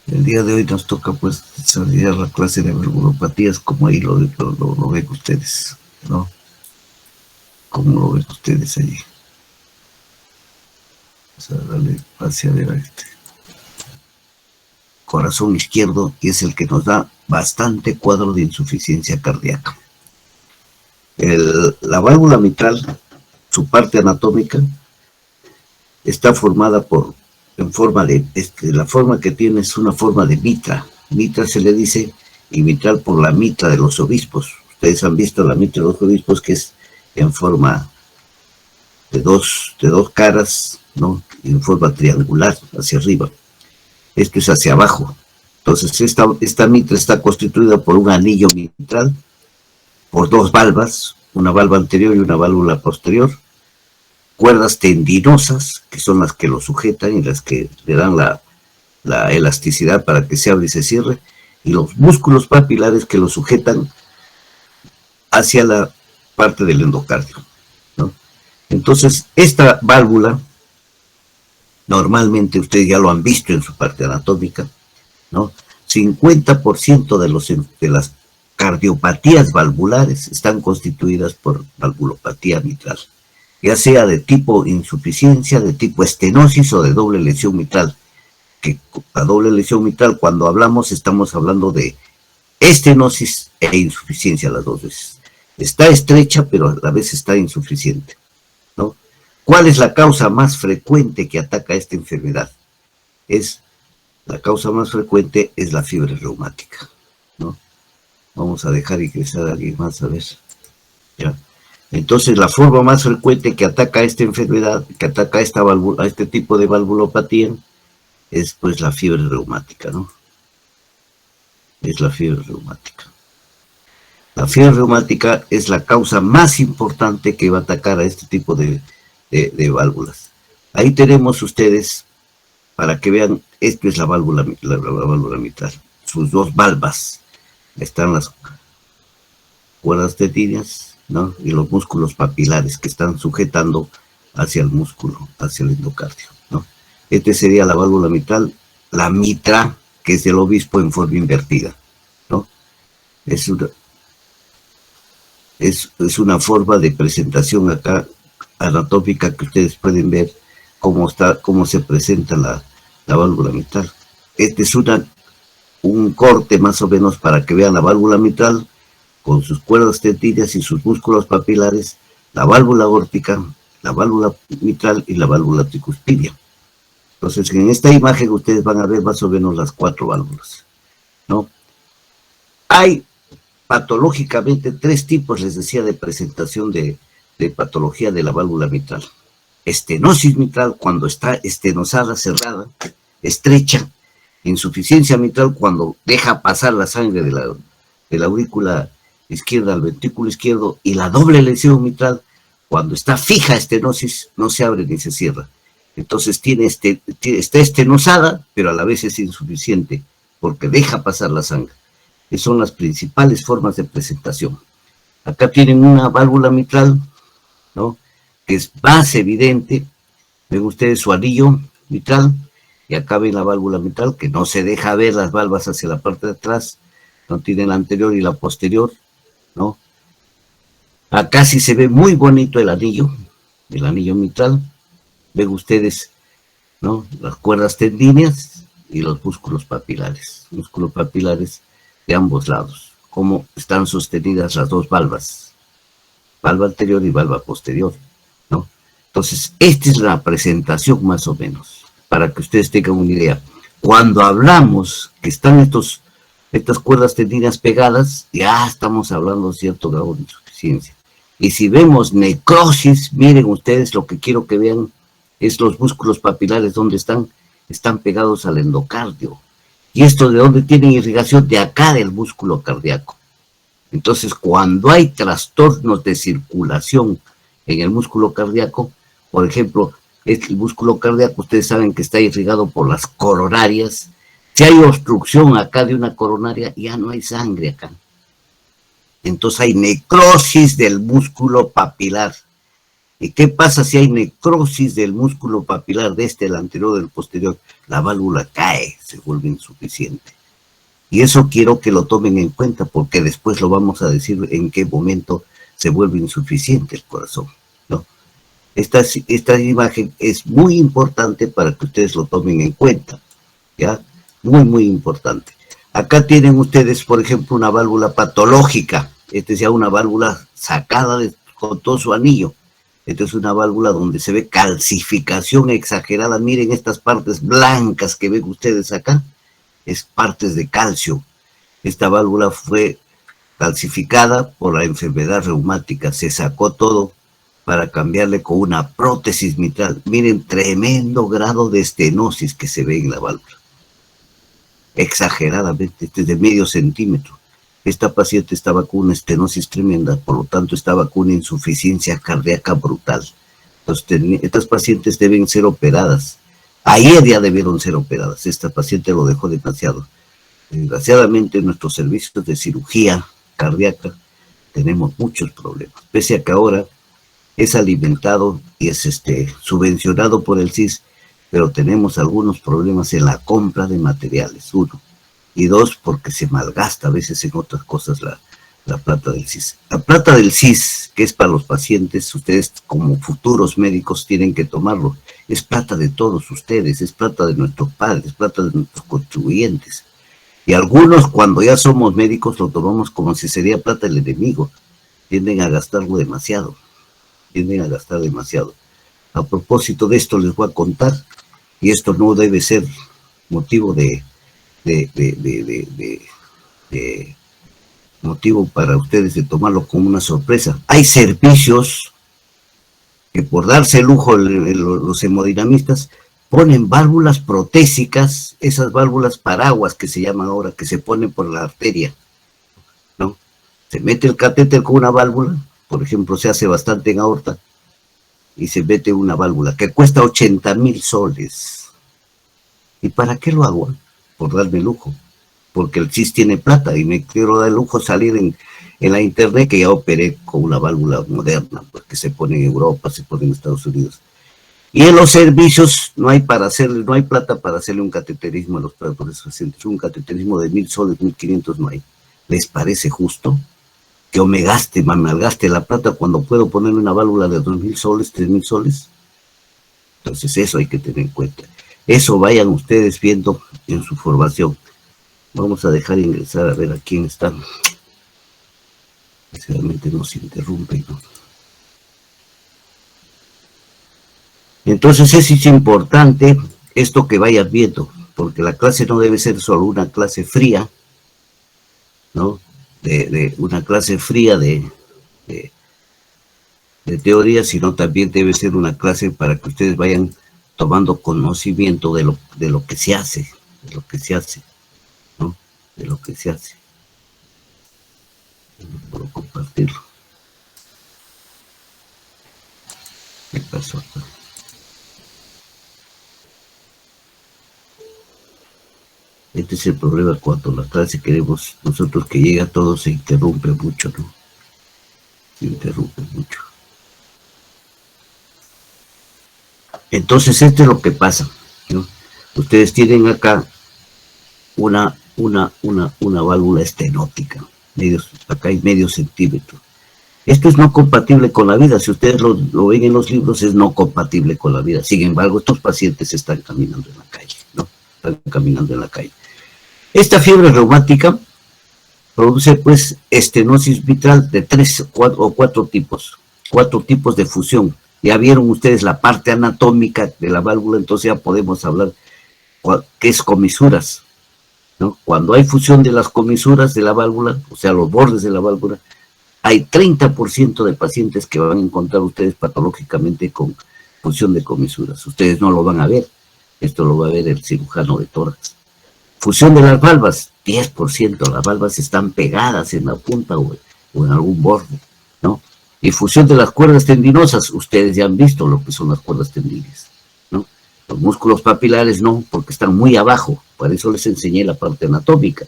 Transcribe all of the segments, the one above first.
El día de hoy nos toca pues desarrollar la clase de valvulopatías como ahí lo ven ustedes, ¿no? Como lo ven ustedes allí. Vamos a darle hacia adelante. Corazón izquierdo, y es el que nos da bastante cuadro de insuficiencia cardíaca. La válvula mitral, su parte anatómica, está formada en forma de, la forma que tiene es una forma de mitra. Mitra se le dice, y mitral por la mitra de los obispos. Ustedes han visto la mitra de los obispos, que es en forma de dos caras, ¿no? Y en forma triangular hacia arriba. Esto es hacia abajo. Entonces esta mitra está constituida por un anillo mitral, por dos valvas, una valva anterior y una válvula posterior, cuerdas tendinosas, que son las que lo sujetan y las que le dan la elasticidad para que se abra y se cierre, y los músculos papilares que lo sujetan hacia la parte del endocardio, ¿no? Entonces, esta válvula, normalmente ustedes ya lo han visto en su parte anatómica, ¿no? 50% de las cardiopatías valvulares están constituidas por valvulopatía mitral, ya sea de tipo insuficiencia, de tipo estenosis o de doble lesión mitral. Que la doble lesión mitral, cuando hablamos, estamos hablando de estenosis e insuficiencia las dos veces. Está estrecha, pero a la vez está insuficiente, ¿no? ¿Cuál es la causa más frecuente que ataca esta enfermedad? La causa más frecuente es la fiebre reumática, ¿no? Vamos a dejar ingresar a alguien más, a ver. Ya. Entonces, la forma más frecuente que ataca esta enfermedad, que ataca a este tipo de valvulopatía, es pues la fiebre reumática, ¿no? Es la fiebre reumática. La fiebre reumática es la causa más importante que va a atacar a este tipo de válvulas. Ahí tenemos ustedes, para que vean, esto es la válvula mitral, sus dos valvas. Están las cuerdas tendidas, ¿no? Y los músculos papilares que están sujetando hacia el músculo, hacia el endocardio, ¿no? Este sería la válvula mitral, la mitra, que es del obispo en forma invertida, ¿no? Es una forma de presentación acá anatómica que ustedes pueden ver cómo se presenta la válvula mitral. Este es un corte más o menos para que vean la válvula mitral con sus cuerdas tendidas y sus músculos papilares, la válvula aórtica, la válvula mitral y la válvula tricuspidia. Entonces, en esta imagen ustedes van a ver más o menos las cuatro válvulas, ¿no? Hay patológicamente tres tipos, les decía, de presentación de patología de la válvula mitral. Estenosis mitral, cuando está estenosada, cerrada, estrecha. Insuficiencia mitral, cuando deja pasar la sangre de la aurícula izquierda al ventrículo izquierdo. Y la doble lesión mitral, cuando está fija estenosis, no se abre ni se cierra. Entonces está estenosada, pero a la vez es insuficiente, porque deja pasar la sangre. Esas son las principales formas de presentación. Acá tienen una válvula mitral, ¿no? Que es más evidente. Ven ustedes su anillo mitral, y acá ven la válvula mitral, que no se deja ver las valvas hacia la parte de atrás, no tiene la anterior y la posterior, ¿no? Acá sí se ve muy bonito el anillo mitral. Ven ustedes, ¿no? Las cuerdas tendineas y los músculos papilares de ambos lados, cómo están sostenidas las dos valvas, valva anterior y valva posterior, ¿no? Entonces, esta es la presentación más o menos, para que ustedes tengan una idea. Cuando hablamos que están estas cuerdas tendidas pegadas, ya estamos hablando de cierto grado de insuficiencia. Y si vemos necrosis, miren ustedes, lo que quiero que vean es los músculos papilares, ¿dónde están? Están pegados al endocardio. ¿Y esto de dónde tienen irrigación? De acá del músculo cardíaco. Entonces, cuando hay trastornos de circulación en el músculo cardíaco, por ejemplo, el músculo cardíaco, ustedes saben que está irrigado por las coronarias. Si hay obstrucción acá de una coronaria, ya no hay sangre acá. Entonces hay necrosis del músculo papilar. ¿Y qué pasa si hay necrosis del músculo papilar de el anterior, del posterior? La válvula cae, se vuelve insuficiente. Y eso quiero que lo tomen en cuenta, porque después lo vamos a decir en qué momento se vuelve insuficiente el corazón, ¿no? Esta imagen es muy importante para que ustedes lo tomen en cuenta, ¿ya? Muy, muy importante. Acá tienen ustedes, por ejemplo, una válvula patológica. Esta es ya una válvula sacada con todo su anillo. Esta es una válvula donde se ve calcificación exagerada. Miren estas partes blancas que ven ustedes acá. Es partes de calcio. Esta válvula fue calcificada por la enfermedad reumática. Se sacó todo para cambiarle con una prótesis mitral. Miren, tremendo grado de estenosis que se ve en la válvula. Exageradamente, este es de medio centímetro. Esta paciente estaba con una estenosis tremenda, por lo tanto estaba con una insuficiencia cardíaca brutal. Entonces, estas pacientes deben ser operadas. Ayer ya debieron ser operadas. Esta paciente lo dejó demasiado. Desgraciadamente, en nuestros servicios de cirugía cardíaca tenemos muchos problemas. Pese a que ahora es alimentado y es subvencionado por el CIS, pero tenemos algunos problemas en la compra de materiales, uno. Y dos, porque se malgasta a veces en otras cosas la plata del CIS. La plata del CIS, que es para los pacientes, ustedes como futuros médicos tienen que tomarlo. Es plata de todos ustedes, es plata de nuestros padres, es plata de nuestros contribuyentes. Y algunos, cuando ya somos médicos, lo tomamos como si sería plata del enemigo. Tienden a gastarlo demasiado. Tienden a gastar demasiado. A propósito de esto les voy a contar, y esto no debe ser motivo motivo para ustedes de tomarlo como una sorpresa. Hay servicios que por darse el lujo los hemodinamistas ponen válvulas protésicas, esas válvulas paraguas que se llaman ahora, que se ponen por la arteria, ¿no? Se mete el catéter con una válvula, por ejemplo, se hace bastante en aorta, y se mete una válvula que cuesta 80,000 soles. ¿Y para qué lo hago? Por darme lujo, porque el CIS tiene plata y me quiero dar el lujo salir en la internet que ya operé con una válvula moderna, porque se pone en Europa, se pone en Estados Unidos. Y en los servicios no hay plata para hacerle un cateterismo a los pacientes. Un cateterismo de 1,000 soles, 1,500 no hay. ¿Les parece justo que yo me malgaste la plata cuando puedo ponerle una válvula de 2,000 soles, 3,000 soles? Entonces eso hay que tener en cuenta. Eso vayan ustedes viendo en su formación. Vamos a dejar ingresar a ver a quién está. Realmente nos interrumpen, ¿no? Entonces es importante esto que vayan viendo, porque la clase no debe ser solo una clase fría, ¿no? Una clase fría de teoría, sino también debe ser una clase para que ustedes vayan tomando conocimiento de lo que se hace, ¿no? De lo que se hace. No puedo compartirlo. ¿Qué pasó acá? Este es el problema cuando la clase queremos nosotros que llegue a todos, se interrumpe mucho, ¿no? Se interrumpe mucho. Entonces, esto es lo que pasa, ¿no? Ustedes tienen acá una válvula estenótica. Acá hay medio centímetro. Esto es no compatible con la vida. Si ustedes lo ven en los libros, es no compatible con la vida. Sin embargo, estos pacientes están caminando en la calle, ¿no? Están caminando en la calle. Esta fiebre reumática produce, pues, estenosis mitral de 3 o 4 tipos. 4 tipos de fusión. Ya vieron ustedes la parte anatómica de la válvula, entonces ya podemos hablar qué es comisuras, ¿no? Cuando hay fusión de las comisuras de la válvula, o sea, los bordes de la válvula, hay 30% de pacientes que van a encontrar ustedes patológicamente con fusión de comisuras. Ustedes no lo van a ver, esto lo va a ver el cirujano de tórax. Fusión de las valvas, 10%, las valvas están pegadas en la punta o en algún borde, ¿no? Y fusión de las cuerdas tendinosas, ustedes ya han visto lo que son las cuerdas tendibles, ¿no? Los músculos papilares no, porque están muy abajo, por eso les enseñé la parte anatómica.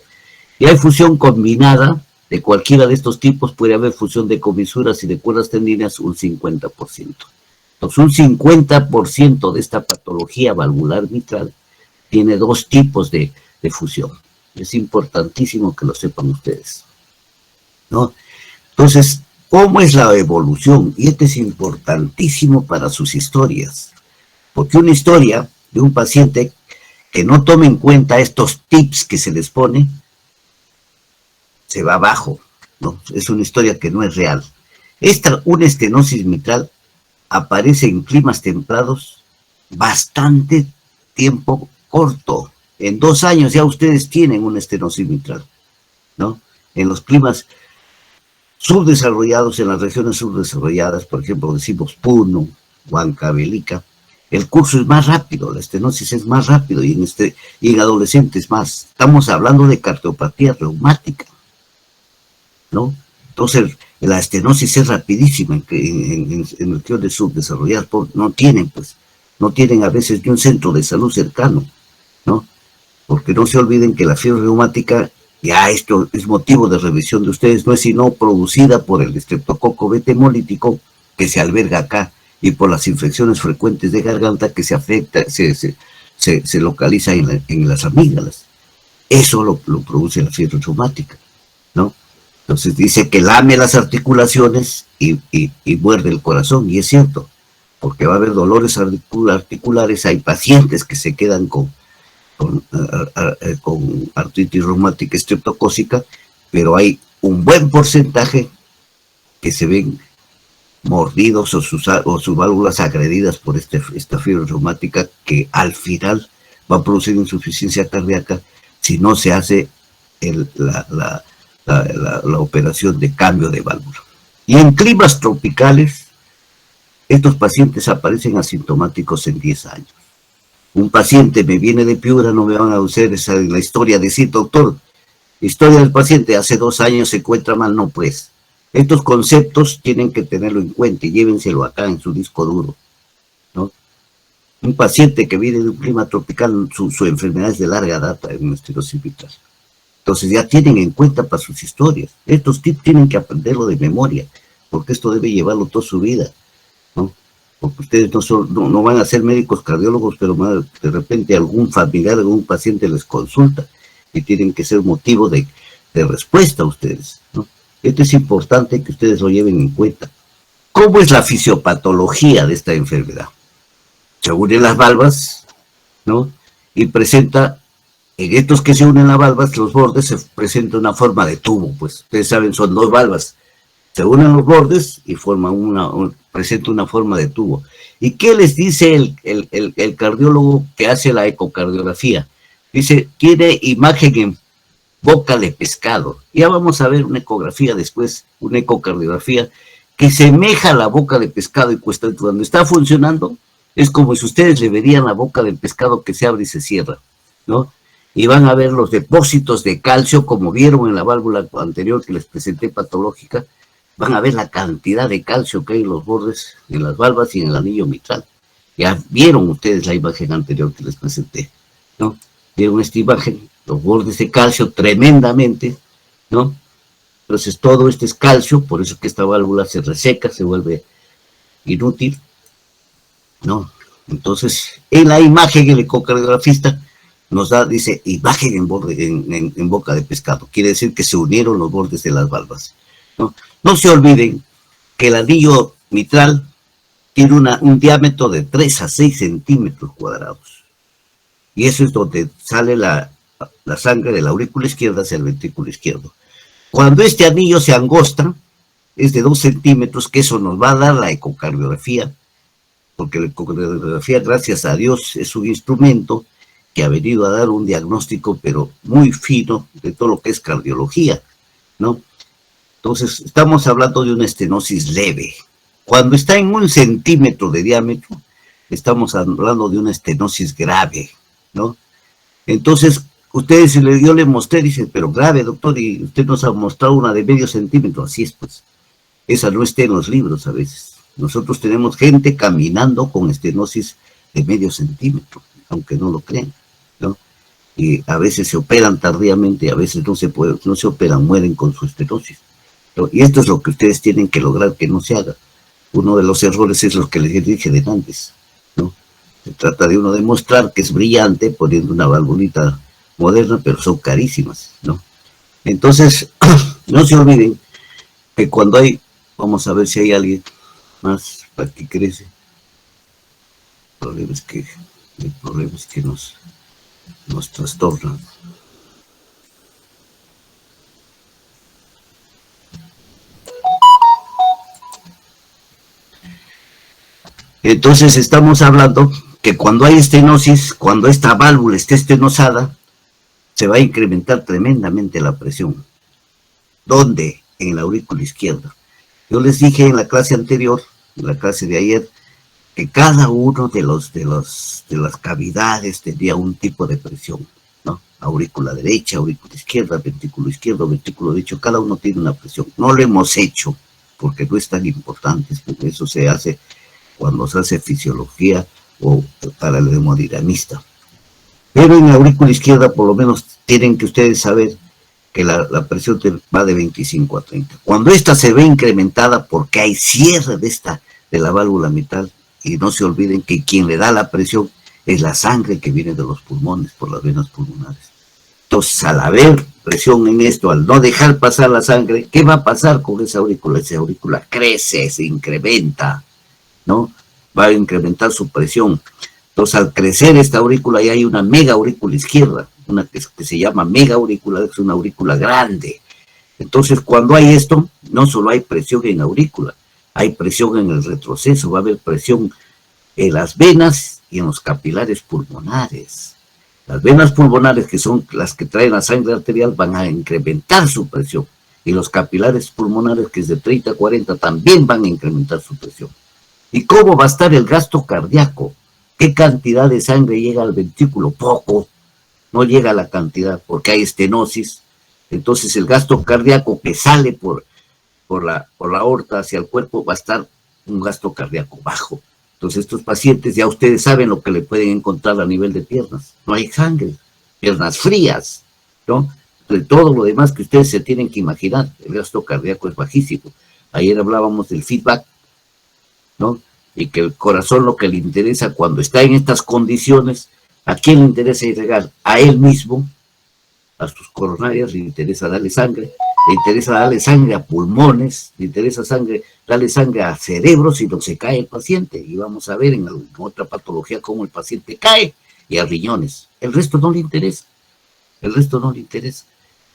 Y hay fusión combinada de cualquiera de estos tipos, puede haber fusión de comisuras y de cuerdas tendinas un 50%. Entonces, un 50% de esta patología valvular mitral tiene dos tipos de fusión. Es importantísimo que lo sepan ustedes, ¿no? Entonces, ¿cómo es la evolución? Y esto es importantísimo para sus historias, porque una historia de un paciente que no tome en cuenta estos tips que se les pone, se va abajo, ¿no? Es una historia que no es real. Una estenosis mitral aparece en climas templados bastante tiempo corto. En 2 años ya ustedes tienen una estenosis mitral, ¿no? En los climas subdesarrollados, en las regiones subdesarrolladas, por ejemplo, decimos Puno, Huancavelica, el curso es más rápido, la estenosis es más rápido, y en adolescentes más. Estamos hablando de cardiopatía reumática, ¿no? Entonces, la estenosis es rapidísima en regiones subdesarrolladas, no tienen a veces ni un centro de salud cercano, ¿no? Porque no se olviden que la fiebre reumática, ya esto es motivo de revisión de ustedes, no es sino producida por el estreptococo beta hemolítico que se alberga acá, y por las infecciones frecuentes de garganta que se afecta, se localiza en las amígdalas. Eso lo produce la fiebre reumática, ¿no? Entonces dice que lame las articulaciones y muerde el corazón, y es cierto, porque va a haber dolores articulares. Hay pacientes que se quedan con artritis reumática estreptocócica, pero hay un buen porcentaje que se ven mordidos o sus válvulas agredidas por esta fiebre reumática, que al final va a producir insuficiencia cardíaca si no se hace la operación de cambio de válvula. Y en climas tropicales, estos pacientes aparecen asintomáticos en 10 años. Un paciente me viene de Piura, no me van a hacer la historia, decir, doctor, historia del paciente, hace 2 años se encuentra mal, no pues. Estos conceptos tienen que tenerlo en cuenta y llévenselo acá en su disco duro, ¿no? Un paciente que viene de un clima tropical, su enfermedad es de larga data, en una estenosis mitral. Entonces ya tienen en cuenta para sus historias. Estos tips tienen que aprenderlo de memoria, porque esto debe llevarlo toda su vida, ¿no? Porque ustedes no van a ser médicos cardiólogos, pero de repente algún familiar, algún paciente les consulta y tienen que ser motivo de respuesta a ustedes, ¿no? Esto es importante que ustedes lo lleven en cuenta. ¿Cómo es la fisiopatología de esta enfermedad? Se unen las valvas, ¿no? Y presenta, en estos que se unen las valvas, los bordes, se presenta una forma de tubo, pues ustedes saben, son 2 valvas. Se unen los bordes y presenta una forma de tubo. ¿Y qué les dice el cardiólogo que hace la ecocardiografía? Dice, tiene imagen en boca de pescado. Ya vamos a ver una ecografía después, una ecocardiografía que semeja a la boca de pescado, y cuando está funcionando es como si ustedes le verían la boca del pescado que se abre y se cierra, ¿no? Y van a ver los depósitos de calcio, como vieron en la válvula anterior que les presenté patológica. Van a ver la cantidad de calcio que hay en los bordes, en las valvas y en el anillo mitral. Ya vieron ustedes la imagen anterior que les presenté, ¿no? Vieron esta imagen, los bordes de calcio tremendamente, ¿no? Entonces todo esto es calcio, por eso que esta válvula se reseca, se vuelve inútil, ¿no? Entonces, en la imagen, el ecocardiografista nos dice, imagen en boca de pescado. Quiere decir que se unieron los bordes de las valvas, ¿no? No se olviden que el anillo mitral tiene un diámetro de 3 a 6 centímetros cuadrados. Y eso es donde sale la sangre de la aurícula izquierda hacia el ventrículo izquierdo. Cuando este anillo se angosta, es de 2 centímetros, que eso nos va a dar la ecocardiografía, porque la ecocardiografía, gracias a Dios, es un instrumento que ha venido a dar un diagnóstico, pero muy fino, de todo lo que es cardiología, ¿no? Entonces, estamos hablando de una estenosis leve. Cuando está en 1 centímetro de diámetro, estamos hablando de una estenosis grave, ¿no? Entonces, yo le mostré, dice, pero grave, doctor, y usted nos ha mostrado una de medio centímetro. Así es, pues. Esa no está en los libros a veces. Nosotros tenemos gente caminando con estenosis de medio centímetro, aunque no lo crean, ¿no? Y a veces se operan tardíamente, a veces no se operan, mueren con su estenosis, ¿no? Y esto es lo que ustedes tienen que lograr que no se haga. Uno de los errores es lo que les dije de antes, ¿no? Se trata de uno demostrar que es brillante poniendo una valvulita moderna, pero son carísimas, ¿no? Entonces, no se olviden que cuando hay, vamos a ver si hay alguien más para que crece. El problema es que nos trastorna. Entonces estamos hablando que cuando hay estenosis, cuando esta válvula esté estenosada, se va a incrementar tremendamente la presión. ¿Dónde? En la aurícula izquierda. Yo les dije en la clase anterior, en la clase de ayer, que cada uno de las cavidades tenía un tipo de presión, ¿no? Aurícula derecha, aurícula izquierda, ventrículo derecho, cada uno tiene una presión. No lo hemos hecho porque no es tan importante, porque eso se hace cuando se hace fisiología o para el hemodinamista. Pero en la aurícula izquierda, por lo menos, tienen que ustedes saber que la presión va de 25 a 30. Cuando esta se ve incrementada porque hay cierre de la válvula mitral, y no se olviden que quien le da la presión es la sangre que viene de los pulmones por las venas pulmonares. Entonces, al haber presión en esto, al no dejar pasar la sangre, ¿qué va a pasar con esa aurícula? Esa aurícula crece, se incrementa, ¿no? Va a incrementar su presión. Entonces, al crecer esta aurícula, ya hay una mega aurícula izquierda, una que se llama mega aurícula, es una aurícula grande. Entonces, cuando hay esto, no solo hay presión en la aurícula, hay presión en el retroceso, va a haber presión en las venas y en los capilares pulmonares. Las venas pulmonares, que son las que traen la sangre arterial, van a incrementar su presión. Y los capilares pulmonares, que es de 30 a 40, también van a incrementar su presión. ¿Y cómo va a estar el gasto cardíaco? ¿Qué cantidad de sangre llega al ventrículo? Poco. No llega a la cantidad porque hay estenosis. Entonces el gasto cardíaco que sale por la aorta hacia el cuerpo va a estar un gasto cardíaco bajo. Entonces estos pacientes ya ustedes saben lo que le pueden encontrar a nivel de piernas. No hay sangre, piernas frías, ¿no? De todo lo demás que ustedes se tienen que imaginar, el gasto cardíaco es bajísimo. Ayer hablábamos del feedback, ¿no? Y que el corazón lo que le interesa cuando está en estas condiciones, ¿a quién le interesa irrigar? A él mismo, a sus coronarias, le interesa darle sangre, le interesa darle sangre a pulmones, le interesa darle sangre a cerebro si no se cae el paciente. Y vamos a ver en otra patología cómo el paciente cae, y a riñones. El resto no le interesa. El resto no le interesa.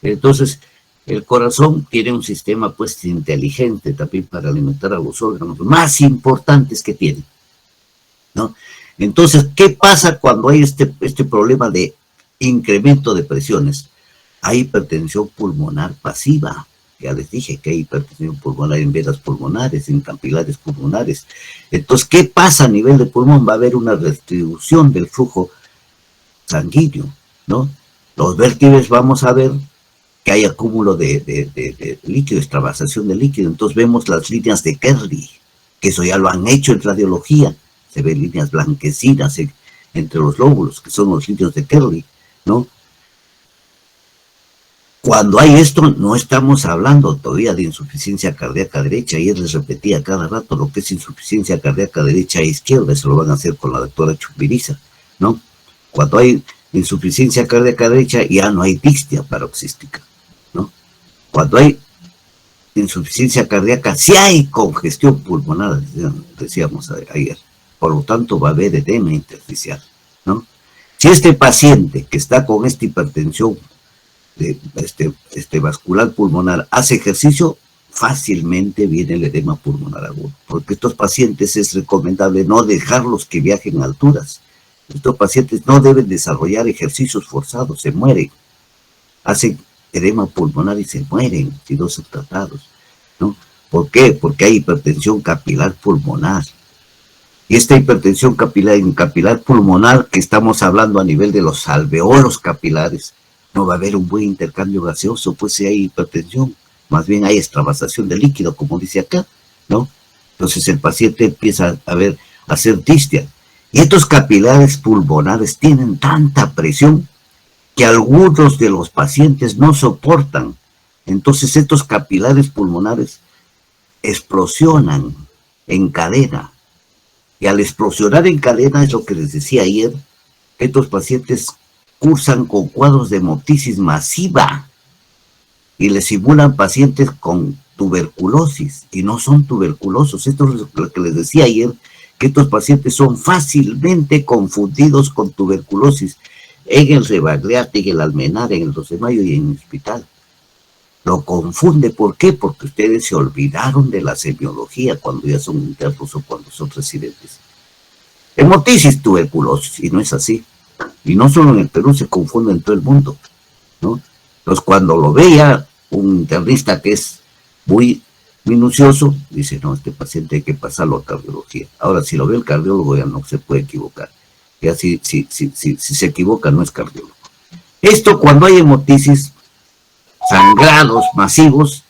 Entonces, el corazón tiene un sistema pues inteligente también para alimentar a los órganos más importantes que tiene, ¿no? Entonces, ¿qué pasa cuando hay este problema de incremento de presiones? Hay hipertensión pulmonar pasiva. Ya les dije que hay hipertensión pulmonar en venas pulmonares, en capilares pulmonares. Entonces, ¿qué pasa a nivel de pulmón? Va a haber una restribución del flujo sanguíneo, ¿no? Los vértebres vamos a ver que hay acúmulo de líquido, extravasación de líquido. Entonces vemos las líneas de Kerley, que eso ya lo han hecho en radiología. Se ven líneas blanquecinas entre los lóbulos, que son los líneas de Kerley, ¿no? Cuando hay esto, no estamos hablando todavía de insuficiencia cardíaca derecha. Ayer les repetía cada rato lo que es insuficiencia cardíaca derecha e izquierda. Eso lo van a hacer con la doctora Chupiriza, ¿no? Cuando hay insuficiencia cardíaca derecha, ya no hay distia paroxística, ¿no? Cuando hay insuficiencia cardíaca, sí hay congestión pulmonar, decíamos ayer. Por lo tanto, va a haber edema intersticial, ¿no? Si este paciente que está con esta hipertensión vascular pulmonar hace ejercicio, fácilmente viene el edema pulmonar agudo. Porque estos pacientes es recomendable no dejarlos que viajen a alturas. Estos pacientes no deben desarrollar ejercicios forzados, se mueren. Hacen edema pulmonar y se mueren si no son tratados, ¿no? ¿Por qué? Porque hay hipertensión capilar pulmonar. Y esta hipertensión capilar pulmonar que estamos hablando a nivel de los alveolos capilares, no va a haber un buen intercambio gaseoso, pues si hay hipertensión, más bien hay extravasación de líquido, como dice acá, ¿no? Entonces el paciente empieza a hacer distia. Y estos capilares pulmonares tienen tanta presión que algunos de los pacientes no soportan. Entonces estos capilares pulmonares explosionan, en cadena. Y al explosionar en cadena, es lo que les decía ayer, estos pacientes cursan con cuadros de hemoptisis masiva y les simulan pacientes con tuberculosis y no son tuberculosos. Esto es lo que les decía ayer, que estos pacientes son fácilmente confundidos con tuberculosis en el Rebagliati, en el Almenar, en el 12 de mayo y en el hospital. Lo confunde, ¿por qué? Porque ustedes se olvidaron de la semiología cuando ya son internos o cuando son residentes. Hemoptisis, tuberculosis, y no es así. Y no solo en el Perú, se confunde en todo el mundo, ¿no? Entonces, cuando lo veía un internista que es muy minucioso, dice, no, este paciente hay que pasarlo a cardiología. Ahora, si lo ve el cardiólogo, ya no se puede equivocar. Ya si se equivoca, no es cardiólogo. Esto cuando hay hemoptisis, sangrados masivos,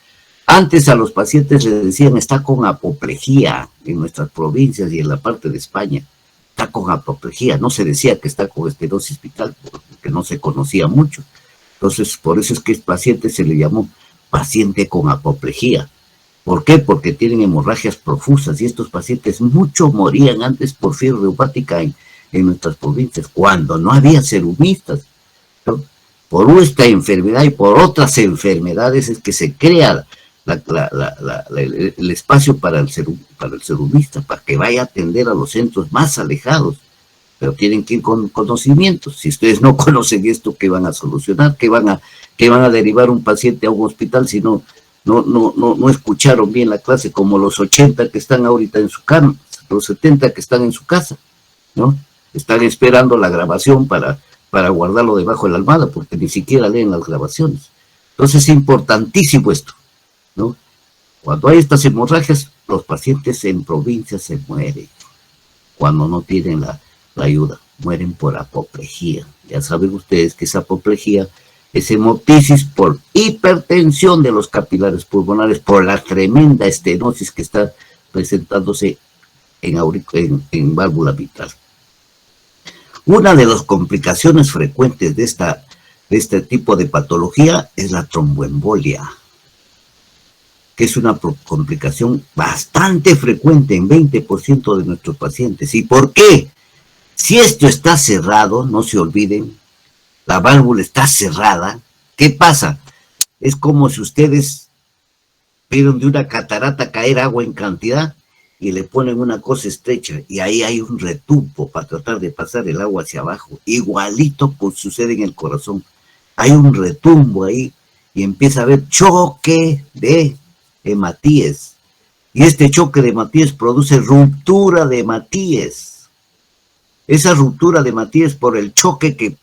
antes a los pacientes les decían, está con apoplejía en nuestras provincias y en la parte de España. Está con apoplejía, no se decía que está con estenosis vital, porque no se conocía mucho. Entonces, por eso es que este paciente se le llamó paciente con apoplejía. ¿Por qué? Porque tienen hemorragias profusas y estos pacientes mucho morían antes por fiebre reumática en nuestras provincias, cuando no había serumistas, ¿no? Por esta enfermedad y por otras enfermedades es que se crea el espacio para el serumista, para que vaya a atender a los centros más alejados, pero tienen que ir con conocimientos. Si ustedes no conocen esto, ¿qué van a solucionar? ¿Qué van a derivar un paciente a un hospital si no escucharon bien la clase, como los 80 que están ahorita en su cama, los 70 que están en su casa, ¿no? Están esperando la grabación para guardarlo debajo de la almohada, porque ni siquiera leen las grabaciones. Entonces es importantísimo esto, ¿no? Cuando hay estas hemorragias, los pacientes en provincias se mueren, cuando no tienen la ayuda, mueren por apoplejía. Ya saben ustedes que esa apoplejía es hemoptisis por hipertensión de los capilares pulmonares, por la tremenda estenosis que está presentándose en válvula mitral. Una de las complicaciones frecuentes de este tipo de patología es la tromboembolia, que es una complicación bastante frecuente en 20% de nuestros pacientes. ¿Y por qué? Si esto está cerrado, no se olviden, la válvula está cerrada, ¿qué pasa? Es como si ustedes vieron de una catarata caer agua en cantidad y le ponen una cosa estrecha y ahí hay un retumbo para tratar de pasar el agua hacia abajo. Igualito pues sucede en el corazón. Hay un retumbo ahí y empieza a haber choque de hematíes. Y este choque de hematíes produce ruptura de hematíes. Esa ruptura de hematíes por el choque que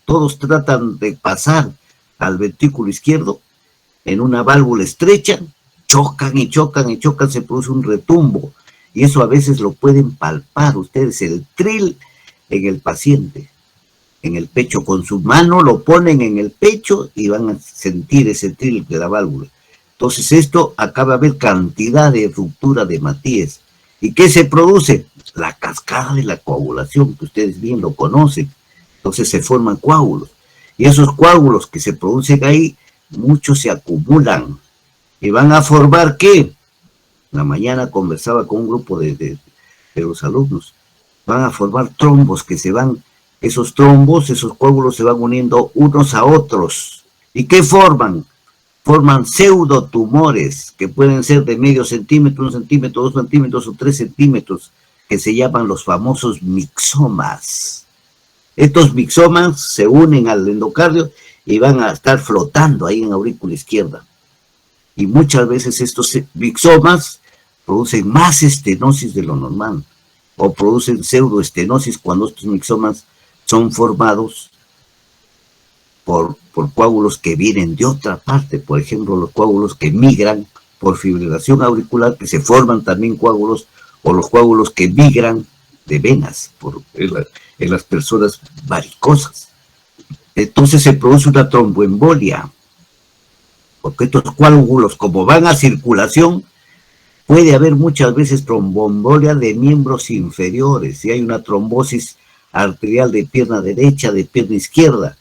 todos tratan de pasar al ventrículo izquierdo en una válvula estrecha, chocan y chocan y chocan, se produce un retumbo, y eso a veces lo pueden palpar ustedes, el tril en el paciente, en el pecho, con su mano lo ponen en el pecho y van a sentir ese tril de la válvula. Entonces esto acaba de haber cantidad de ruptura de hematíes. ¿Y qué se produce? La cascada de la coagulación, que ustedes bien lo conocen. Entonces se forman coágulos, y esos coágulos que se producen ahí, muchos se acumulan, y van a formar, ¿qué? La mañana conversaba con un grupo de los alumnos, van a formar trombos que se van, esos trombos, esos coágulos se van uniendo unos a otros. ¿Y qué forman? Forman pseudotumores, que pueden ser de medio centímetro, 1 centímetro, 2 centímetros o 3 centímetros, que se llaman los famosos mixomas. Estos mixomas se unen al endocardio y van a estar flotando ahí en la aurícula izquierda. Y muchas veces estos mixomas producen más estenosis de lo normal, o producen pseudoestenosis cuando estos mixomas son formados por coágulos que vienen de otra parte. Por ejemplo, los coágulos que migran por fibrilación auricular, que se forman también coágulos, o los coágulos que migran de venas en las personas varicosas. Entonces se produce una tromboembolia, porque estos coágulos, como van a circulación, puede haber muchas veces tromboembolia de miembros inferiores, si hay una trombosis arterial de pierna derecha, de pierna izquierda.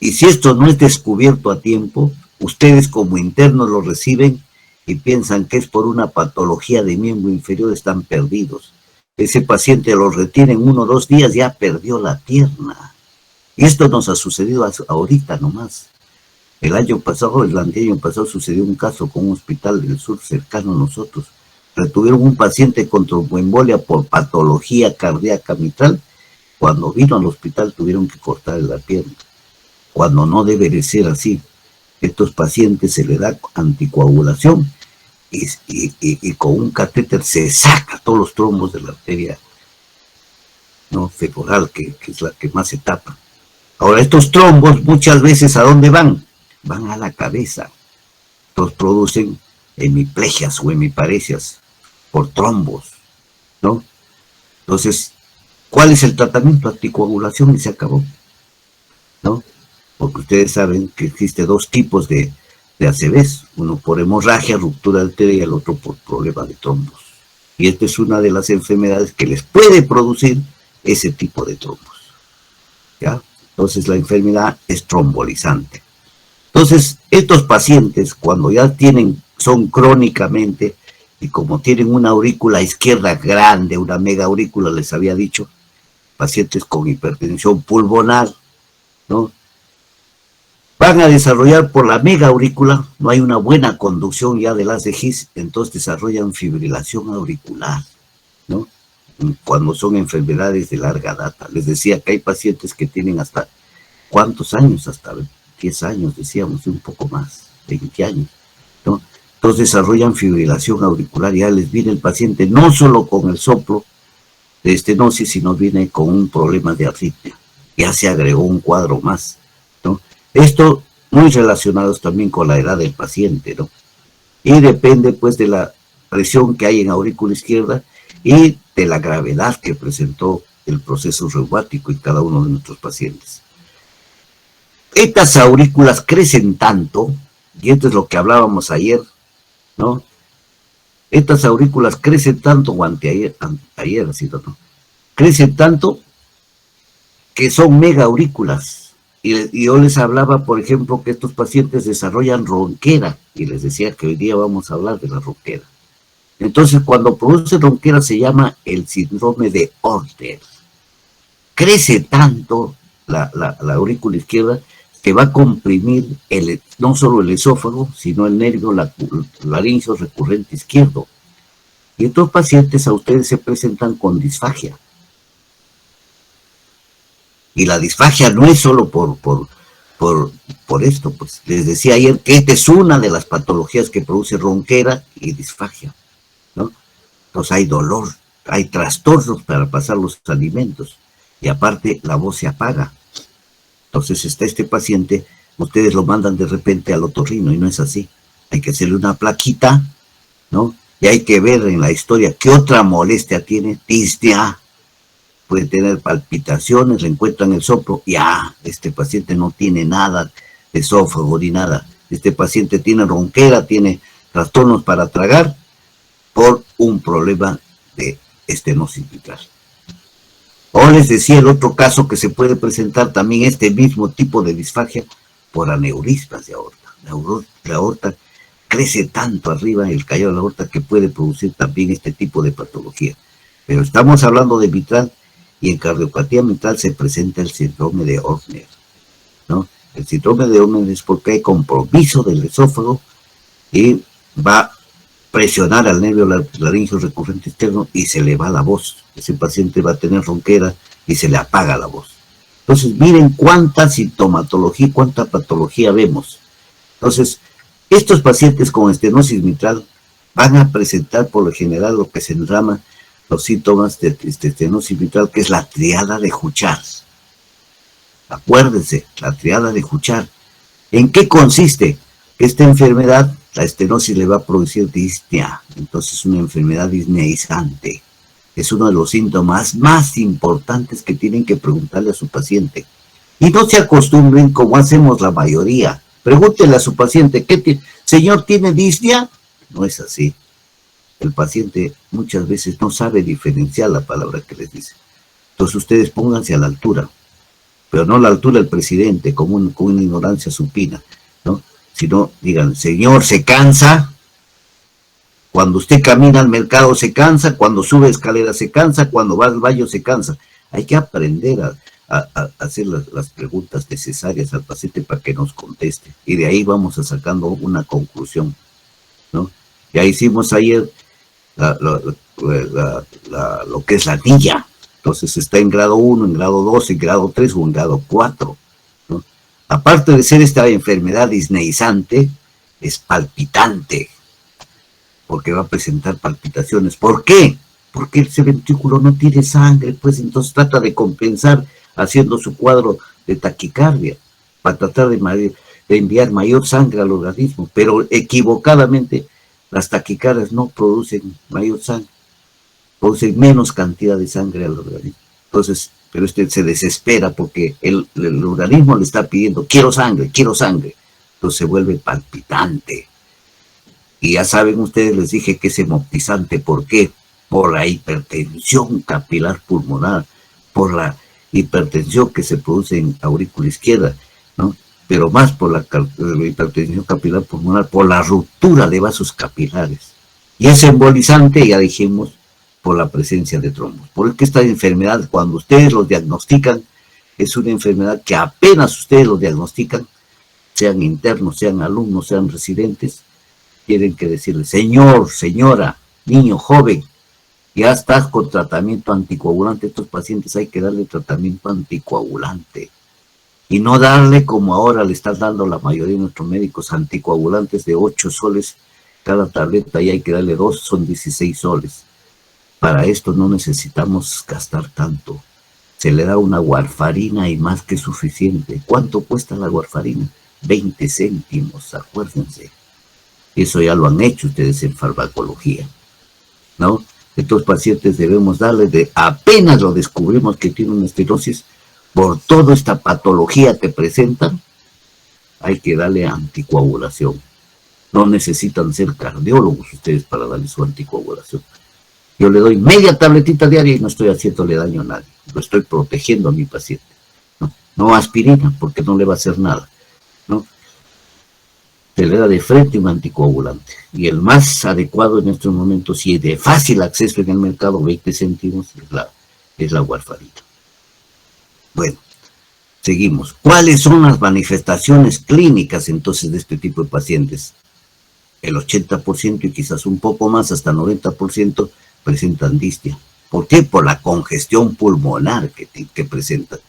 Y si esto no es descubierto a tiempo, ustedes como internos lo reciben y piensan que es por una patología de miembro inferior, están perdidos. Ese paciente lo retiene en 1 o 2 días, ya perdió la pierna. Y esto nos ha sucedido ahorita nomás. El año pasado, el año pasado, sucedió un caso con un hospital del sur cercano a nosotros. Retuvieron un paciente con tromboembolia por patología cardíaca mitral. Cuando vino al hospital tuvieron que cortarle la pierna. Cuando no debe de ser así. Estos pacientes se le da anticoagulación y con un catéter se saca todos los trombos de la arteria, ¿no?, femoral, que es la que más se tapa. Ahora, estos trombos muchas veces, ¿a dónde van? Van a la cabeza. Entonces producen hemiplegias o hemiparesias por trombos, ¿no? Entonces, ¿cuál es el tratamiento? Anticoagulación y se acabó, ¿no? Porque ustedes saben que existe 2 tipos de ACVs, uno por hemorragia, ruptura arterial, y el otro por problema de trombos. Y esta es una de las enfermedades que les puede producir ese tipo de trombos, ¿ya? Entonces la enfermedad es trombolizante. Entonces, estos pacientes, cuando ya son crónicamente, y como tienen una aurícula izquierda grande, una mega aurícula, les había dicho, pacientes con hipertensión pulmonar, ¿no?, van a desarrollar por la mega aurícula, no hay una buena conducción ya del haz de His, entonces desarrollan fibrilación auricular, ¿no?, cuando son enfermedades de larga data. Les decía que hay pacientes que tienen hasta, ¿cuántos años? Hasta 10 años, decíamos, y un poco más, 20 años, ¿no? Entonces desarrollan fibrilación auricular, ya les viene el paciente no solo con el soplo de estenosis, sino viene con un problema de arritmia. Ya se agregó un cuadro más, ¿no? Esto muy relacionados también con la edad del paciente, ¿no? Y depende pues de la presión que hay en aurícula izquierda y de la gravedad que presentó el proceso reumático en cada uno de nuestros pacientes. Estas aurículas crecen tanto, y esto es lo que hablábamos ayer, ¿no? Estas aurículas crecen tanto, o ayer, así, ¿no?, crecen tanto que son mega aurículas. Y yo les hablaba, por ejemplo, que estos pacientes desarrollan ronquera, y les decía que hoy día vamos a hablar de la ronquera. Entonces, cuando produce ronquera se llama el síndrome de Horner. Crece tanto la aurícula izquierda que va a comprimir no solo el esófago, sino el nervio laríngeo recurrente izquierdo. Y estos pacientes a ustedes se presentan con disfagia. Y la disfagia no es solo por esto, pues. Les decía ayer que esta es una de las patologías que produce ronquera y disfagia, ¿no? Entonces hay dolor, hay trastornos para pasar los alimentos. Y aparte la voz se apaga. Entonces está este paciente, ustedes lo mandan de repente al otorrino y no es así. Hay que hacerle una plaquita, ¿no? Y hay que ver en la historia qué otra molestia tiene. Disnea, puede tener palpitaciones, le encuentran el soplo, ya, este paciente no tiene nada de esófago ni nada. Este paciente tiene ronquera, tiene trastornos para tragar por un problema de estenosis mitral. O les decía el otro caso que se puede presentar también este mismo tipo de disfagia por aneurismas de aorta. La aorta crece tanto arriba, el callado de la aorta, que puede producir también este tipo de patología. Pero estamos hablando de mitral, y en cardiopatía mitral se presenta el síndrome de Horner, ¿no? El síndrome de Horner es porque hay compromiso del esófago y va a presionar al nervio laríngeo recurrente externo y se le va la voz. Ese paciente va a tener ronquera y se le apaga la voz. Entonces, miren cuánta sintomatología, cuánta patología vemos. Entonces, estos pacientes con estenosis mitral van a presentar por lo general lo que se llama los síntomas de estenosis mitral, que es la triada de Juchard. Acuérdense, la triada de Juchard. ¿En qué consiste? Esta enfermedad, la estenosis le va a producir disnea, entonces es una enfermedad disneizante. Es uno de los síntomas más importantes que tienen que preguntarle a su paciente. Y no se acostumbren como hacemos la mayoría. Pregúntenle a su paciente, ¿señor, tiene disnea? No es así. El paciente muchas veces no sabe diferenciar la palabra que les dice. Entonces ustedes pónganse a la altura, pero no a la altura del presidente, con una ignorancia supina, ¿no? Sino digan, señor, ¿se cansa? Cuando usted camina al mercado se cansa, cuando sube escaleras se cansa, cuando va al baño se cansa. Hay que aprender a hacer las preguntas necesarias al paciente para que nos conteste. Y de ahí vamos a sacando una conclusión, ¿no? Ya hicimos ayer lo que es la NIA. Entonces está en grado 1, en grado 2, en grado 3 o en grado 4, ¿no? Aparte de ser esta enfermedad disneizante, es palpitante, porque va a presentar palpitaciones. ¿Por qué? Porque ese ventrículo no tiene sangre, pues entonces trata de compensar haciendo su cuadro de taquicardia, para tratar de enviar mayor sangre al organismo, pero equivocadamente las taquicardias no producen mayor sangre, producen menos cantidad de sangre al organismo. Entonces, pero se desespera porque el organismo le está pidiendo, quiero sangre, entonces se vuelve palpitante. Y ya saben ustedes, les dije que es hemoptizante. ¿Por qué? Por la hipertensión capilar pulmonar, por la hipertensión que se produce en aurícula izquierda, ¿no? Pero más por la hipertensión capilar pulmonar, por la ruptura de vasos capilares. Y es embolizante, ya dijimos, por la presencia de trombos. Porque esta enfermedad, cuando ustedes lo diagnostican, es una enfermedad que apenas ustedes lo diagnostican, sean internos, sean alumnos, sean residentes, tienen que decirle, señor, señora, niño, joven, ya estás con tratamiento anticoagulante. Estos pacientes hay que darle tratamiento anticoagulante. Y no darle como ahora le están dando la mayoría de nuestros médicos, anticoagulantes de 8 soles cada tableta, y hay que darle 2, son 16 soles. Para esto no necesitamos gastar tanto. Se le da una warfarina y más que suficiente. ¿Cuánto cuesta la warfarina? 20 céntimos, acuérdense. Eso ya lo han hecho ustedes en farmacología, ¿no? Estos pacientes debemos darles, apenas lo descubrimos que tiene una estenosis, por toda esta patología que presentan, hay que darle anticoagulación. No necesitan ser cardiólogos ustedes para darle su anticoagulación. Yo le doy media tabletita diaria y no estoy haciéndole daño a nadie. Lo estoy protegiendo a mi paciente, ¿no? No aspirina, porque no le va a hacer nada, ¿no? Se le da de frente un anticoagulante. Y el más adecuado en estos momentos, y de fácil acceso en el mercado, 20 céntimos, es la warfarina. Bueno, seguimos. ¿Cuáles son las manifestaciones clínicas entonces de este tipo de pacientes? El 80% y quizás un poco más, hasta 90%, presentan distia. ¿Por qué? Por la congestión pulmonar que presentan.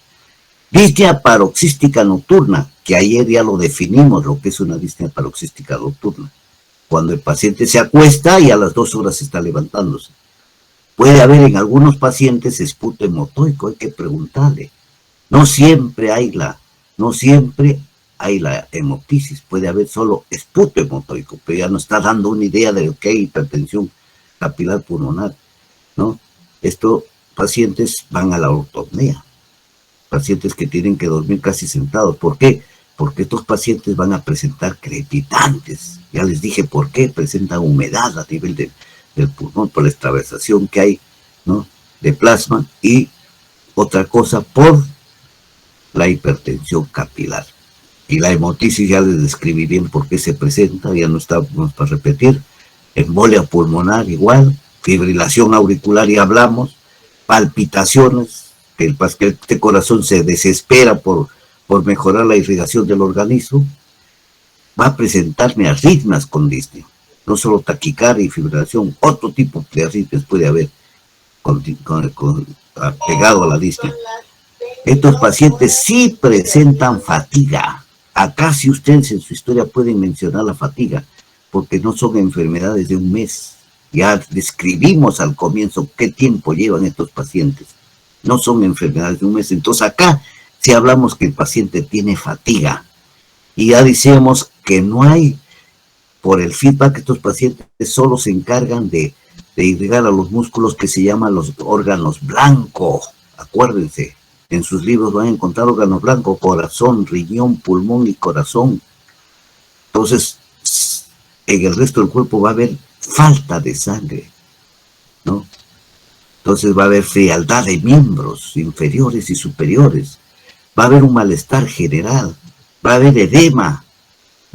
Disnea paroxística nocturna, que ayer ya lo definimos, lo que es una disnea paroxística nocturna. Cuando el paciente se acuesta y a las 2 horas está levantándose. Puede haber en algunos pacientes esputo hemotoico, hay que preguntarle. No siempre hay la hemoptisis, puede haber solo esputo hemotoico, pero ya nos está dando una idea de lo que hay hipertensión capilar pulmonar, ¿no? Estos pacientes van a la ortopnea. Pacientes que tienen que dormir casi sentados. ¿Por qué? Porque estos pacientes van a presentar crepitantes. Ya les dije por qué. Presentan humedad a nivel del pulmón por la extravasación que hay, ¿no?, de plasma, y otra cosa por la hipertensión capilar. Y la hemoptisis ya les describí bien por qué se presenta, ya no estamos para repetir. Embolia pulmonar igual, fibrilación auricular ya hablamos, palpitaciones, que este corazón se desespera por mejorar la irrigación del organismo. Va a presentarme arritmias con disnea, no solo taquicardia y fibrilación, otro tipo de arritmias puede haber pegado a la disnea. Estos pacientes sí presentan fatiga. Acá si ustedes en su historia pueden mencionar la fatiga, porque no son enfermedades de un mes. Ya describimos al comienzo qué tiempo llevan estos pacientes. No son enfermedades de un mes. Entonces acá si hablamos que el paciente tiene fatiga, y ya decíamos que no hay, por el feedback, estos pacientes solo se encargan de irrigar a los músculos que se llaman los órganos blancos. Acuérdense, en sus libros van a encontrar órganos blancos: corazón, riñón, pulmón y corazón. Entonces, en el resto del cuerpo va a haber falta de sangre, ¿no? Entonces va a haber frialdad de miembros inferiores y superiores. Va a haber un malestar general. Va a haber edema.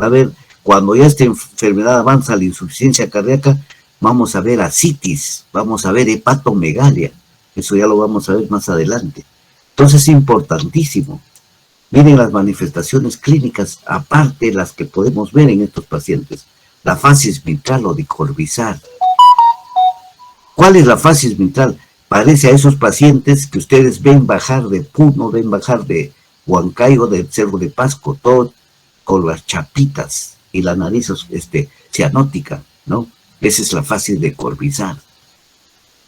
Va a haber, cuando ya esta enfermedad avanza a la insuficiencia cardíaca, vamos a ver ascitis, vamos a ver hepatomegalia. Eso ya lo vamos a ver más adelante. Entonces es importantísimo. Miren las manifestaciones clínicas, aparte de las que podemos ver en estos pacientes. La fascis mitral o dicorvisar. ¿Cuál es la fascis mitral? Parece a esos pacientes que ustedes ven bajar de Puno, ven bajar de Huancayo, del Cerro de Pasco, todo con las chapitas y la nariz cianótica, ¿no? Esa es la fascis de corvisar.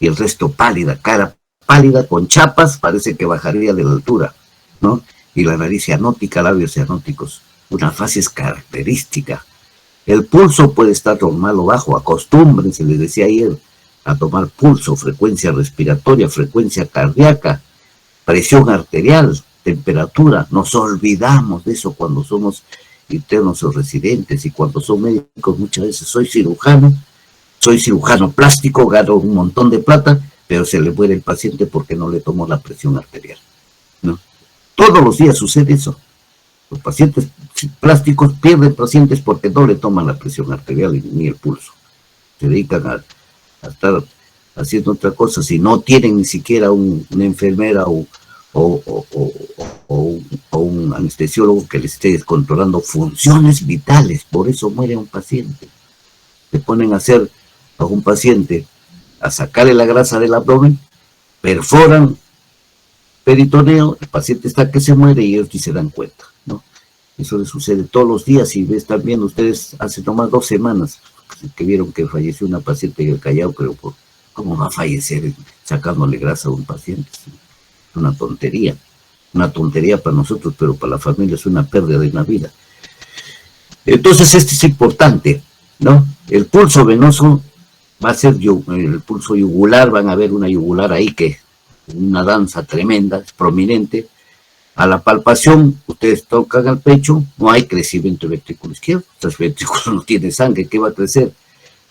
Y el resto pálida, cara pálida con chapas, parece que bajaría de la altura, ¿no? Y la nariz cianótica, labios cianóticos, una fascis característica. El pulso puede estar normal o bajo, acostúmbrense, les decía ayer, a tomar pulso, frecuencia respiratoria, frecuencia cardíaca, presión arterial, temperatura. Nos olvidamos de eso cuando somos internos o residentes, y cuando son médicos muchas veces soy cirujano plástico, gano un montón de plata, pero se le muere el paciente porque no le tomó la presión arterial, ¿no? Todos los días sucede eso. Los pacientes plásticos pierden pacientes porque no le toman la presión arterial ni el pulso. Se dedican a estar haciendo otra cosa, si no tienen ni siquiera una enfermera o un anestesiólogo que les esté controlando funciones vitales. Por eso muere un paciente. Se ponen a hacer a un paciente a sacarle la grasa del abdomen, perforan peritoneo, el paciente está que se muere y ellos ni se dan cuenta, ¿no? Eso les sucede todos los días. Y están viendo ustedes hace nomás 2 semanas que vieron que falleció una paciente en el Callao, pero ¿cómo va a fallecer sacándole grasa a un paciente? Es una tontería para nosotros, pero para la familia es una pérdida de una vida. Entonces este es importante, ¿no? El pulso venoso va a ser el pulso yugular, van a ver una yugular ahí que una danza tremenda, es prominente. A la palpación, ustedes tocan al pecho, no hay crecimiento del ventrículo izquierdo, el ventrículo no tiene sangre, ¿qué va a crecer?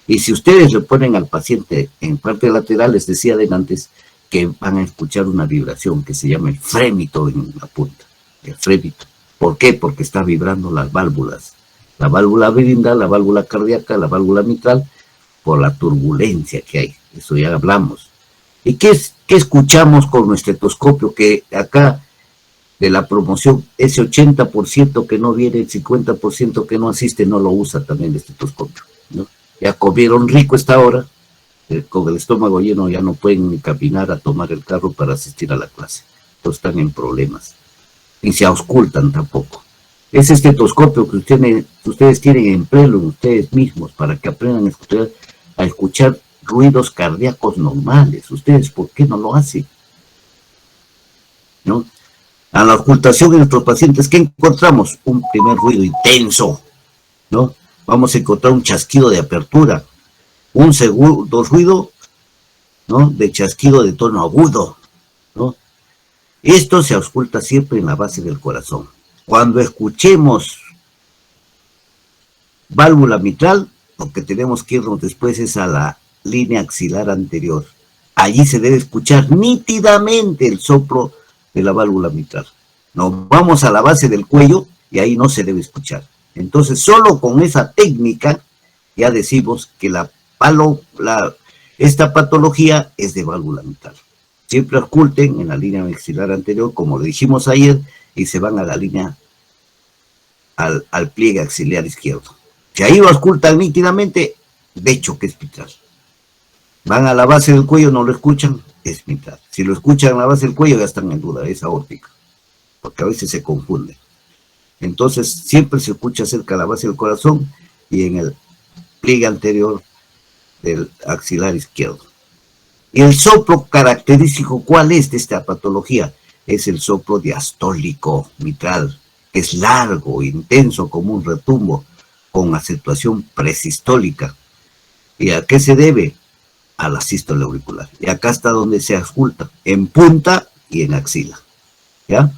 Y si ustedes le ponen al paciente en parte lateral, les decía de antes, que van a escuchar una vibración que se llama el frémito en la punta, el frémito. ¿Por qué? Porque está vibrando las válvulas, la válvula virindal, la válvula cardíaca, la válvula mitral, por la turbulencia que hay, eso ya hablamos. ¿Y qué escuchamos con nuestro estetoscopio? Que acá de la promoción, ese 80% que no viene, el 50% que no asiste, no lo usa también el estetoscopio, ¿no? Ya comieron rico esta hora, con el estómago lleno ya no pueden ni caminar a tomar el carro para asistir a la clase. Entonces están en problemas. Y se auscultan tampoco. Ese estetoscopio que ustedes tienen, empléenlo ustedes mismos para que aprendan a escuchar ruidos cardíacos normales. Ustedes, ¿por qué no lo hacen? ¿No? A la ocultación en nuestros pacientes, ¿qué encontramos? Un primer ruido intenso, ¿no? Vamos a encontrar un chasquido de apertura, un segundo ruido, ¿no? De chasquido de tono agudo, ¿no? Esto se ausculta siempre en la base del corazón. Cuando escuchemos válvula mitral, lo que tenemos que irnos después es a la línea axilar anterior. Allí se debe escuchar nítidamente el soplo de la válvula mitral. Nos vamos a la base del cuello y ahí no se debe escuchar. Entonces, solo con esa técnica ya decimos que esta patología es de válvula mitral. Siempre ausculten en la línea maxilar anterior, como le dijimos ayer, y se van a la línea, al pliegue axilar izquierdo. Si ahí lo auscultan nítidamente, de hecho que es mitral. Van a la base del cuello, no lo escuchan, es mitral. Si lo escuchan a la base del cuello, ya están en duda, es aórtica, porque a veces se confunde. Entonces, siempre se escucha cerca de la base del corazón y en el pliegue anterior del axilar izquierdo. Y el soplo característico, ¿cuál es de esta patología? Es el soplo diastólico mitral, que es largo, intenso, como un retumbo, con acentuación presistólica. ¿Y a qué se debe? A la sístole auricular. Y acá está donde se ausculta, en punta y en axila. ¿Ya?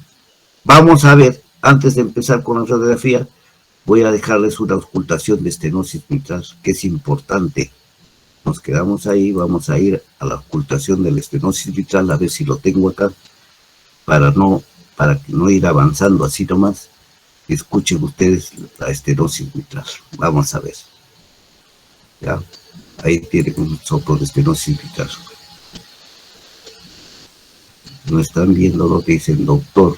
Vamos a ver, antes de empezar con la radiografía, voy a dejarles una auscultación de estenosis mitral, que es importante. Nos quedamos ahí, vamos a ir a la auscultación de la estenosis mitral, a ver si lo tengo acá, para no ir avanzando así nomás. Escuchen ustedes la estenosis mitral. Vamos a ver. ¿Ya? Ahí tiene un soplo de estenosis vital. No están viendo lo que dice el doctor.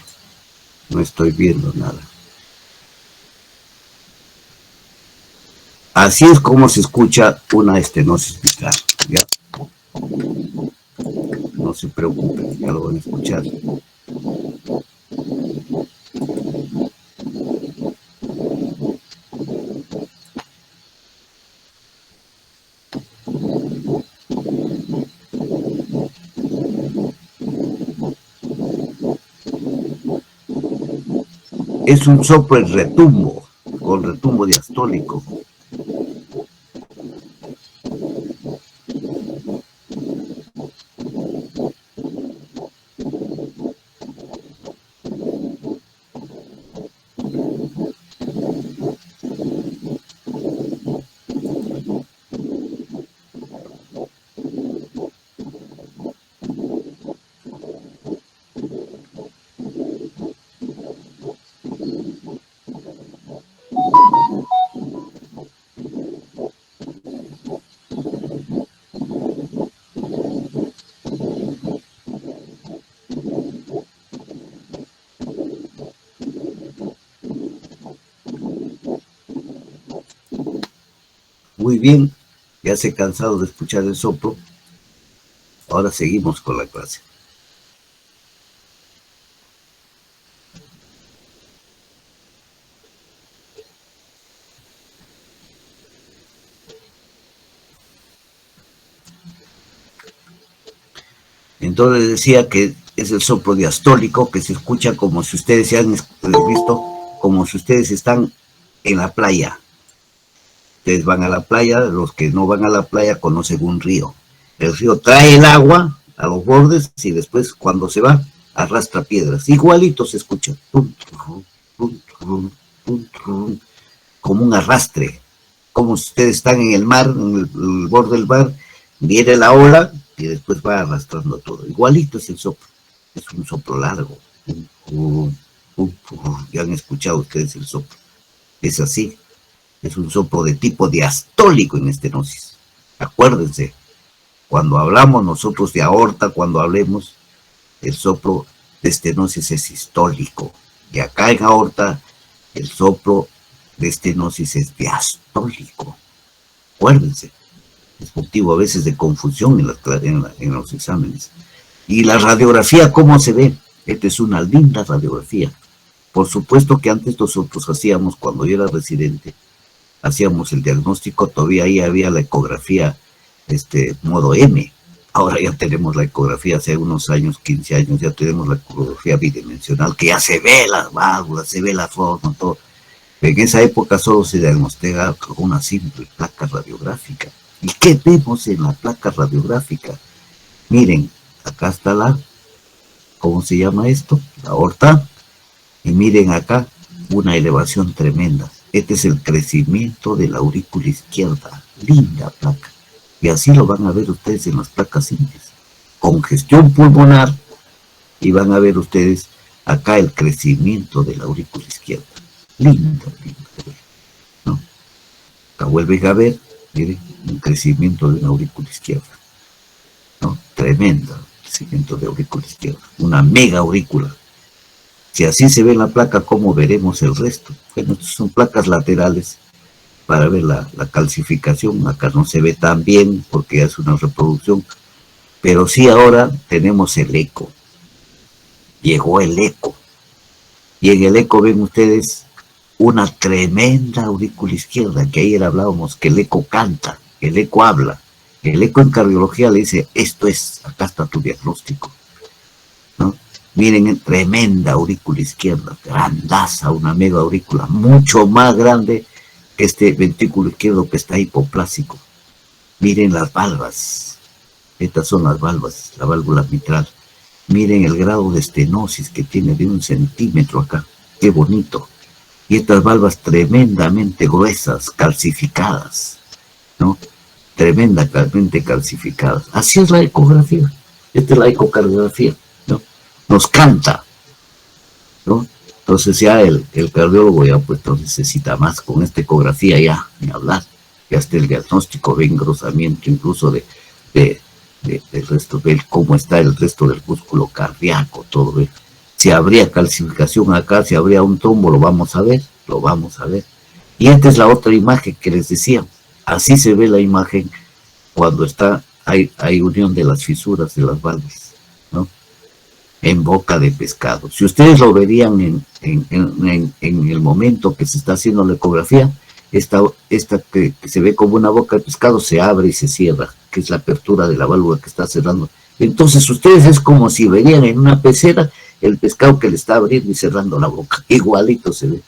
No estoy viendo nada. Así es como se escucha una estenosis vital. ¿Ya? No se preocupen, ya lo van a escuchar. Es un soplo en retumbo, con retumbo diastólico. Muy bien, ya se cansado de escuchar el soplo. Ahora seguimos con la clase. Entonces decía que es el soplo diastólico, que se escucha como si ustedes se han visto, como si ustedes están en la playa. Ustedes van a la playa, los que no van a la playa conocen un río. El río trae el agua a los bordes y después cuando se va arrastra piedras. Igualito se escucha. Como un arrastre. Como si ustedes están en el mar, en el borde del mar, viene la ola y después va arrastrando todo. Igualito es el soplo. Es un soplo largo. Ya han escuchado ustedes el soplo. Es así. Es un soplo de tipo diastólico en estenosis. Acuérdense, cuando hablamos nosotros de aorta, cuando hablemos, el soplo de estenosis es sistólico. Y acá en aorta, el soplo de estenosis es diastólico. Acuérdense, es motivo a veces de confusión en los exámenes. Y la radiografía, ¿cómo se ve? Esta es una linda radiografía. Por supuesto que antes nosotros hacíamos, cuando yo era residente, hacíamos el diagnóstico, todavía ahí había la ecografía modo M. Ahora ya tenemos la ecografía, hace unos años, 15 años, ya tenemos la ecografía bidimensional, que ya se ve las válvulas, se ve la forma, todo. En esa época solo se diagnosticaba con una simple placa radiográfica. ¿Y qué vemos en la placa radiográfica? Miren, acá está ¿cómo se llama esto? La aorta. Y miren acá, una elevación tremenda. Este es el crecimiento de la aurícula izquierda. Linda placa. Y así lo van a ver ustedes en las placas simples. Congestión pulmonar. Y van a ver ustedes acá el crecimiento de la aurícula izquierda. Linda, linda. ¿No? Acá vuelven a ver, miren, un crecimiento de una aurícula izquierda. ¿No? Tremendo crecimiento de aurícula izquierda. Una mega aurícula. Si así se ve en la placa, ¿cómo veremos el resto? Bueno, son placas laterales para ver la calcificación. Acá no se ve tan bien porque es una reproducción, pero sí ahora tenemos el eco. Llegó el eco. Y en el eco ven ustedes una tremenda aurícula izquierda, que ayer hablábamos que el eco canta, el eco habla. El eco en cardiología le dice, esto es, acá está tu diagnóstico. ¿No? Miren, tremenda aurícula izquierda, grandaza, una mega aurícula, mucho más grande que este ventrículo izquierdo que está hipoplásico. Miren las valvas, estas son las valvas, la válvula mitral. Miren el grado de estenosis que tiene de 1 centímetro acá, qué bonito. Y estas valvas tremendamente gruesas, calcificadas, ¿no? Tremendamente calcificadas. Así es la ecografía, esta es la ecocardiografía. Nos canta, ¿no? Entonces ya el cardiólogo ya pues necesita más con esta ecografía ya, ni hablar. y hasta el diagnóstico ve engrosamiento incluso del resto, ve cómo está el resto del músculo cardíaco, todo ve. Si habría calcificación acá, si habría un trombo, lo vamos a ver, lo vamos a ver. Y esta es la otra imagen que les decía. Así se ve la imagen cuando hay unión de las fisuras de las válvulas, ¿no? En boca de pescado. Si ustedes lo verían en el momento que se está haciendo la ecografía, esta que se ve como una boca de pescado se abre y se cierra, que es la apertura de la válvula que está cerrando. Entonces ustedes es como si verían en una pecera el pescado que le está abriendo y cerrando la boca. Igualito se ve.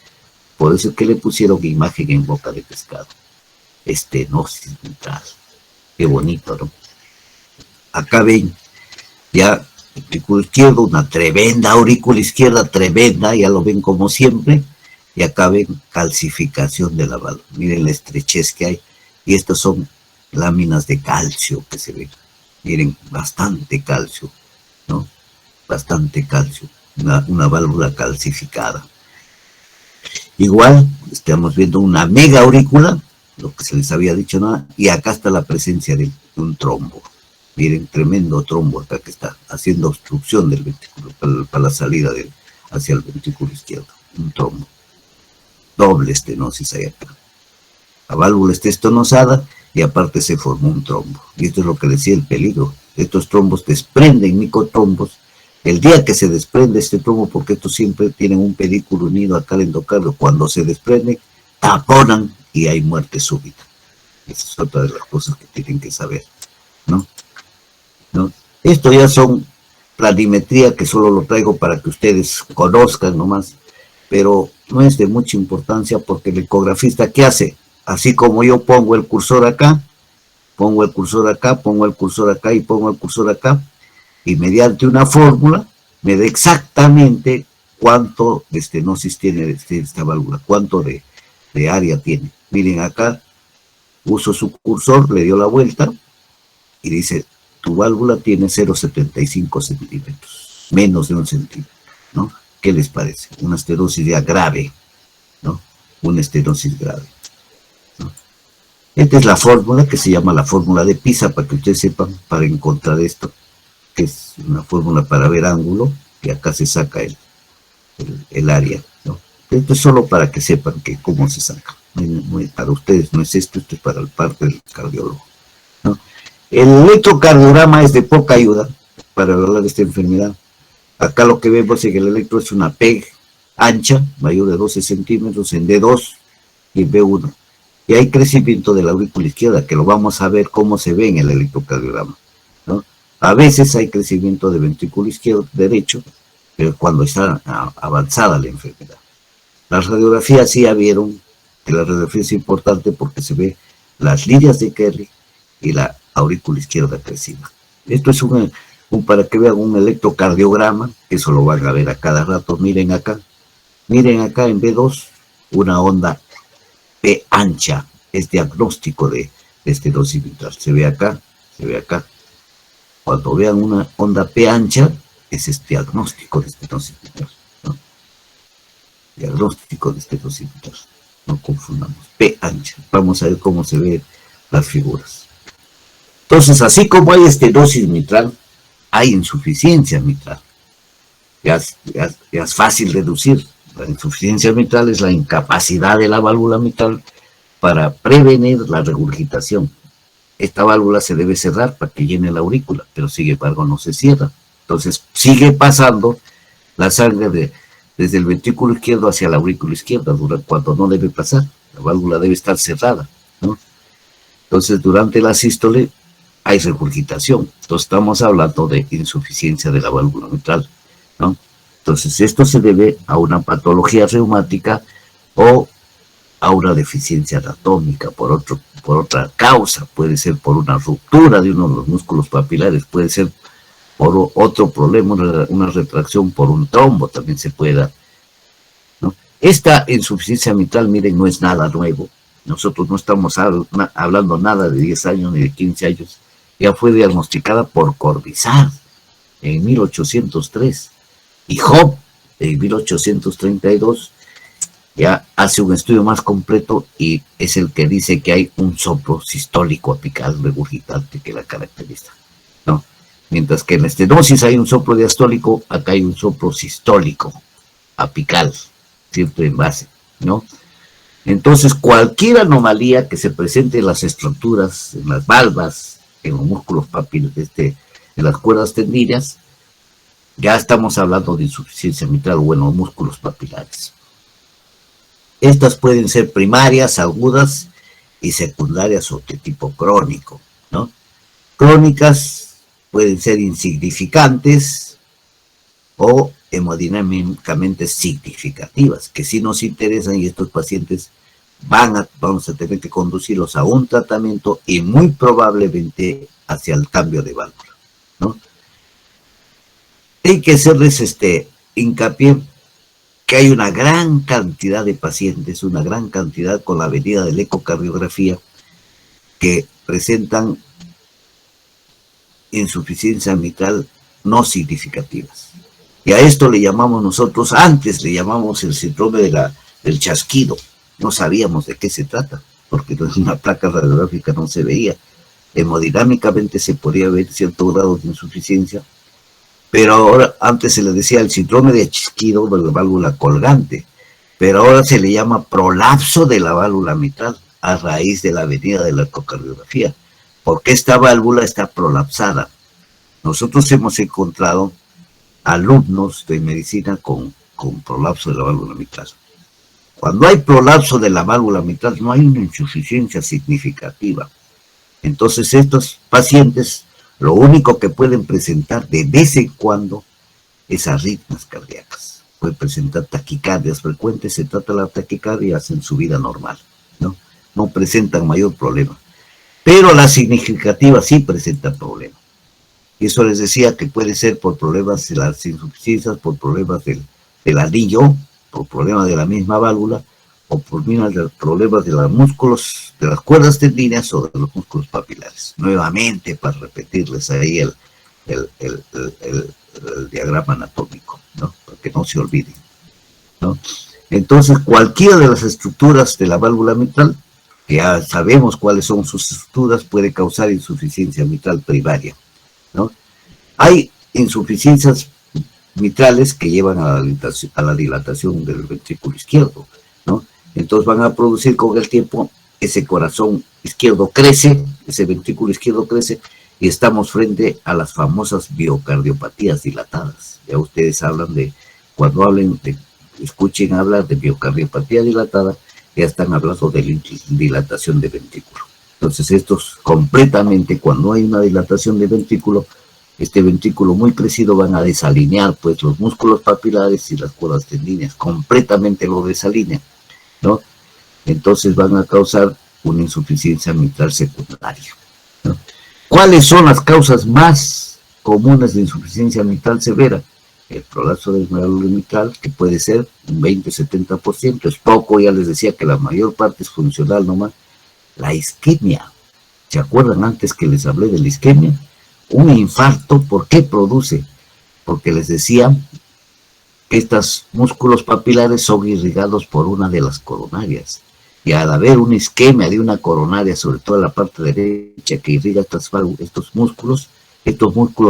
Por eso es que le pusieron imagen en boca de pescado. Estenosis mitral. Qué bonito, ¿no? Acá ven ya el ventrículo izquierdo, una tremenda aurícula izquierda, tremenda, ya lo ven como siempre. Y acá ven calcificación de la válvula. Miren la estrechez que hay. Y estas son láminas de calcio que se ven. Miren, bastante calcio, ¿no? Bastante calcio. Una válvula calcificada. Igual, estamos viendo una mega aurícula, lo que se les había dicho nada, y acá está la presencia de un trombo. Miren, tremendo trombo acá que está haciendo obstrucción del ventrículo para la salida hacia el ventrículo izquierdo. Un trombo. Doble estenosis hay acá. La válvula está estenosada y aparte se formó un trombo. Y esto es lo que decía el peligro. Estos trombos desprenden microtrombos. El día que se desprende este trombo, porque estos siempre tienen un pedículo unido acá al endocardio, cuando se desprenden, taponan y hay muerte súbita. Esa es otra de las cosas que tienen que saber, ¿no? Esto ya son planimetría que solo lo traigo para que ustedes conozcan nomás, pero no es de mucha importancia porque el ecografista, ¿qué hace? Así como yo pongo el cursor acá, pongo el cursor acá, pongo el cursor acá y pongo el cursor acá, y mediante una fórmula me da exactamente cuánto de estenosis tiene esta válvula, cuánto de área tiene. Miren acá, uso su cursor, le dio la vuelta y dice, tu válvula tiene 0,75 centímetros, menos de 1 centímetro, ¿no? ¿Qué les parece? Una estenosis ya grave, ¿no? Una estenosis grave, ¿no? Esta es la fórmula que se llama la fórmula de Pisa, para que ustedes sepan, para encontrar esto, que es una fórmula para ver ángulo, y acá se saca el área, ¿no? Esto es solo para que sepan que cómo se saca. Para ustedes no es esto es para el parte del cardiólogo, ¿no? El electrocardiograma es de poca ayuda para hablar de esta enfermedad. Acá lo que vemos es que el electro es una PEG ancha, mayor de 12 centímetros, en D2 y en B1. Y hay crecimiento de la aurícula izquierda, que lo vamos a ver cómo se ve en el electrocardiograma, ¿no? A veces hay crecimiento de ventrículo izquierdo, derecho, pero cuando está avanzada la enfermedad. Las radiografías sí ya vieron que la radiografía es importante porque se ve las líneas de Kerr y la aurícula izquierda crecida. Esto es para que vean un electrocardiograma, eso lo van a ver a cada rato. Miren acá en B2, una onda P ancha, es diagnóstico de estenosis mitral. Se ve acá. Cuando vean una onda P ancha, ese es diagnóstico de estenosis mitral, ¿no? Diagnóstico de estenosis mitral. No confundamos. P ancha. Vamos a ver cómo se ven las figuras. Entonces, así como hay estenosis mitral, hay insuficiencia mitral. Ya es fácil deducir. La insuficiencia mitral es la incapacidad de la válvula mitral para prevenir la regurgitación. Esta válvula se debe cerrar para que llene la aurícula, pero sin embargo no se cierra. Entonces sigue pasando la sangre desde el ventrículo izquierdo hacia la aurícula izquierda, cuando no debe pasar. La válvula debe estar cerrada, ¿no? Entonces durante la sístole hay regurgitación. Entonces estamos hablando de insuficiencia de la válvula mitral, ¿no? Entonces esto se debe a una patología reumática o a una deficiencia anatómica por otra causa. Puede ser por una ruptura de uno de los músculos papilares, puede ser por otro problema, una retracción por un trombo también se puede dar, ¿no? Esta insuficiencia mitral, miren, no es nada nuevo. Nosotros no estamos hablando nada de 10 años ni de 15 años. Ya fue diagnosticada por Corvisart en 1803 y Job en 1832 ya hace un estudio más completo y es el que dice que hay un soplo sistólico apical regurgitante que la caracteriza, ¿no? Mientras que en la estenosis hay un soplo diastólico, acá hay un soplo sistólico apical, siempre en base, ¿no? Entonces, cualquier anomalía que se presente en las estructuras, en las valvas, en los músculos papilares, en las cuerdas tendinias, ya estamos hablando de insuficiencia mitral o en los músculos papilares. Estas pueden ser primarias, agudas y secundarias o de tipo crónico, ¿no? Crónicas pueden ser insignificantes o hemodinámicamente significativas, que sí nos interesan y estos pacientes vamos a tener que conducirlos a un tratamiento y muy probablemente hacia el cambio de válvula, ¿no? Hay que hacerles hincapié que hay una gran cantidad de pacientes, una gran cantidad con la venida de la ecocardiografía que presentan insuficiencia mitral no significativas. Y a esto le llamamos nosotros, antes le llamamos el síndrome del chasquido. No sabíamos de qué se trata, porque en una placa radiográfica no se veía. Hemodinámicamente se podía ver cierto grado de insuficiencia, pero ahora, antes se le decía el síndrome de chasquido de la válvula colgante, pero ahora se le llama prolapso de la válvula mitral a raíz de la venida de la ecocardiografía, porque esta válvula está prolapsada. Nosotros hemos encontrado alumnos de medicina con prolapso de la válvula mitral. Cuando hay prolapso de la válvula mitral no hay una insuficiencia significativa. Entonces estos pacientes lo único que pueden presentar de vez en cuando es arritmias cardíacas. Pueden presentar taquicardias frecuentes, se trata la taquicardia y hacen su vida normal, ¿no? No presentan mayor problema. Pero la significativa sí presenta problemas. Y eso les decía que puede ser por problemas de las insuficiencias, por problemas del anillo, por problemas de la misma válvula, o por problemas de los músculos, de las cuerdas tendíneas o de los músculos papilares. Nuevamente, para repetirles ahí el diagrama anatómico, ¿no? Para que no se olviden, ¿no? Entonces, cualquiera de las estructuras de la válvula mitral, que ya sabemos cuáles son sus estructuras, puede causar insuficiencia mitral primaria, ¿no? Hay insuficiencias mitrales que llevan a la dilatación del ventrículo izquierdo, ¿no? Entonces van a producir con el tiempo, ese corazón izquierdo crece, ese ventrículo izquierdo crece, y estamos frente a las famosas miocardiopatías dilatadas. Ya ustedes hablan de, cuando escuchen hablar de miocardiopatía dilatada, ya están hablando de dilatación de ventrículo. Entonces estos completamente, cuando hay una dilatación de ventrículo, este ventrículo muy crecido van a desalinear pues los músculos papilares y las cuerdas tendíneas, completamente lo desalinean, ¿no? Entonces van a causar una insuficiencia mitral secundaria, ¿no? ¿Cuáles son las causas más comunes de insuficiencia mitral severa? El prolapso del válvula mitral, que puede ser un 20-70%, es poco, ya les decía que la mayor parte es funcional nomás. La isquemia, ¿se acuerdan antes que les hablé de la isquemia? Un infarto, ¿por qué produce? Porque les decía que estos músculos papilares son irrigados por una de las coronarias. Y al haber una isquemia de una coronaria, sobre todo en la parte derecha que irriga estos músculos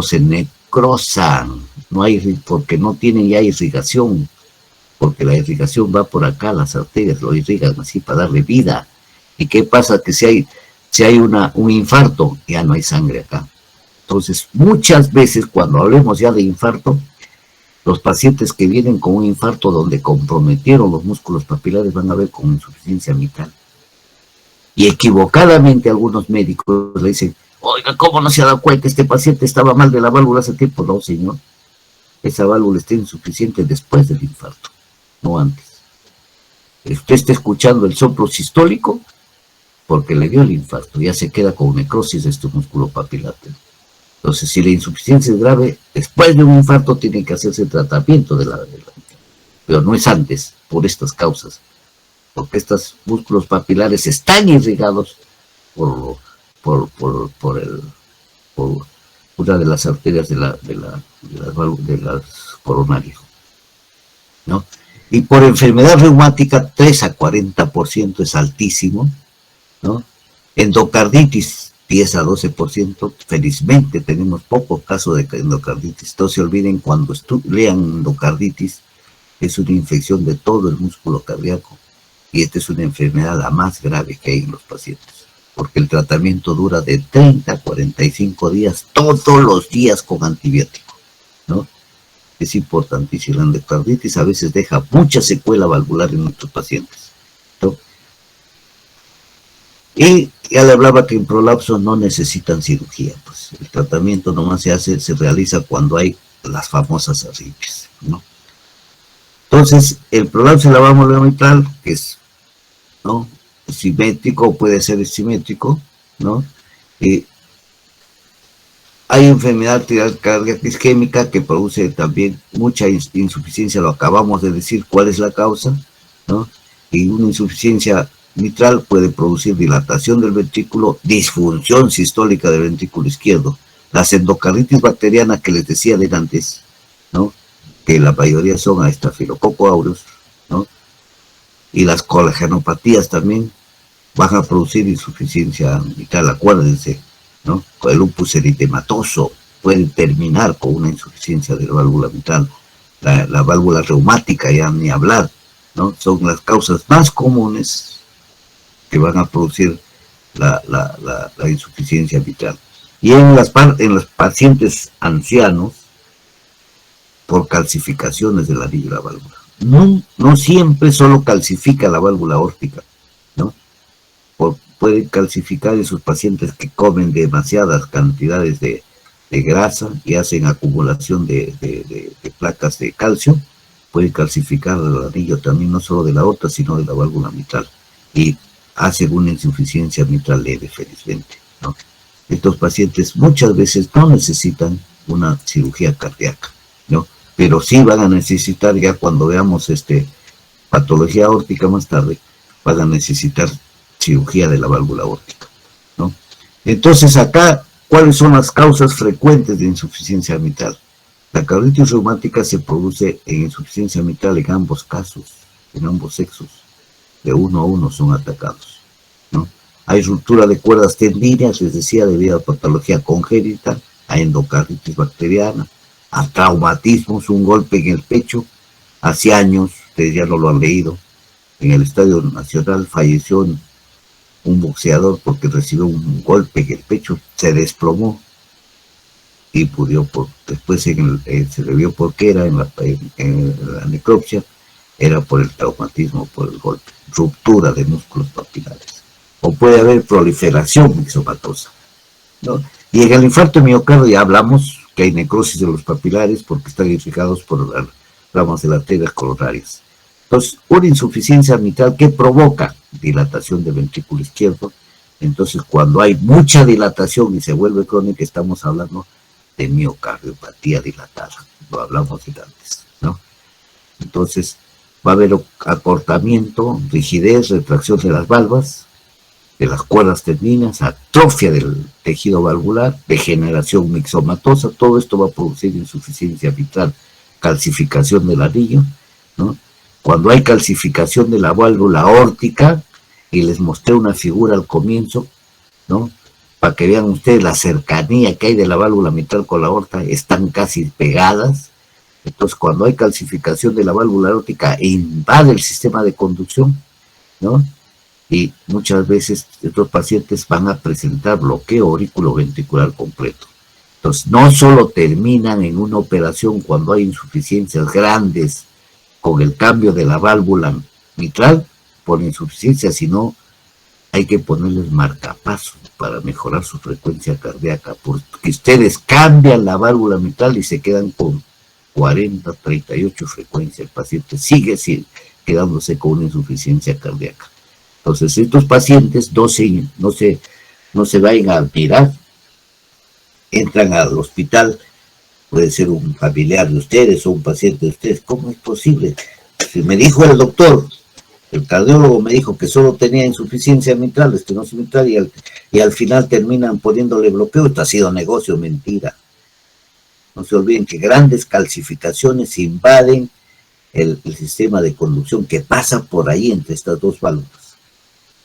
se necrosan, porque no tienen ya irrigación, porque la irrigación va por acá, las arterias lo irrigan así para darle vida. ¿Y qué pasa? Que si hay un infarto, ya no hay sangre acá. Entonces, muchas veces cuando hablemos ya de infarto, los pacientes que vienen con un infarto donde comprometieron los músculos papilares van a ver con insuficiencia mitral. Y equivocadamente algunos médicos le dicen, oiga, ¿cómo no se ha dado cuenta? Este paciente estaba mal de la válvula hace tiempo. No, señor. Esa válvula está insuficiente después del infarto, no antes. Usted está escuchando el soplo sistólico porque le dio el infarto. Ya se queda con necrosis de este músculo papilar. Entonces, si la insuficiencia es grave, después de un infarto tiene que hacerse tratamiento pero no es antes, por estas causas, porque estos músculos papilares están irrigados por una de las arterias de las coronarias, ¿no? Y por enfermedad reumática, 3 a 40% es altísimo, ¿no? Endocarditis, 10 a 12%. Felizmente tenemos pocos casos de endocarditis. No se olviden, cuando lean endocarditis, es una infección de todo el músculo cardíaco. Y esta es una enfermedad la más grave que hay en los pacientes, porque el tratamiento dura de 30 a 45 días, todos los días con antibiótico, ¿no? Es importantísimo. La endocarditis a veces deja mucha secuela valvular en nuestros pacientes, ¿no? Y ya le hablaba que en prolapso no necesitan cirugía, pues el tratamiento nomás se realiza cuando hay las famosas arritmias, ¿no? Entonces, el prolapso de la válvula mitral, que es, ¿no?, simétrico, puede ser simétrico, ¿no? Hay enfermedad cardíaca isquémica que produce también mucha insuficiencia, lo acabamos de decir cuál es la causa, ¿no? Y una insuficiencia mitral puede producir dilatación del ventrículo, disfunción sistólica del ventrículo izquierdo. Las endocarditis bacterianas que les decía de antes, ¿no?, que la mayoría son a Staphylococcus aureus, ¿no?, y las colagenopatías también van a producir insuficiencia mitral, acuérdense, ¿no? El lupus eritematoso puede terminar con una insuficiencia de la válvula mitral, la válvula reumática, ya ni hablar, ¿no? Son las causas más comunes que van a producir la insuficiencia mitral. Y en los pacientes ancianos, por calcificaciones del anillo de la válvula. No siempre solo calcifica la válvula aórtica, ¿no? Pueden calcificar esos pacientes que comen demasiadas cantidades de grasa y hacen acumulación de placas de calcio. Pueden calcificar el anillo también, no solo de la aorta, sino de la válvula mitral. Y hacen una insuficiencia mitral leve, felizmente, ¿no? Estos pacientes muchas veces no necesitan una cirugía cardíaca, ¿no? Pero sí van a necesitar, ya cuando veamos patología aórtica más tarde, van a necesitar cirugía de la válvula aórtica, ¿no? Entonces acá, ¿cuáles son las causas frecuentes de insuficiencia mitral? La carditis reumática se produce en insuficiencia mitral en ambos casos, en ambos sexos, de uno a uno son atacados, ¿no? Hay ruptura de cuerdas tendíneas, les decía, debido a patología congénita, a endocarditis bacteriana, a traumatismos, un golpe en el pecho. Hace años, ustedes ya no lo han leído, en el Estadio Nacional falleció un boxeador porque recibió un golpe en el pecho, se desplomó y murió. Después se le vio por qué era en la necropsia, era por el traumatismo, por el golpe, ruptura de músculos papilares. O puede haber proliferación mixomatosa, ¿no? Y en el infarto de miocardio ya hablamos que hay necrosis de los papilares porque están irrigados por las ramas de las arterias coronarias. Entonces, una insuficiencia mitral que provoca dilatación del ventrículo izquierdo. Entonces, cuando hay mucha dilatación y se vuelve crónica, estamos hablando de miocardiopatía dilatada. Lo hablamos de antes, ¿no? Entonces, va a haber acortamiento, rigidez, retracción de las valvas, de las cuerdas tendíneas, atrofia del tejido valvular, degeneración mixomatosa. Todo esto va a producir insuficiencia mitral, calcificación del anillo, ¿no? Cuando hay calcificación de la válvula aórtica, y les mostré una figura al comienzo, ¿no?, para que vean ustedes la cercanía que hay de la válvula mitral con la aorta, están casi pegadas. Entonces, cuando hay calcificación de la válvula aórtica, invade el sistema de conducción, ¿no? Y muchas veces estos pacientes van a presentar bloqueo auriculoventricular completo. Entonces, no solo terminan en una operación cuando hay insuficiencias grandes con el cambio de la válvula mitral por insuficiencia, sino hay que ponerles marcapaso para mejorar su frecuencia cardíaca, porque ustedes cambian la válvula mitral y se quedan con 40, 38 frecuencias. El paciente sigue quedándose con una insuficiencia cardíaca. Entonces, estos pacientes no se vayan a mirar, entran al hospital, puede ser un familiar de ustedes o un paciente de ustedes. ¿Cómo es posible? Si me dijo el doctor, el cardiólogo me dijo que solo tenía insuficiencia mitral, estenosis mitral, y al final terminan poniéndole bloqueo. Esto ha sido negocio, mentira. No se olviden que grandes calcificaciones invaden el sistema de conducción que pasa por ahí entre estas dos válvulas.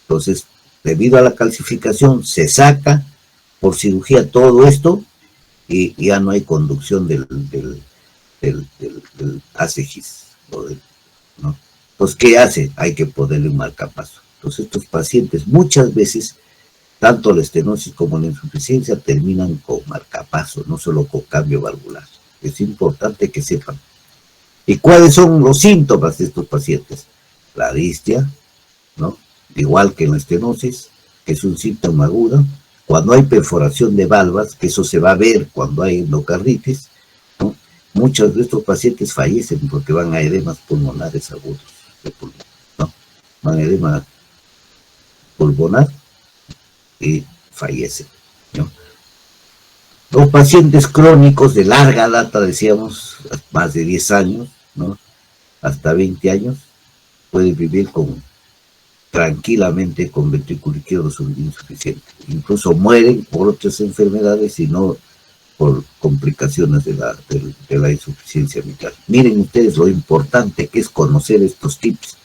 Entonces, debido a la calcificación, se saca por cirugía todo esto y ya no hay conducción del ACGIS. ¿No? Entonces, ¿qué hace? Hay que ponerle un marcapaso. Entonces, estos pacientes muchas veces, tanto la estenosis como la insuficiencia, terminan con marcapaso, no solo con cambio valvular. Es importante que sepan. ¿Y cuáles son los síntomas de estos pacientes? La distia, ¿no? Igual que en la estenosis, que es un síntoma agudo. Cuando hay perforación de valvas, que eso se va a ver cuando hay endocarditis, ¿no? Muchos de estos pacientes fallecen porque van a edemas pulmonares agudos de pulmón, ¿no? Van a edema pulmonar y fallecen, ¿no? Los pacientes crónicos de larga data, decíamos, más de 10 años, ¿no? Hasta 20 años, pueden vivir tranquilamente con ventrículo izquierdo insuficiente. Incluso mueren por otras enfermedades y no por complicaciones de la insuficiencia mitral. Miren ustedes lo importante que es conocer estos tips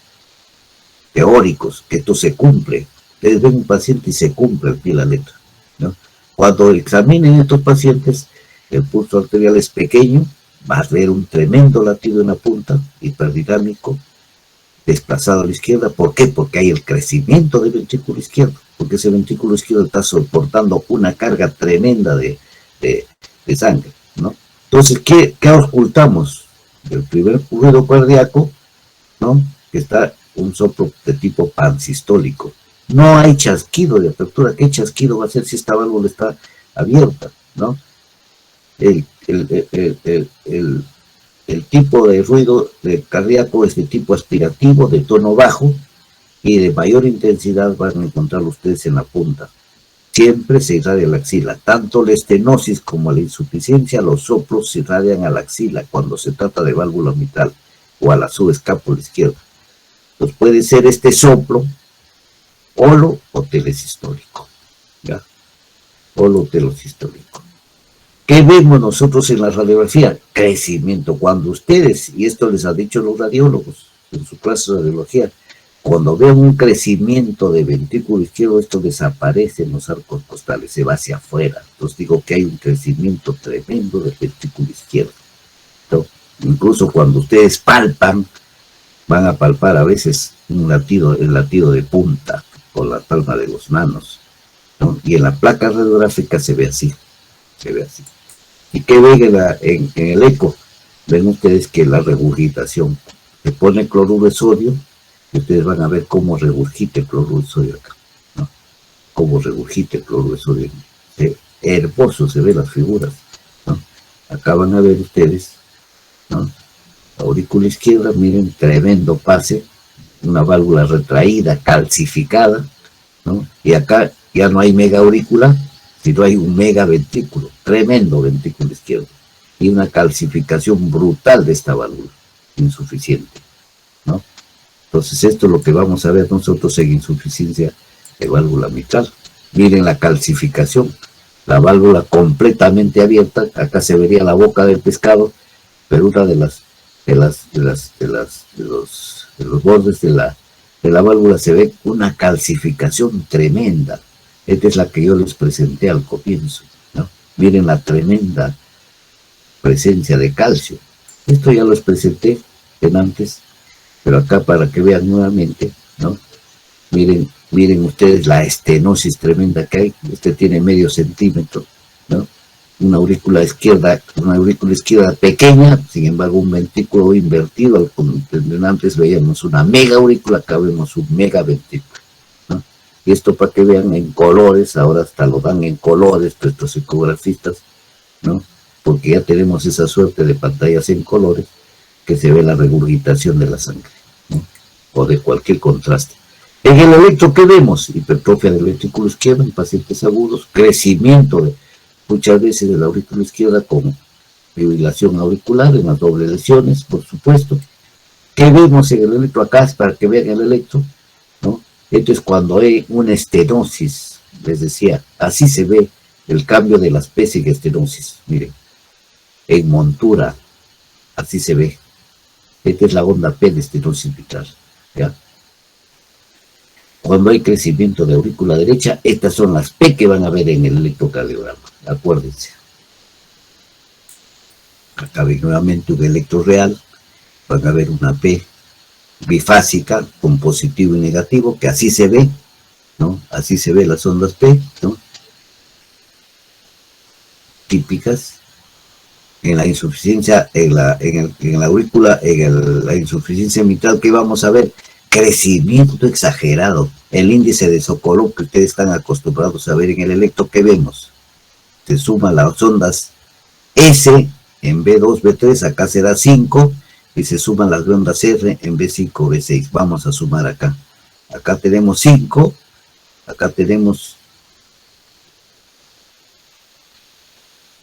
teóricos, que esto se cumple. Ustedes ven un paciente y se cumple al pie de la letra, ¿no? Cuando examinen estos pacientes, el pulso arterial es pequeño, vas a ver un tremendo latido en la punta, hiperdinámico, desplazado a la izquierda. ¿Por qué? Porque hay el crecimiento del ventrículo izquierdo, porque ese ventrículo izquierdo está soportando una carga tremenda de sangre, ¿no? Entonces, ¿qué ocultamos? El primer ruido cardíaco, ¿no? Que está un soplo de tipo pansistólico. No hay chasquido de apertura. ¿Qué chasquido va a ser si esta válvula está abierta, ¿no? El tipo de ruido cardíaco es de tipo aspirativo, de tono bajo y de mayor intensidad. Van a encontrarlo ustedes en la punta. Siempre se irradia la axila. Tanto la estenosis como la insuficiencia, los soplos se irradian a la axila cuando se trata de válvula mitral o a la subescápula izquierda. Entonces puede ser este soplo holo o telesistólico, ¿ya? Holo o telesistólico. ¿Qué vemos nosotros en la radiografía? Crecimiento. Cuando ustedes, y esto les han dicho los radiólogos en su clase de radiología, cuando vean un crecimiento de ventrículo izquierdo, esto desaparece en los arcos costales, se va hacia afuera. Entonces digo que hay un crecimiento tremendo del ventrículo izquierdo, ¿no? Incluso cuando ustedes palpan, van a palpar a veces el latido de punta con la palma de los manos, ¿no? Y en la placa radiográfica se ve así. ¿Y qué ven en el eco? Ven ustedes que la regurgitación, se pone cloruro de sodio, y ustedes van a ver cómo regurgita el cloruro de sodio acá, ¿no? Cómo regurgita el cloruro de sodio. Hermoso se ven las figuras, ¿no? Acá van a ver ustedes, ¿no? La aurícula izquierda, miren, tremendo pase, una válvula retraída, calcificada, ¿no? Y acá ya no hay mega aurícula, sino hay un mega ventrículo, tremendo ventrículo izquierdo, y una calcificación brutal de esta válvula, insuficiente, ¿no? Entonces esto es lo que vamos a ver nosotros en insuficiencia de válvula mitral. Miren la calcificación, la válvula completamente abierta, acá se vería la boca del pescado, pero una de los bordes de la válvula se ve una calcificación tremenda. Esta es la que yo les presenté al comienzo, ¿no? Miren la tremenda presencia de calcio. Esto ya los presenté en antes, pero acá para que vean nuevamente, ¿no? Miren ustedes la estenosis tremenda que hay. Este tiene medio centímetro, ¿no? Una aurícula izquierda pequeña, sin embargo un ventrículo invertido. Antes veíamos una mega aurícula, acá vemos un mega ventrículo, ¿no? Y esto para que vean en colores, ahora hasta lo dan en colores estos ecografistas, ¿no? Porque ya tenemos esa suerte de pantallas en colores que se ve la regurgitación de la sangre, ¿no? O de cualquier contraste. En el electro, ¿qué vemos? Hipertrofia del ventrículo izquierdo en pacientes agudos, crecimiento muchas veces de la aurícula izquierda con fibrilación auricular en las dobles lesiones, por supuesto. ¿Qué vemos en el electro? Acá es para que vean el electro, ¿no? Esto es cuando hay una estenosis, les decía, así se ve el cambio de la especie de estenosis, miren, en montura, así se ve, Esta es la onda P de estenosis mitral, ¿ya? Cuando hay crecimiento de aurícula derecha, estas son las P que van a ver en el electrocardiograma, acuérdense. Acá ven nuevamente un electro real, van a ver una P bifásica con positivo y negativo, que así se ve, ¿no? Así se ven las ondas P, ¿no? Típicas. En la insuficiencia, en la aurícula, la insuficiencia mitral, que vamos a ver crecimiento exagerado. El índice de Sokolov que ustedes están acostumbrados a ver en el electro, ¿qué vemos? Se suman las ondas S en B2, B3, acá será 5, y se suman las ondas R en B5, B6. Vamos a sumar acá. Acá tenemos 5, acá tenemos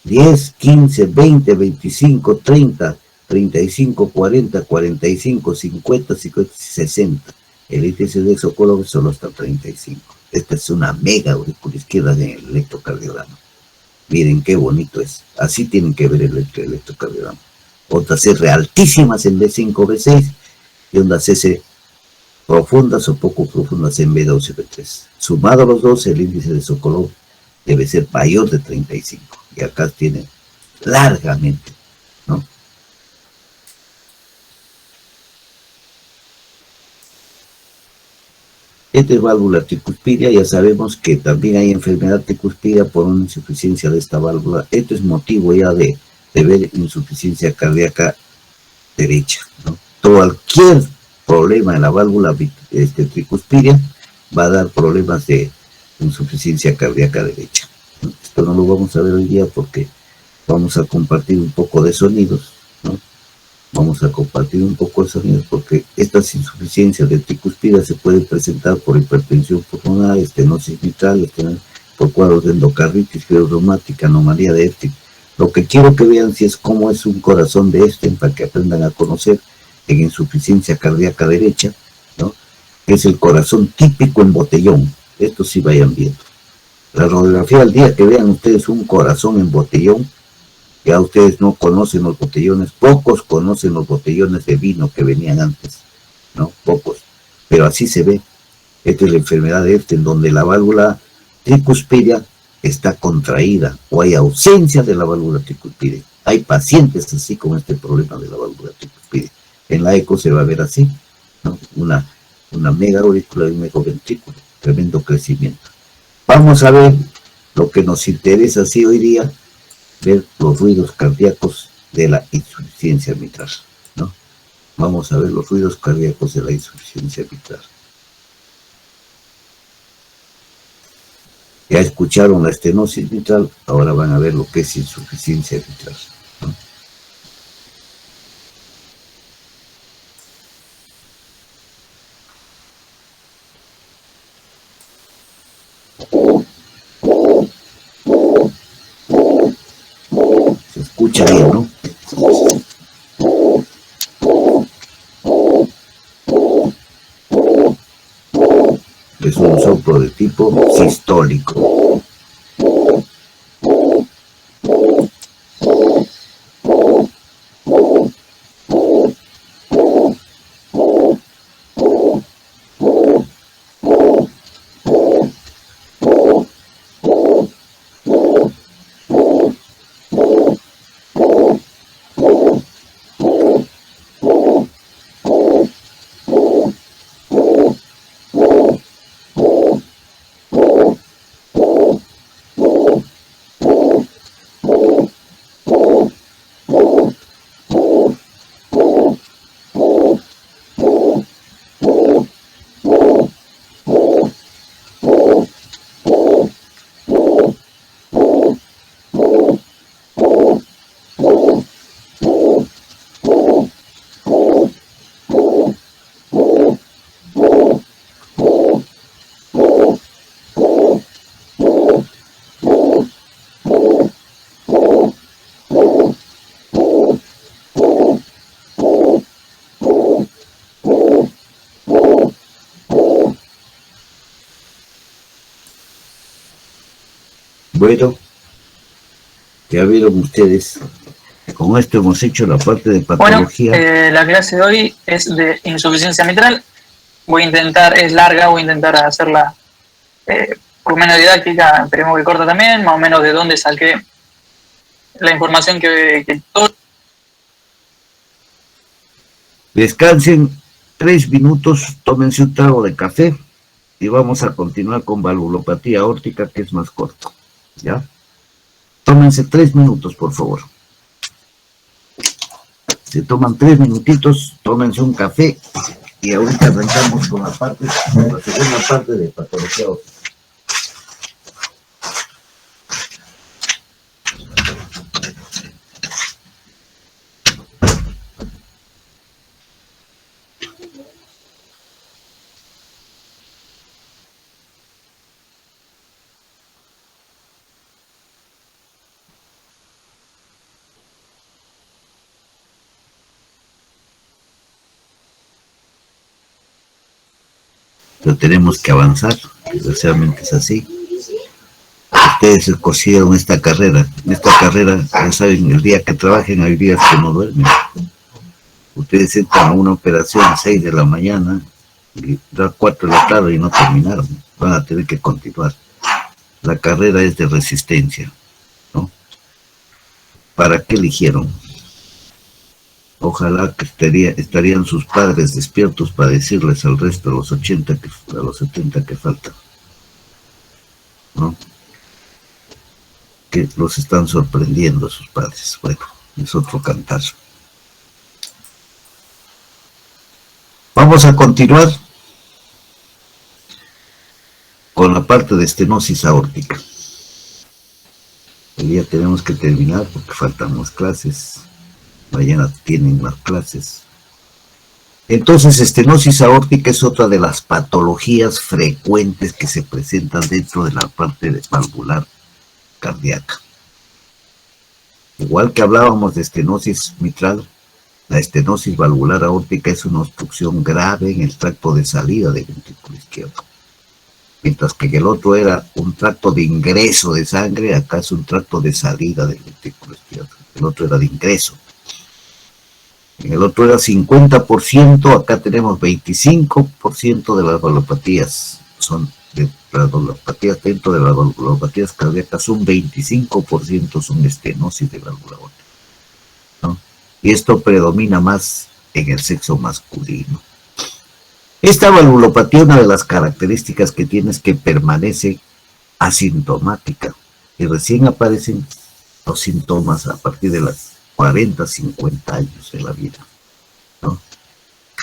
10, 15, 20, 25, 30, 35, 40, 45, 50, 50, 60. El índice de Sokolov solo está 35. Esta es una mega aurícula izquierda en el electrocardiograma. Miren qué bonito es. Así tienen que ver el electrocardiograma. Ondas R altísimas en B5, B6 y ondas S profundas o poco profundas en B2 y B3. Sumado a los dos, el índice de Sokolov debe ser mayor de 35. Y acá tiene largamente, ¿no? Esta es válvula tricuspidia. Ya sabemos que también hay enfermedad tricuspidia por una insuficiencia de esta válvula. Esto es motivo ya de ver insuficiencia cardíaca derecha, ¿no? Cualquier problema en la válvula tricuspidia va a dar problemas de insuficiencia cardíaca derecha. Esto no lo vamos a ver hoy día porque vamos a compartir un poco de sonidos, ¿no? Vamos a compartir un poco de sonidos porque estas insuficiencias de tricuspidia se pueden presentar por hipertensión pulmonar, estenosis mitral, por cuadros de endocarditis, fiebre reumática, anomalía de Epstein. Lo que quiero que vean si es cómo es un corazón de Epstein para que aprendan a conocer en insuficiencia cardíaca derecha, ¿no? Es el corazón típico en botellón. Esto sí vayan viendo. La radiografía al día que vean ustedes un corazón en botellón, ya ustedes no conocen los botellones, pocos conocen los botellones de vino que venían antes, ¿no? Pocos, pero así se ve. Esta es la enfermedad de Epstein, donde la válvula tricuspidia está contraída o hay ausencia de la válvula tricuspidia. Hay pacientes así con este problema de la válvula tricuspidia. En la eco se va a ver así, ¿no? Una mega aurícula y un megoventrículo, tremendo crecimiento. Vamos a ver lo que nos interesa así hoy día, ver los ruidos cardíacos de la insuficiencia mitral, ¿no? Vamos a ver los ruidos cardíacos de la insuficiencia mitral. Ya escucharon la estenosis mitral, ahora van a ver lo que es insuficiencia mitral, ¿no? Se escucha bien, ¿no? Es un soplo de tipo sistólico. Bueno, ya vieron ustedes Con esto hemos hecho la parte de Bueno, patología. la clase de hoy es de insuficiencia mitral. Voy a intentar, es larga, voy a intentar hacerla por menos didáctica, esperemos que corta también, más o menos de dónde saqué la información que todo. Descansen 3 minutos, tómense un trago de café y vamos a continuar con valvulopatía aórtica, que es más corto, ¿ya? Tómense 3 minutos, por favor. Se toman 3 minutitos, tómense un café y ahorita arrancamos con la segunda parte de patología aórtica. Pero tenemos que avanzar, desgraciadamente es así. Ustedes escogieron esta carrera, ya saben, el día que trabajen hay días que no duermen. Ustedes entran a una operación a 6 de la mañana y a 4 de la tarde y no terminaron, van a tener que continuar. La carrera es de resistencia, ¿no? ¿Para qué eligieron? Ojalá que estarían sus padres despiertos para decirles al resto de los 80, a los 70 que faltan, ¿no? Que los están sorprendiendo sus padres. Bueno, es otro cantar. Vamos a continuar con la parte de estenosis aórtica. Hoy día tenemos que terminar porque faltan más clases. Mañana tienen más clases. Entonces, estenosis aórtica es otra de las patologías frecuentes que se presentan dentro de la parte valvular cardíaca. Igual que hablábamos de estenosis mitral, la estenosis valvular aórtica es una obstrucción grave en el tracto de salida del ventrículo izquierdo. Mientras que el otro era un tracto de ingreso de sangre, acá es un tracto de salida del ventrículo izquierdo. El otro era de ingreso. En el otro era 50%, acá tenemos 25% de las valvulopatías. Las valvulopatías dentro de las valvulopatías cardíacas, un 25% son estenosis de válvula aórtica, ¿no? Y esto predomina más en el sexo masculino. Esta valvulopatía, una de las características que tiene es que permanece asintomática y recién aparecen los síntomas a partir de las 40, 50 años de la vida, ¿no?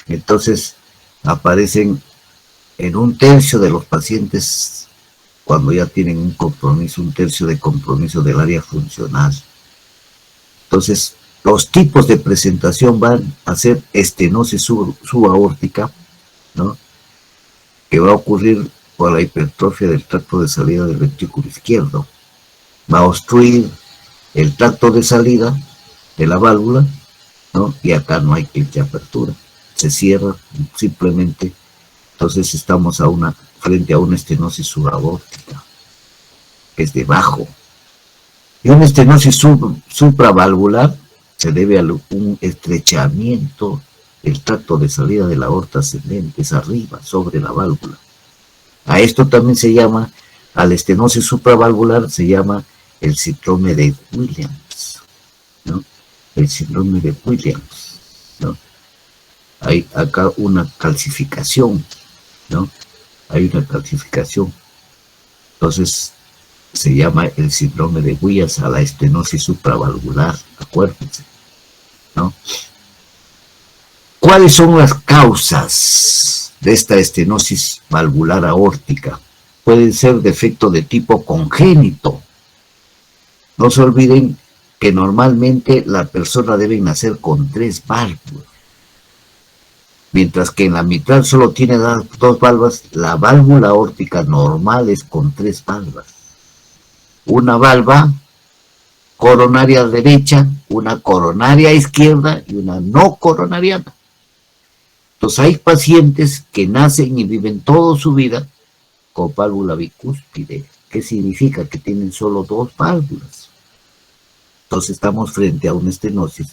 Entonces aparecen en un tercio de los pacientes cuando ya tienen un compromiso, un tercio de compromiso del área funcional. Entonces, los tipos de presentación van a ser estenosis subaórtica, ¿no? Que va a ocurrir por la hipertrofia del tracto de salida del ventrículo izquierdo. Va a obstruir el tracto de salida de la válvula, ¿no? Y acá no hay clic de apertura, se cierra simplemente. Entonces estamos frente a una estenosis subaórtica, que es debajo. Y una estenosis supravalvular se debe a un estrechamiento del tracto de salida de la aorta ascendente, es arriba, sobre la válvula. A esto también se llama, a la estenosis supravalvular se llama el síndrome de Williams, ¿no? El síndrome de Williams, ¿no? Hay acá una calcificación, ¿no? Hay una calcificación. Entonces se llama el síndrome de Williams a la estenosis supravalvular, acuérdense, ¿no? ¿Cuáles son las causas de esta estenosis valvular aórtica? Pueden ser defecto de tipo congénito. No se olviden que normalmente la persona debe nacer con 3 válvulas. Mientras que en la mitral solo tiene 2 válvulas, la válvula aórtica normal es con 3 válvulas. Una valva coronaria derecha, una coronaria izquierda y una no coronariana. Entonces hay pacientes que nacen y viven toda su vida con válvula bicúspide. ¿Qué significa? Que tienen solo 2 válvulas. Entonces estamos frente a una estenosis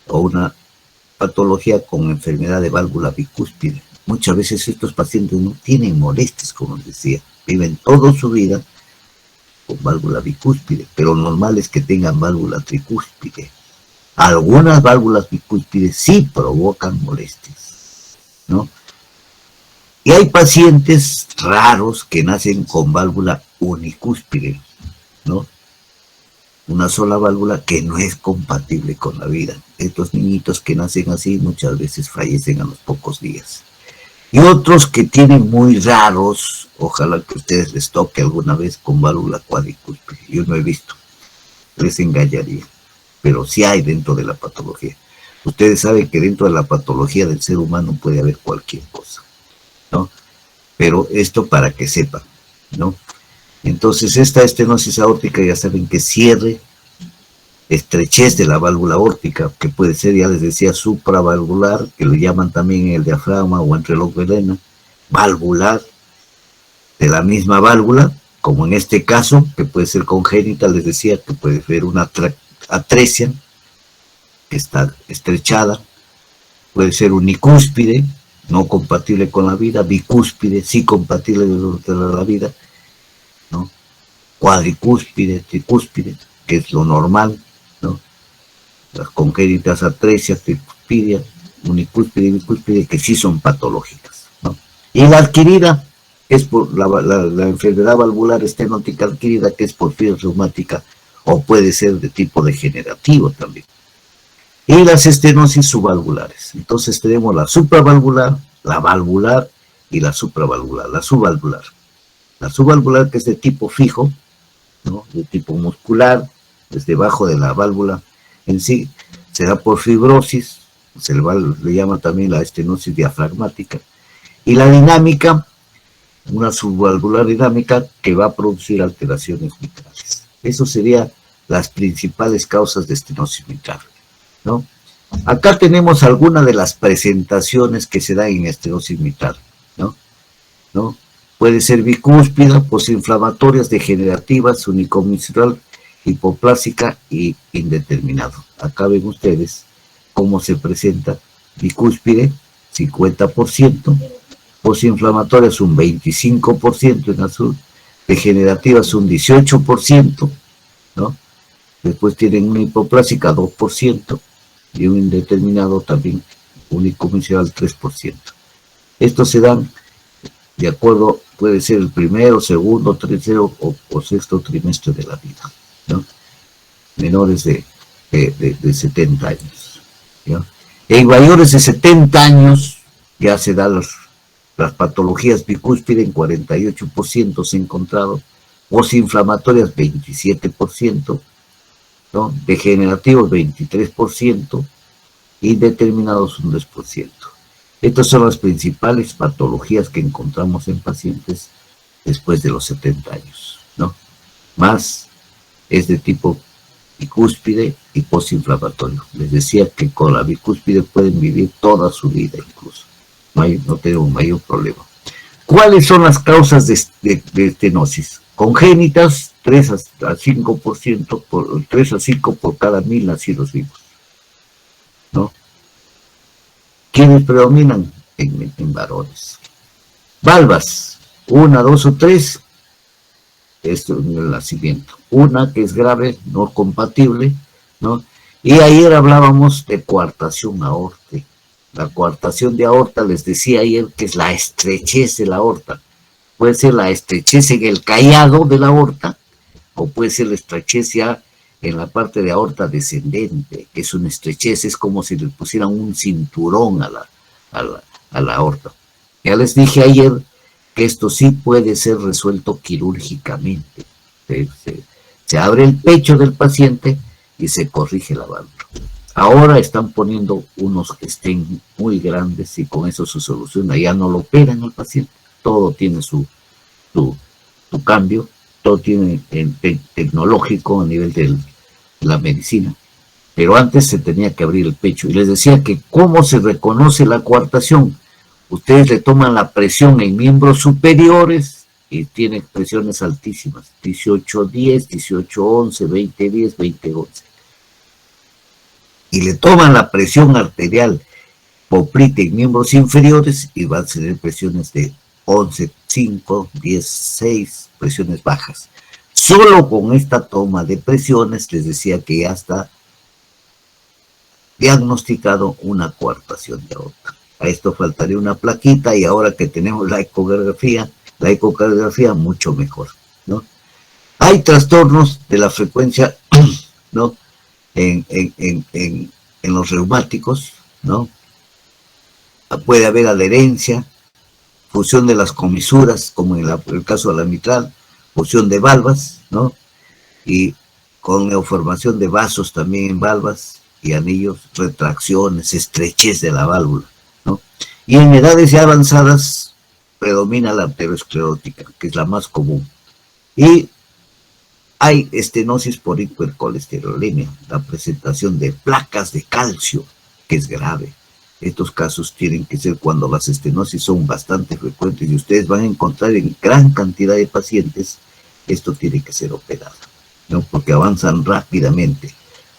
o una patología con enfermedad de válvula bicúspide. Muchas veces estos pacientes no tienen molestias, como les decía, viven toda su vida con válvula bicúspide, pero normal es que tengan válvula tricúspide. Algunas válvulas bicúspides sí provocan molestias, ¿no? Y hay pacientes raros que nacen con válvula unicúspide, ¿no? Una sola válvula que no es compatible con la vida. Estos niñitos que nacen así muchas veces fallecen a los pocos días. Y otros que tienen muy raros, ojalá que a ustedes les toque alguna vez con válvula cuadricúspide. Yo no he visto, les engañaría, pero sí hay dentro de la patología. Ustedes saben que dentro de la patología del ser humano puede haber cualquier cosa, ¿no? Pero esto para que sepan, ¿no? Entonces esta estenosis aórtica ya saben que cierre, estrechez de la válvula aórtica, que puede ser, ya les decía, supravalvular, que lo llaman también el diafragma o entre los vena, valvular, de la misma válvula, como en este caso, que puede ser congénita, les decía que puede ser una atresia, que está estrechada, puede ser unicúspide, no compatible con la vida, bicúspide, sí compatible con la vida, ¿no? Cuadricúspide, tricúspide, que es lo normal, ¿no? Las congénitas atresias, tricúspide, unicúspide y bicúspide, que sí son patológicas, ¿no? Y la adquirida es por la enfermedad valvular estenótica adquirida, que es porfiria reumática, o puede ser de tipo degenerativo también. Y las estenosis subvalvulares. Entonces tenemos la supravalvular, la valvular y la supravalvular, la subvalvular. La subvalvular, que es de tipo fijo, ¿no? De tipo muscular, desde debajo de la válvula en sí, se da por fibrosis, se le llama también la estenosis diafragmática. Y la dinámica, una subvalvular dinámica que va a producir alteraciones mitrales. Eso serían las principales causas de estenosis mitral, ¿no? Acá tenemos algunas de las presentaciones que se dan en estenosis mitral, ¿no? Puede ser bicúspida, postinflamatorias, degenerativas, unicomisral, hipoplásica y indeterminado. Acá ven ustedes cómo se presenta bicúspide, 50%, postinflamatorias un 25% en azul, degenerativas un 18%, ¿no? Después tienen una hipoplásica 2% y un indeterminado también unicomisral 3%. Estos se dan de acuerdo, puede ser el primero, segundo, tercero o sexto trimestre de la vida, ¿no? Menores de 70 años, ¿ya? En mayores de 70 años ya se dan las patologías bicúspide en 48% se ha encontrado, postinflamatorias 27%, ¿no? Degenerativos 23%, indeterminados un 10%. Estas son las principales patologías que encontramos en pacientes después de los 70 años, ¿no? Más es de tipo bicúspide y postinflamatorio. Les decía que con la bicúspide pueden vivir toda su vida incluso. No tenemos mayor problema. ¿Cuáles son las causas de estenosis? Congénitas, 3 a 5%, 3 a 5 por cada 1000 nacidos vivos, ¿no? ¿Quiénes predominan? En varones. Valvas, 1, 2 o 3, esto es el nacimiento. Una que es grave, no compatible, ¿no? Y ayer hablábamos de coartación aórtica. La coartación de aorta, les decía ayer, que es la estrechez de la aorta. Puede ser la estrechez en el callado de la aorta, o puede ser la estrechez ya en la parte de aorta descendente, que es una estrechez, es como si le pusieran un cinturón a la aorta. Ya les dije ayer que esto sí puede ser resuelto quirúrgicamente. Se abre el pecho del paciente y se corrige la válvula. Ahora están poniendo unos que estén muy grandes y con eso se soluciona. Ya no lo operan al paciente. Todo tiene su cambio, todo tiene tecnológico a nivel de la medicina. Pero antes se tenía que abrir el pecho. Y les decía que ¿cómo se reconoce la coartación? Ustedes le toman la presión en miembros superiores y tiene presiones altísimas, 18-10, 18-11, 20-10, 20-11. Y le toman la presión arterial poplite en miembros inferiores y van a tener presiones de 11-5, 10-6, presiones bajas. Solo con esta toma de presiones les decía que ya está diagnosticado una coartación de aorta. A esto faltaría una plaquita y ahora que tenemos la ecocardiografía mucho mejor, ¿no? Hay trastornos de la frecuencia, ¿no? En los reumáticos, ¿no? Puede haber adherencia, fusión de las comisuras, como en el caso de la mitral, fusión de valvas, ¿no? Y con neoformación de vasos también en valvas y anillos, retracciones, estrechez de la válvula, ¿no? Y en edades ya avanzadas predomina la arteriosclerótica, que es la más común. Y hay estenosis por hipercolesterolemia, la presentación de placas de calcio, que es grave. Estos casos tienen que ser cuando las estenosis son bastante frecuentes y ustedes van a encontrar en gran cantidad de pacientes, esto tiene que ser operado, ¿no? Porque avanzan rápidamente.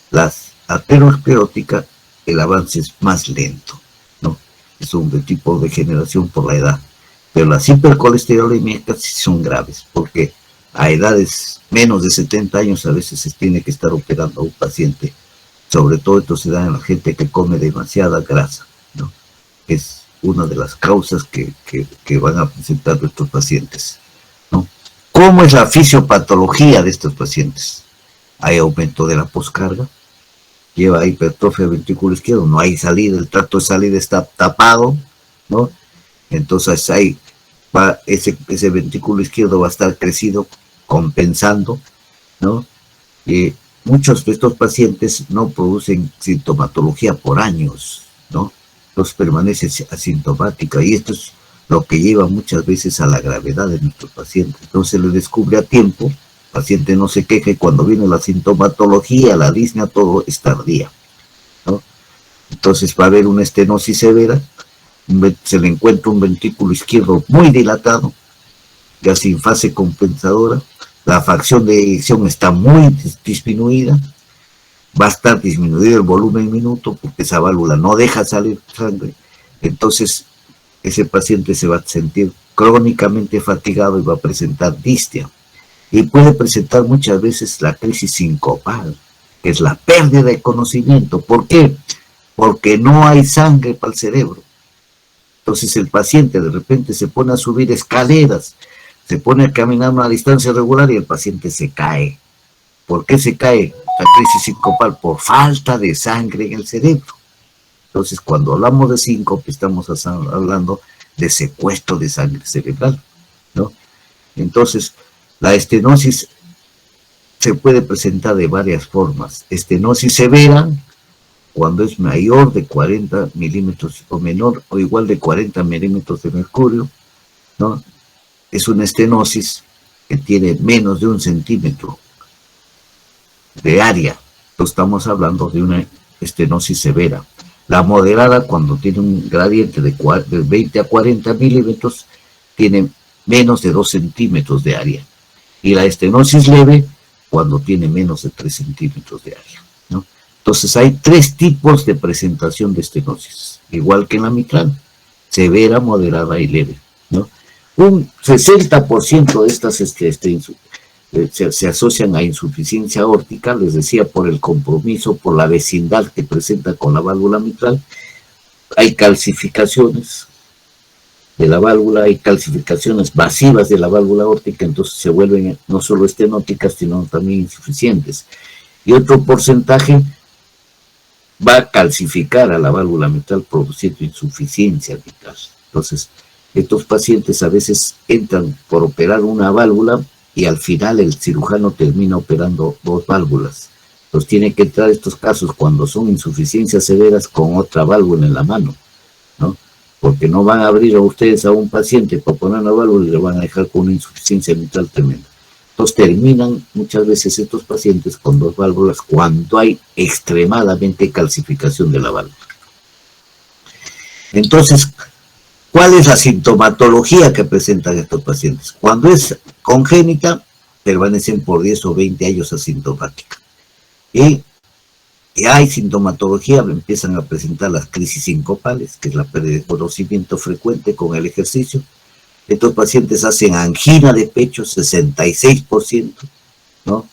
Las arterioscleróticas, el avance es más lento, ¿no? Es un tipo de degeneración por la edad. Pero las hipercolesterolemias sí son graves, porque a edades menos de 70 años a veces se tiene que estar operando a un paciente. Sobre todo esto se da en la gente que come demasiada grasa, ¿no? Es una de las causas que van a presentar nuestros pacientes, ¿no? ¿Cómo es la fisiopatología de estos pacientes? Hay aumento de la poscarga, lleva hipertrofia del ventrículo izquierdo, no hay salida, el tracto de salida está tapado, ¿no? Entonces ahí va ese ventrículo izquierdo va a estar crecido, compensando, ¿no? Y muchos de estos pacientes no producen sintomatología por años, ¿no? Los permanece asintomática y esto es lo que lleva muchas veces a la gravedad de nuestros pacientes. Entonces se le descubre a tiempo, el paciente no se queja y cuando viene la sintomatología, la disnea, todo es tardía, ¿no? Entonces va a haber una estenosis severa, se le encuentra un ventrículo izquierdo muy dilatado, ya sin fase compensadora, la fracción de eyección está muy disminuida, va a estar disminuido el volumen minuto porque esa válvula no deja salir sangre, entonces ese paciente se va a sentir crónicamente fatigado y va a presentar distia, y puede presentar muchas veces la crisis sincopal, que es la pérdida de conocimiento. ¿Por qué? Porque no hay sangre para el cerebro. Entonces el paciente de repente se pone a subir escaleras, se pone a caminar a una distancia regular y el paciente se cae. ¿Por qué se cae? La crisis sincopal, por falta de sangre en el cerebro. Entonces cuando hablamos de síncope estamos hablando de secuestro de sangre cerebral, ¿no? Entonces la estenosis se puede presentar de varias formas. Estenosis severa, cuando es mayor de 40 milímetros o menor o igual de 40 milímetros de mercurio, ¿no? Es una estenosis que tiene menos de 1 centímetro de área. Entonces estamos hablando de una estenosis severa. La moderada, cuando tiene un gradiente de 20 a 40 milímetros, tiene menos de 2 centímetros de área. Y la estenosis leve, cuando tiene menos de 3 centímetros de área, ¿no? Entonces hay 3 tipos de presentación de estenosis, igual que en la mitral, severa, moderada y leve, ¿no? Un 60% de estas se asocian a insuficiencia aórtica, les decía, por el compromiso, por la vecindad que presenta con la válvula mitral. Hay calcificaciones de la válvula, hay calcificaciones masivas de la válvula aórtica, entonces se vuelven no solo estenóticas, sino también insuficientes. Y otro porcentaje va a calcificar a la válvula mitral produciendo insuficiencia mitral. Entonces, estos pacientes a veces entran por operar una válvula y al final el cirujano termina operando 2 válvulas. Entonces tiene que entrar estos casos cuando son insuficiencias severas con otra válvula en la mano, ¿no? Porque no van a abrir a ustedes a un paciente para poner una válvula y le van a dejar con una insuficiencia mitral tremenda. Entonces terminan muchas veces estos pacientes con 2 válvulas cuando hay extremadamente calcificación de la válvula. Entonces, ¿Cuál es la sintomatología que presentan estos pacientes? Cuando es congénita, permanecen por 10 o 20 años asintomática. Y hay sintomatología, empiezan a presentar las crisis sincopales, que es la pérdida de conocimiento frecuente con el ejercicio. Estos pacientes hacen angina de pecho, 66%, ¿no?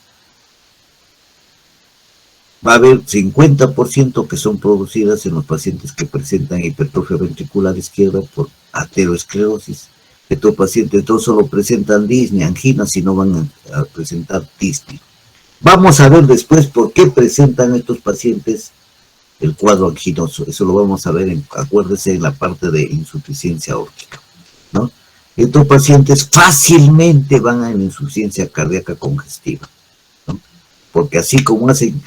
Va a haber 50% que son producidas en los pacientes que presentan hipertrofia ventricular izquierda por aterosclerosis. Estos pacientes no solo presentan disnea, angina, sino van a presentar disnea. Vamos a ver después por qué presentan estos pacientes el cuadro anginoso. Eso lo vamos a ver, acuérdense, en la parte de insuficiencia aórtica, ¿no? Estos pacientes fácilmente van a insuficiencia cardíaca congestiva, ¿no? Porque así como hacen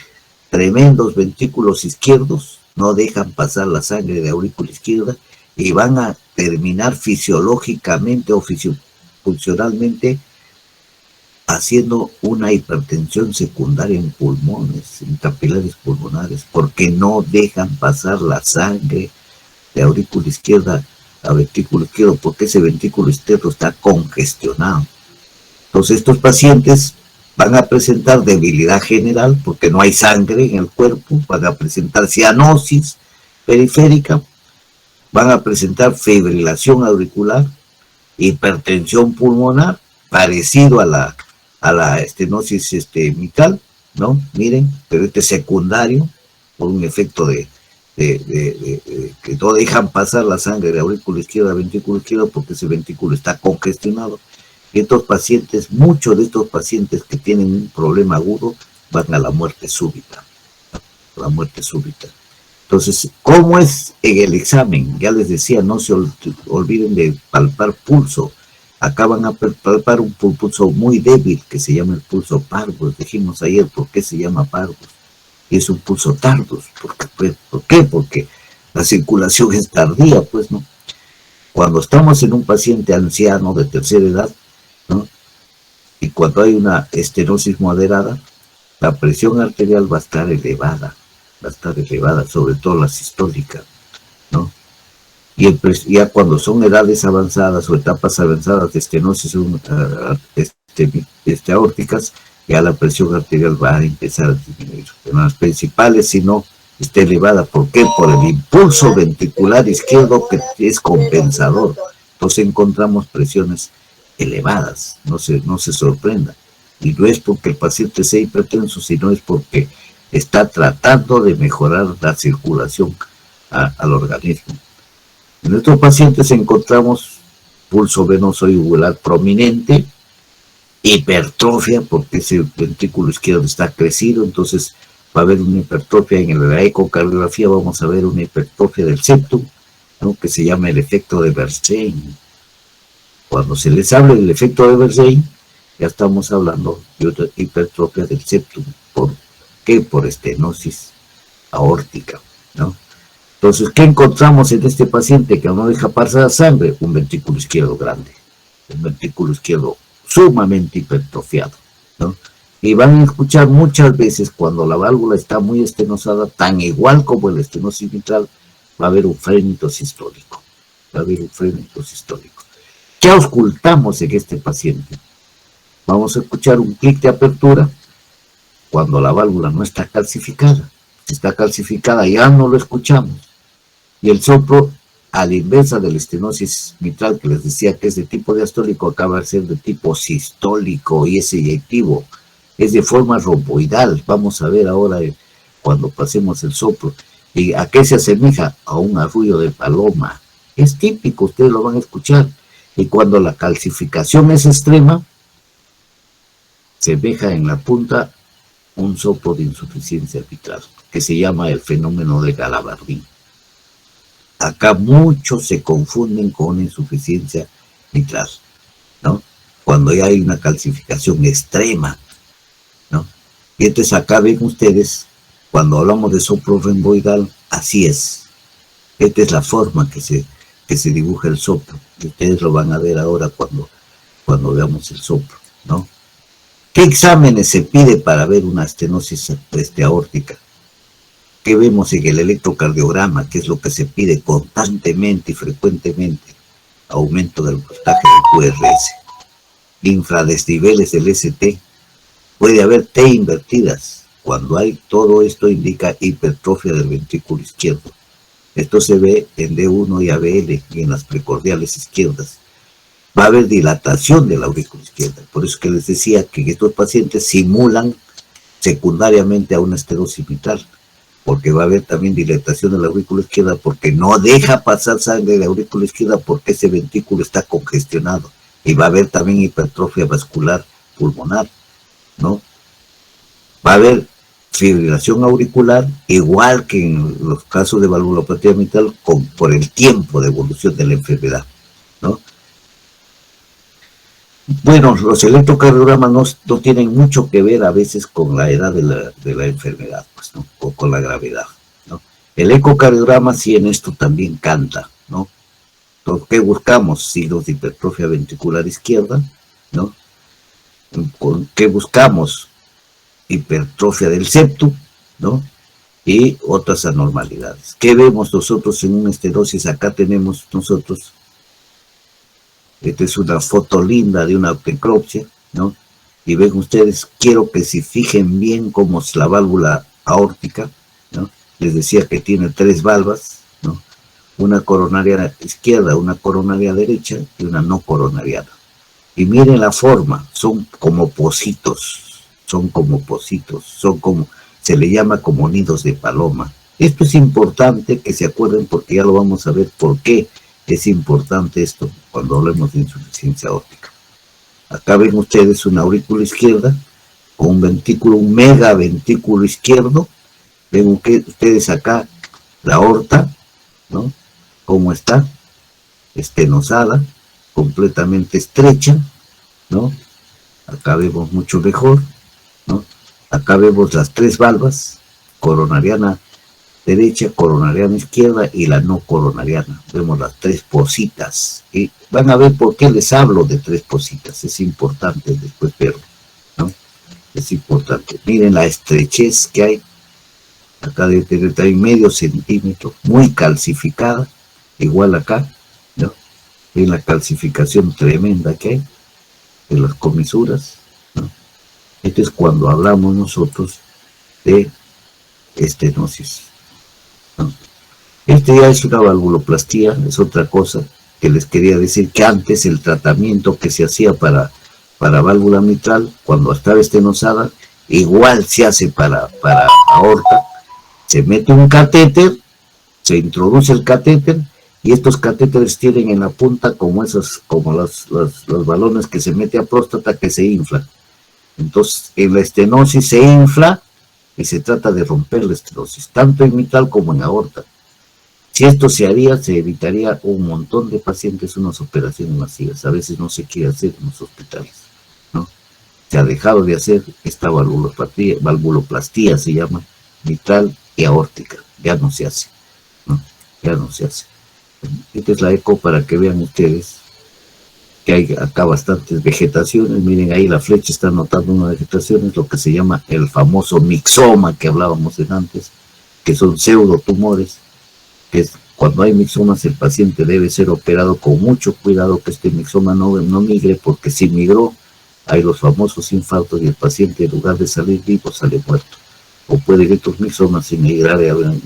tremendos ventrículos izquierdos, no dejan pasar la sangre de aurícula izquierda y van a terminar fisiológicamente o funcionalmente haciendo una hipertensión secundaria en pulmones, en capilares pulmonares, porque no dejan pasar la sangre de aurícula izquierda a ventrículo izquierdo, porque ese ventrículo izquierdo está congestionado. Entonces estos pacientes van a presentar debilidad general porque no hay sangre en el cuerpo, van a presentar cianosis periférica, van a presentar fibrilación auricular, hipertensión pulmonar, parecido a la estenosis mitral, ¿no? Miren, pero este es secundario por un efecto de que no dejan pasar la sangre de aurícula izquierda a ventrículo izquierdo porque ese ventrículo está congestionado. Y estos pacientes, muchos de estos pacientes que tienen un problema agudo, van a la muerte súbita. La muerte súbita. Entonces, ¿cómo es en el examen? Ya les decía, no se olviden de palpar pulso. Acá van a palpar un pulso muy débil que se llama el pulso parvus. Dijimos ayer por qué se llama parvus. Y es un pulso tardus. ¿Por qué? Porque la circulación es tardía, pues, ¿no? Cuando estamos en un paciente anciano de tercera edad, ¿no? Y cuando hay una estenosis moderada, la presión arterial va a estar elevada, sobre todo la sistólica, ¿no? Y ya cuando son edades avanzadas o etapas avanzadas de estenosis aórticas, ya la presión arterial va a empezar a disminuir. En las principales, si no está elevada, ¿por qué? Por el impulso ventricular izquierdo que es compensador. Entonces encontramos presiones elevadas, no se sorprenda. Y no es porque el paciente sea hipertenso, sino es porque está tratando de mejorar la circulación al organismo. En estos pacientes encontramos pulso venoso yugular prominente, hipertrofia, porque ese ventrículo izquierdo está crecido, entonces va a haber una hipertrofia. En la ecocardiografía vamos a ver una hipertrofia del septum, ¿no? Que se llama el efecto de Bernstein. Cuando se les habla del efecto de Bernstein, ya estamos hablando de otra hipertrofia del septum. ¿Por qué? Por estenosis aórtica, ¿no? Entonces, ¿qué encontramos en este paciente que no deja pasar sangre? Un ventrículo izquierdo grande, un ventrículo izquierdo sumamente hipertrofiado, ¿no? Y van a escuchar muchas veces cuando la válvula está muy estenosada, tan igual como el estenosis mitral, va a haber un frénito sistólico. Va a haber un frénito sistólico. ¿Qué auscultamos en este paciente? Vamos a escuchar un clic de apertura cuando la válvula no está calcificada. Si está calcificada ya no lo escuchamos. Y el soplo, a la inversa de la estenosis mitral, que les decía que es de tipo diastólico, acaba de ser de tipo sistólico y es eyectivo. Es de forma romboidal. Vamos a ver ahora cuando pasemos el soplo. ¿Y a qué se asemeja? A un arrullo de paloma. Es típico, ustedes lo van a escuchar. Y cuando la calcificación es extrema, se deja en la punta un soplo de insuficiencia mitral, que se llama el fenómeno de Galabardín. Acá muchos se confunden con insuficiencia mitral, ¿no? Cuando ya hay una calcificación extrema, ¿no? Y entonces acá ven ustedes, cuando hablamos de soplo romboidal, así es. Esta es la forma que se dibuja el soplo. Y ustedes lo van a ver ahora cuando veamos el soplo, ¿no? ¿Qué exámenes se pide para ver una estenosis aórtica? ¿Qué vemos en el electrocardiograma? ¿Qué es lo que se pide constantemente y frecuentemente? aumento del voltaje del QRS, infradesniveles del ST, puede haber T invertidas. Cuando hay todo esto indica hipertrofia del ventrículo izquierdo. Esto se ve en D1 y ABL y en las precordiales izquierdas. Va a haber dilatación de la aurícula izquierda. Por eso que les decía que estos pacientes simulan secundariamente a una estenosis mitral, porque va a haber también dilatación de la aurícula izquierda, porque no deja pasar sangre de la aurícula izquierda porque ese ventrículo está congestionado. Y va a haber también hipertrofia vascular pulmonar, ¿no? Va a haber fibrilación auricular, igual que en los casos de valvulopatía mitral, por el tiempo de evolución de la enfermedad, ¿no? Bueno, los electrocardiogramas no tienen mucho que ver a veces con la edad de la enfermedad, pues, ¿no? O con la gravedad, ¿no? El ecocardiograma sí en esto también canta, ¿no? Entonces, ¿qué buscamos? Signos de hipertrofia ventricular izquierda, ¿no? ¿Qué buscamos? Hipertrofia del septum, ¿no? Y otras anormalidades. ¿Qué vemos nosotros en una estenosis? Acá tenemos nosotros, esta es una foto linda de una necropsia, ¿no? Y ven ustedes, quiero que se fijen bien cómo es la válvula aórtica, ¿no? Les decía que tiene 3 valvas, ¿no? Una coronaria izquierda, una coronaria derecha y una no coronariana. Y miren la forma, son como pocitos, se le llama como nidos de paloma. Esto es importante que se acuerden porque ya lo vamos a ver por qué es importante esto cuando hablemos de insuficiencia aórtica. Acá ven ustedes una aurícula izquierda con un ventrículo, un megaventrículo izquierdo. Ven ustedes acá la aorta, ¿no? Cómo está, estenosada, completamente estrecha, ¿no? Acá vemos mucho mejor, ¿no? Acá vemos las 3 valvas, coronariana derecha, coronariana izquierda y la no coronariana. Vemos las 3 pocitas. Y van a ver por qué les hablo de 3 pocitas. Es importante después verlo, ¿no? Es importante. Miren la estrechez que hay. Acá debe tener también medio centímetro, muy calcificada. Igual acá, ¿no? Ven la calcificación tremenda que hay de las comisuras, ¿no? Esto es cuando hablamos nosotros de estenosis, ¿no? Este ya es una valvuloplastía, es otra cosa que les quería decir, que antes el tratamiento que se hacía para válvula mitral, cuando estaba estenosada, igual se hace para aorta. Se mete un catéter, se introduce el catéter, y estos catéteres tienen en la punta como los balones que se mete a próstata que se inflan. Entonces, en la estenosis se infla y se trata de romper la estenosis, tanto en mitral como en aorta. Si esto se haría, se evitaría un montón de pacientes unas operaciones masivas. A veces no se quiere hacer en los hospitales, ¿no? Se ha dejado de hacer esta valvuloplastía se llama, mitral y aórtica. Ya no se hace, ¿no? Ya no se hace. Esta es la eco para que vean ustedes que hay acá bastantes vegetaciones. Miren ahí la flecha está anotando una vegetación, es lo que se llama el famoso mixoma que hablábamos antes, que son pseudotumores, que es, cuando hay mixomas el paciente debe ser operado con mucho cuidado que este mixoma no migre, porque si migró hay los famosos infartos y el paciente en lugar de salir vivo sale muerto. O puede que estos mixomas migrar,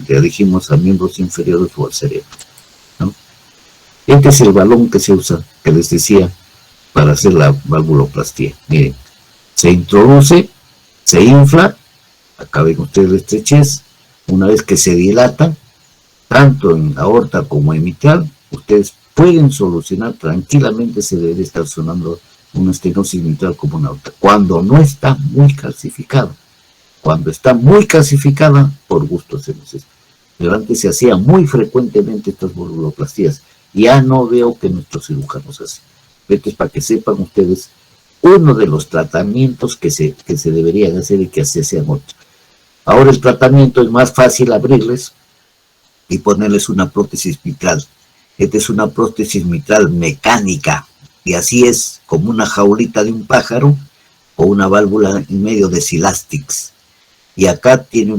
ya dijimos, a miembros inferiores o al cerebro, ¿no? Este es el balón que se usa, que les decía, para hacer la valvuloplastía. Miren, se introduce, se infla, acá ven ustedes la estrechez, una vez que se dilata, tanto en aorta como en mitral, ustedes pueden solucionar tranquilamente, se debe estar sonando una estenosis mitral como una aorta, cuando no está muy calcificada. Cuando está muy calcificada, por gusto hacemos esto. Pero antes se hacía muy frecuentemente estas valvuloplastías. Ya no veo que nuestros cirujanos hacen. Esto es para que sepan ustedes uno de los tratamientos que se deberían hacer y que se hacían otros. Ahora el tratamiento es más fácil abrirles y ponerles una prótesis mitral. Esta es una prótesis mitral mecánica, y así es, como una jaulita de un pájaro o una válvula en medio de silástics. Y acá tiene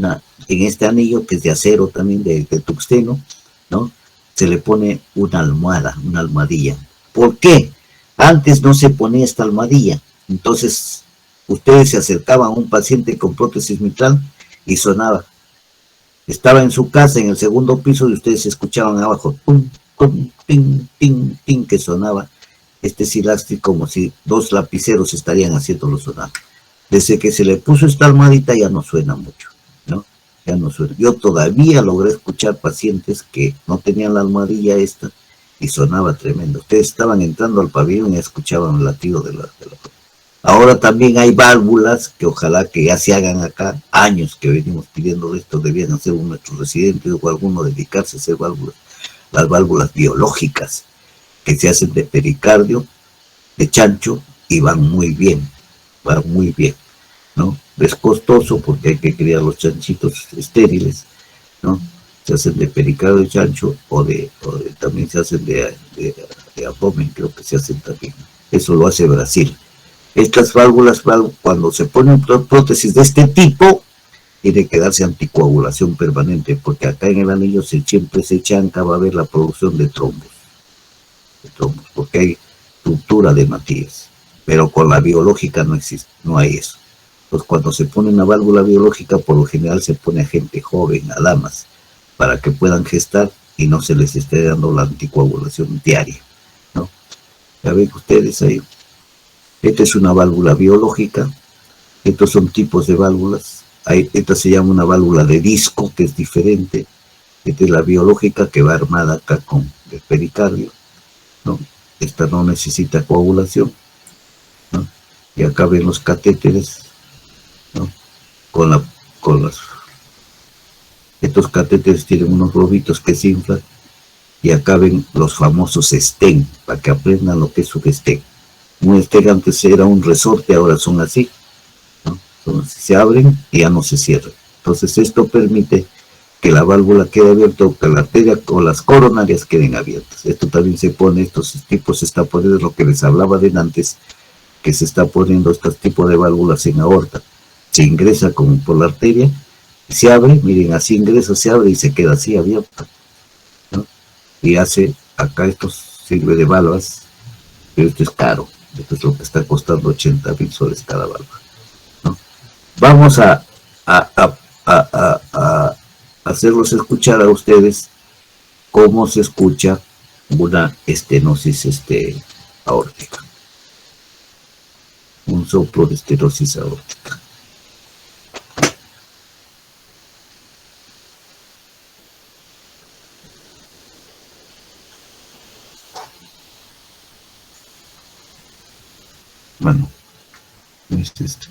en este anillo que es de acero también, de tungsteno, ¿no? Se le pone una almohada, una almohadilla. ¿Por qué? Antes no se ponía esta almohadilla, entonces ustedes se acercaban a un paciente con prótesis mitral y sonaba. Estaba en su casa en el segundo piso y ustedes escuchaban abajo, tum, tum, ting, ting, ting, que sonaba este silastri como si dos lapiceros estarían haciéndolo sonar. Desde que se le puso esta almohadita ya no suena mucho, ¿no? Ya no suena. Yo todavía logré escuchar pacientes que no tenían la almohadilla esta y sonaba tremendo. Ustedes estaban entrando al pabellón y escuchaban el latido de la. Ahora también hay válvulas que ojalá que ya se hagan acá, años que venimos pidiendo esto, debían hacer nuestros residentes o alguno dedicarse a hacer válvulas, las válvulas biológicas que se hacen de pericardio, de chancho y van muy bien, ¿no? Es costoso porque hay que criar los chanchitos estériles, ¿no? Se hacen de pericardio de chancho también se hacen de abdomen, creo que se hacen también. Eso lo hace Brasil. Estas válvulas, cuando se ponen prótesis de este tipo, tiene que darse anticoagulación permanente, porque acá en el anillo siempre se chanca, va a haber la producción de trombos, porque hay ruptura de Matías, pero con la biológica no existe, no hay eso. Entonces cuando se pone una válvula biológica, por lo general se pone a gente joven, a damas, para que puedan gestar y no se les esté dando la anticoagulación diaria, ¿no? Ya ven ustedes ahí. Esta es una válvula biológica, estos son tipos de válvulas. Esta se llama una válvula de disco, que es diferente. Esta es la biológica, que va armada acá con el pericardio, ¿no? Esta no necesita coagulación, ¿no? Y acá ven los catéteres, ¿no? Estos catéteres tienen unos globitos que se inflan, y acá ven los famosos stent, para que aprendan lo que es un stent. Un stent antes era un resorte, ahora son así, ¿no? Entonces se abren y ya no se cierran. Entonces esto permite que la válvula quede abierta, o que la arteria o las coronarias queden abiertas. Esto también se pone, estos tipos se está poniendo, lo que les hablaba de antes, que se está poniendo estos tipos de válvulas en aorta. Se ingresa como por la arteria, se abre, miren, así ingresa, se abre y se queda así abierta, ¿no? Y hace, acá esto sirve de válvulas, pero esto es caro. Esto es lo que está costando 80,000 soles cada válvula, ¿no? Vamos a hacerlos escuchar a ustedes cómo se escucha una estenosis aórtica. Un soplo de estenosis aórtica. Bueno, es este.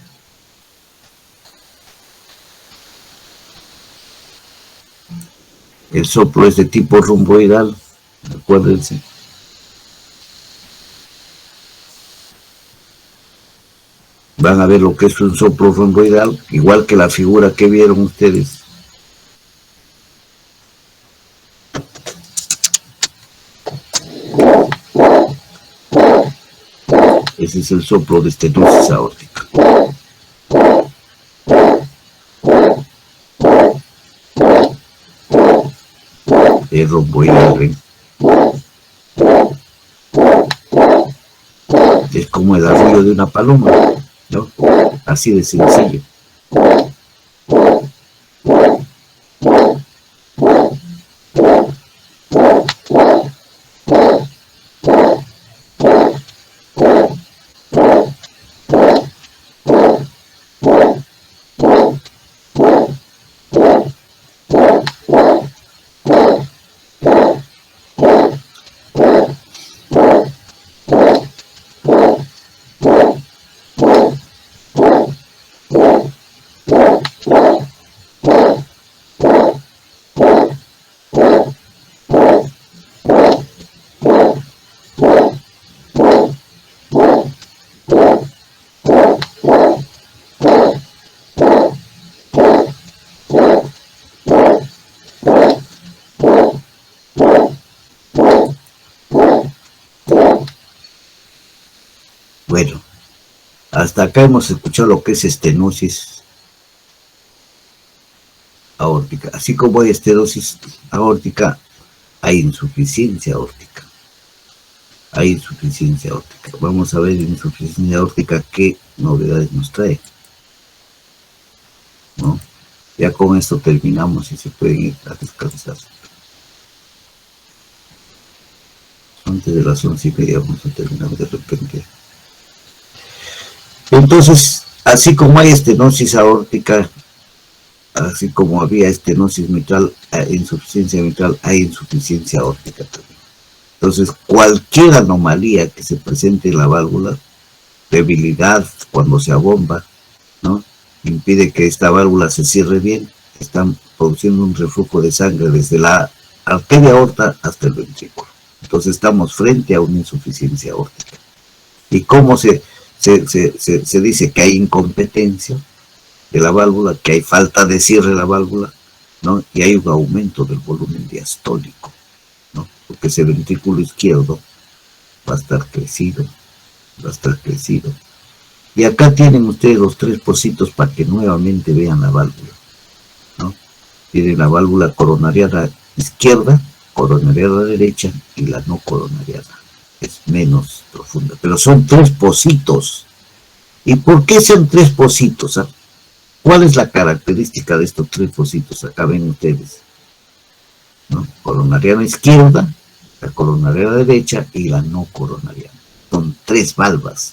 El soplo es de tipo romboidal, acuérdense. Van a ver lo que es un soplo romboidal, igual que la figura que vieron ustedes. Ese es el soplo de estenosis aórtica. Es romboidal, ¿ven? Es como el arrullo de una paloma, ¿no? Así de sencillo. Bueno, hasta acá hemos escuchado lo que es estenosis aórtica. Así como hay estenosis aórtica, hay insuficiencia aórtica. hay insuficiencia aórtica. Vamos a ver en insuficiencia aórtica qué novedades nos trae, ¿no? Ya con esto terminamos y se pueden ir a descansar. Antes de las 11:30 vamos a terminar de repente. Entonces, así como hay estenosis aórtica, así como había estenosis mitral, insuficiencia mitral, hay insuficiencia aórtica también. Entonces, cualquier anomalía que se presente en la válvula, debilidad cuando se abomba, ¿no?, impide que esta válvula se cierre bien, están produciendo un reflujo de sangre desde la arteria aorta hasta el ventrículo. Entonces estamos frente a una insuficiencia aórtica. ¿Y cómo se dice que hay incompetencia de la válvula, que hay falta de cierre de la válvula, ¿no?, y hay un aumento del volumen diastólico, ¿no?, porque ese ventrículo izquierdo va a estar crecido, Y acá tienen ustedes los 3 pocitos para que nuevamente vean la válvula, ¿no? Tienen la válvula coronariana izquierda, coronariana derecha y la no coronariana. Es menos profunda, pero son 3 pocitos. ¿Y por qué son 3 pocitos? ¿Ah? ¿Cuál es la característica de estos 3 pocitos? Acá ven ustedes, ¿no? Coronariana izquierda, la coronariana derecha y la no coronariana. Son 3 valvas.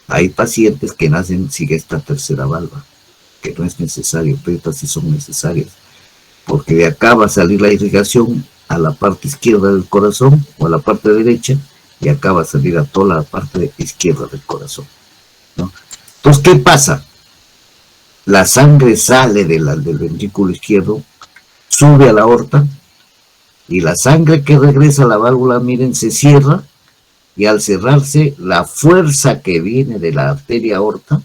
Hay pacientes que nacen sin esta tercera valva, que no es necesario, pero estas sí son necesarias, porque de acá va a salir la irrigación a la parte izquierda del corazón o a la parte derecha, y acá va a salir a toda la parte izquierda del corazón, ¿no? Entonces, ¿qué pasa? La sangre sale del ventrículo izquierdo, sube a la aorta, y la sangre que regresa a la válvula, miren, se cierra, y al cerrarse, la fuerza que viene de la arteria aorta,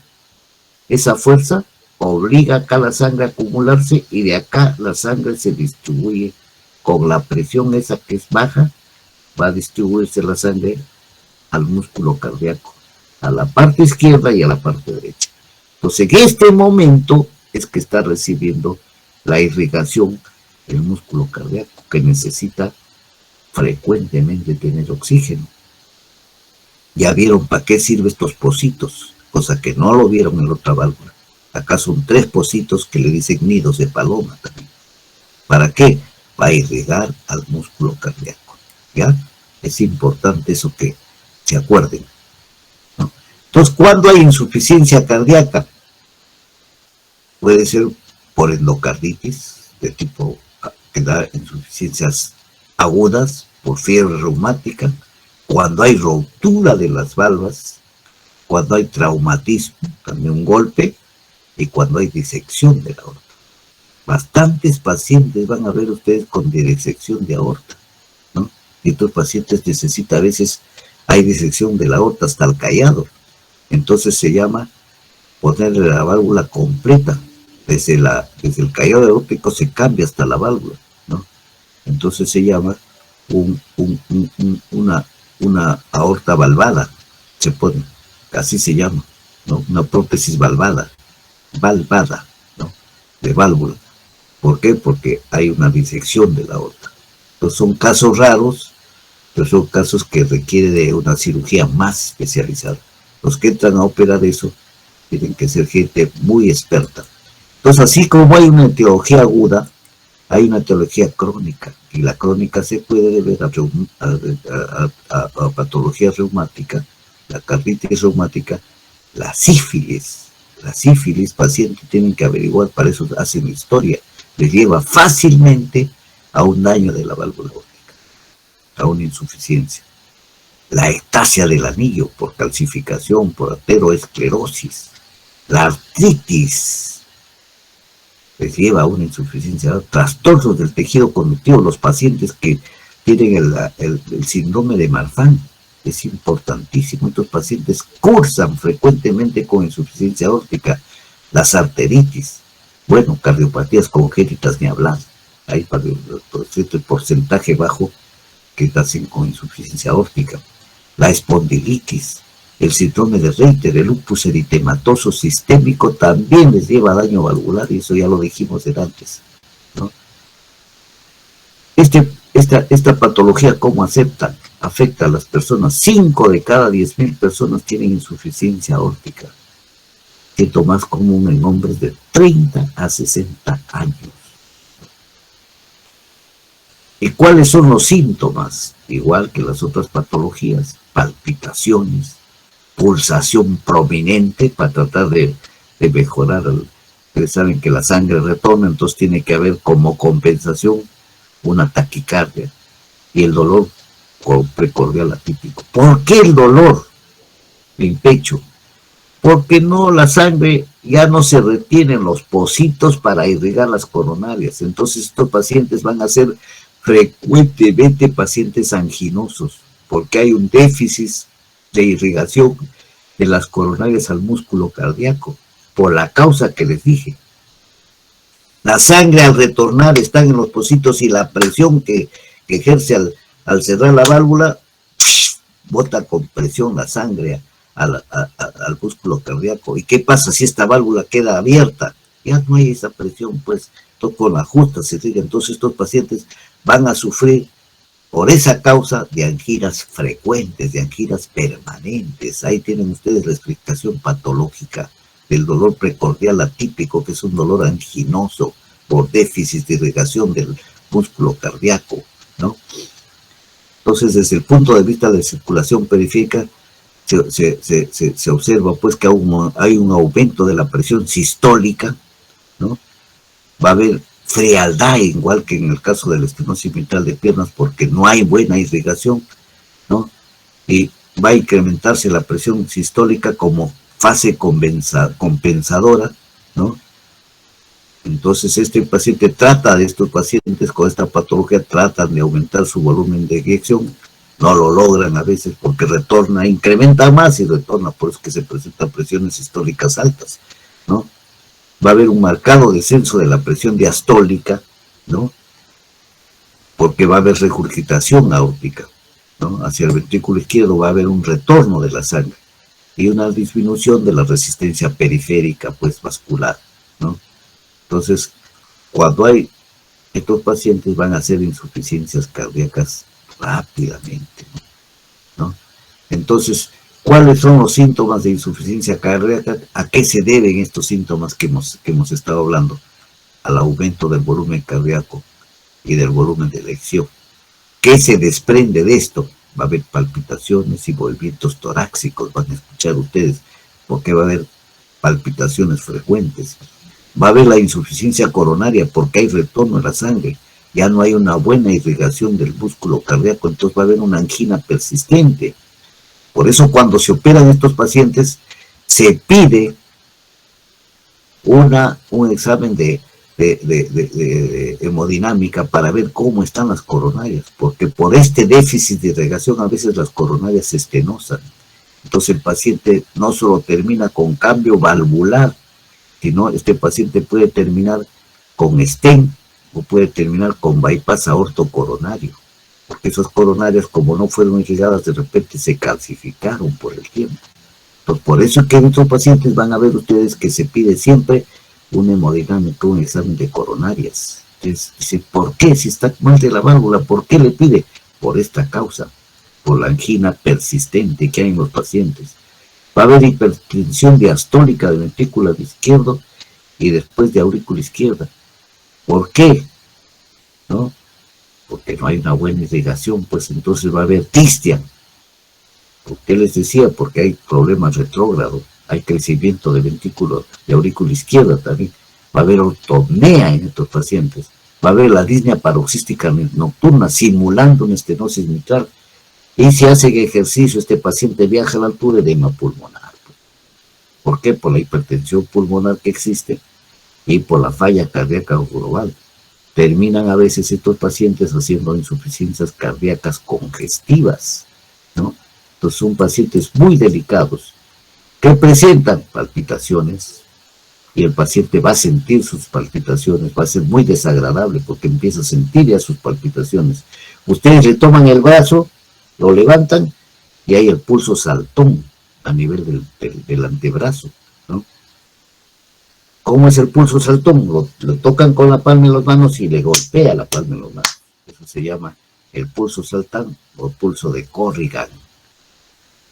esa fuerza obliga acá la sangre a acumularse, y de acá la sangre se distribuye con la presión esa que es baja, va a distribuirse la sangre al músculo cardíaco, a la parte izquierda y a la parte derecha. Entonces, en este momento es que está recibiendo la irrigación el músculo cardíaco, que necesita frecuentemente tener oxígeno. Ya vieron para qué sirven estos pocitos, cosa que no lo vieron en la otra válvula. Acá son 3 pocitos que le dicen nidos de paloma también. ¿Para qué? Para irrigar al músculo cardíaco. ¿Ya? Es importante eso, que se acuerden, ¿no? Entonces, ¿cuándo hay insuficiencia cardíaca? Puede ser por endocarditis, de tipo que da insuficiencias agudas, por fiebre reumática, cuando hay ruptura de las valvas, cuando hay traumatismo, también un golpe, y cuando hay disección de la aorta. Bastantes pacientes van a ver ustedes con disección de aorta, ¿no? Y estos pacientes necesitan, a veces hay disección de la aorta hasta el callado. Entonces se llama ponerle la válvula completa. Desde el callado aórtico se cambia hasta la válvula, ¿no? Entonces se llama una aorta valvada, se pone, así se llama, ¿no? Una prótesis valvada, ¿no?, de válvula. ¿Por qué? Porque hay una disección de la aorta. Entonces son casos raros, pero son casos que requieren de una cirugía más especializada. Los que entran a operar eso tienen que ser gente muy experta. Entonces, así como hay una etiología aguda, hay una etiología crónica, y la crónica se puede deber a patología reumática, la carditis reumática, la sífilis. La sífilis, pacientes tienen que averiguar, para eso hacen historia, les lleva fácilmente a un daño de la válvula aórtica, a una insuficiencia. La ectasia del anillo, por calcificación, por ateroesclerosis. La artritis les lleva a una insuficiencia. Trastornos del tejido conductivo, los pacientes que tienen el síndrome de Marfan, es importantísimo. Estos pacientes cursan frecuentemente con insuficiencia aórtica. Las arteritis, bueno, cardiopatías congénitas ni hablar. Hay el porcentaje bajo que nacen con insuficiencia aórtica. La espondilitis, el síndrome de Reiter, el lupus eritematoso sistémico también les lleva a daño valvular, y eso ya lo dijimos de antes, ¿no? Este esta patología, ¿cómo afecta a las personas? 5 de cada 10.000 personas tienen insuficiencia aórtica, siento más común en hombres de 30 a 60 años. ¿Y cuáles son los síntomas? Igual que las otras patologías: palpitaciones, pulsación prominente para tratar de mejorar. Ustedes saben que la sangre retorna, entonces tiene que haber como compensación una taquicardia y el dolor precordial atípico. ¿Por qué el dolor en pecho? Porque la sangre ya no se retiene en los pocitos para irrigar las coronarias. Entonces estos pacientes van a ser frecuentemente pacientes anginosos, porque hay un déficit de irrigación de las coronarias al músculo cardíaco, por la causa que les dije. La sangre al retornar está en los pocitos y la presión que ejerce al cerrar la válvula, bota con presión la sangre al músculo cardíaco. ¿Y qué pasa si esta válvula queda abierta? Ya no hay esa presión, pues, todo con la justa se irriga. Entonces estos pacientes van a sufrir por esa causa de anginas frecuentes, de anginas permanentes. Ahí tienen ustedes la explicación patológica del dolor precordial atípico, que es un dolor anginoso por déficit de irrigación del músculo cardíaco, ¿no? Entonces, desde el punto de vista de circulación periférica, se observa pues que hay un aumento de la presión sistólica, ¿no? Va a haber frialdad, igual que en el caso de la estenosis mitral de piernas, porque no hay buena irrigación, ¿no? Y va a incrementarse la presión sistólica como fase compensadora, ¿no? Entonces estos pacientes con esta patología tratan de aumentar su volumen de eyección, no lo logran a veces porque retorna, incrementa más y retorna, por eso que se presentan presiones sistólicas altas, ¿no? Va a haber un marcado descenso de la presión diastólica, ¿no? Porque va a haber regurgitación aórtica, ¿no? Hacia el ventrículo izquierdo va a haber un retorno de la sangre y una disminución de la resistencia periférica, pues, vascular, ¿no? Entonces, cuando hay estos pacientes van a hacer insuficiencias cardíacas rápidamente, ¿no? Entonces, ¿cuáles son los síntomas de insuficiencia cardíaca? ¿A qué se deben estos síntomas que hemos estado hablando? Al aumento del volumen cardíaco y del volumen de eyección. ¿Qué se desprende de esto? Va a haber palpitaciones y movimientos torácicos, van a escuchar ustedes, porque va a haber palpitaciones frecuentes. Va a haber la insuficiencia coronaria porque hay retorno de la sangre, ya no hay una buena irrigación del músculo cardíaco, entonces va a haber una angina persistente. Por eso cuando se operan estos pacientes se pide un examen de hemodinámica para ver cómo están las coronarias, porque por este déficit de irrigación a veces las coronarias se estenosan. Entonces el paciente no solo termina con cambio valvular, sino este paciente puede terminar con stent o puede terminar con bypass aortocoronario, porque esas coronarias, como no fueron irrigadas, de repente se calcificaron por el tiempo. Entonces, por eso es que en estos pacientes van a ver ustedes que se pide siempre un hemodinámico, un examen de coronarias. Entonces, dice, ¿por qué? Si está mal de la válvula, ¿por qué le pide? Por esta causa, por la angina persistente que hay en los pacientes. Va a haber hipertensión diastólica del ventrículo izquierdo y después de aurícula izquierda. ¿Por qué? ¿No? Porque no hay una buena irrigación, pues entonces va a haber distia. ¿Por qué les decía? Porque hay problemas retrógrados, hay crecimiento de ventrículo de aurícula izquierda también. Va a haber ortopnea en estos pacientes. Va a haber la disnea paroxística nocturna simulando una estenosis mitral. Y si hace ejercicio, este paciente viaja a la altura, edema pulmonar. ¿Por qué? Por la hipertensión pulmonar que existe y por la falla cardíaca global. Terminan a veces estos pacientes haciendo insuficiencias cardíacas congestivas, ¿no? Entonces son pacientes muy delicados que presentan palpitaciones y el paciente va a sentir sus palpitaciones, va a ser muy desagradable porque empieza a sentir ya sus palpitaciones. Ustedes le toman el brazo, lo levantan y hay el pulso saltón a nivel del antebrazo, ¿no? ¿Cómo es el pulso saltón? Lo tocan con la palma de las manos y le golpea la palma de las manos. Eso se llama el pulso Saltán o el pulso de Corrigan.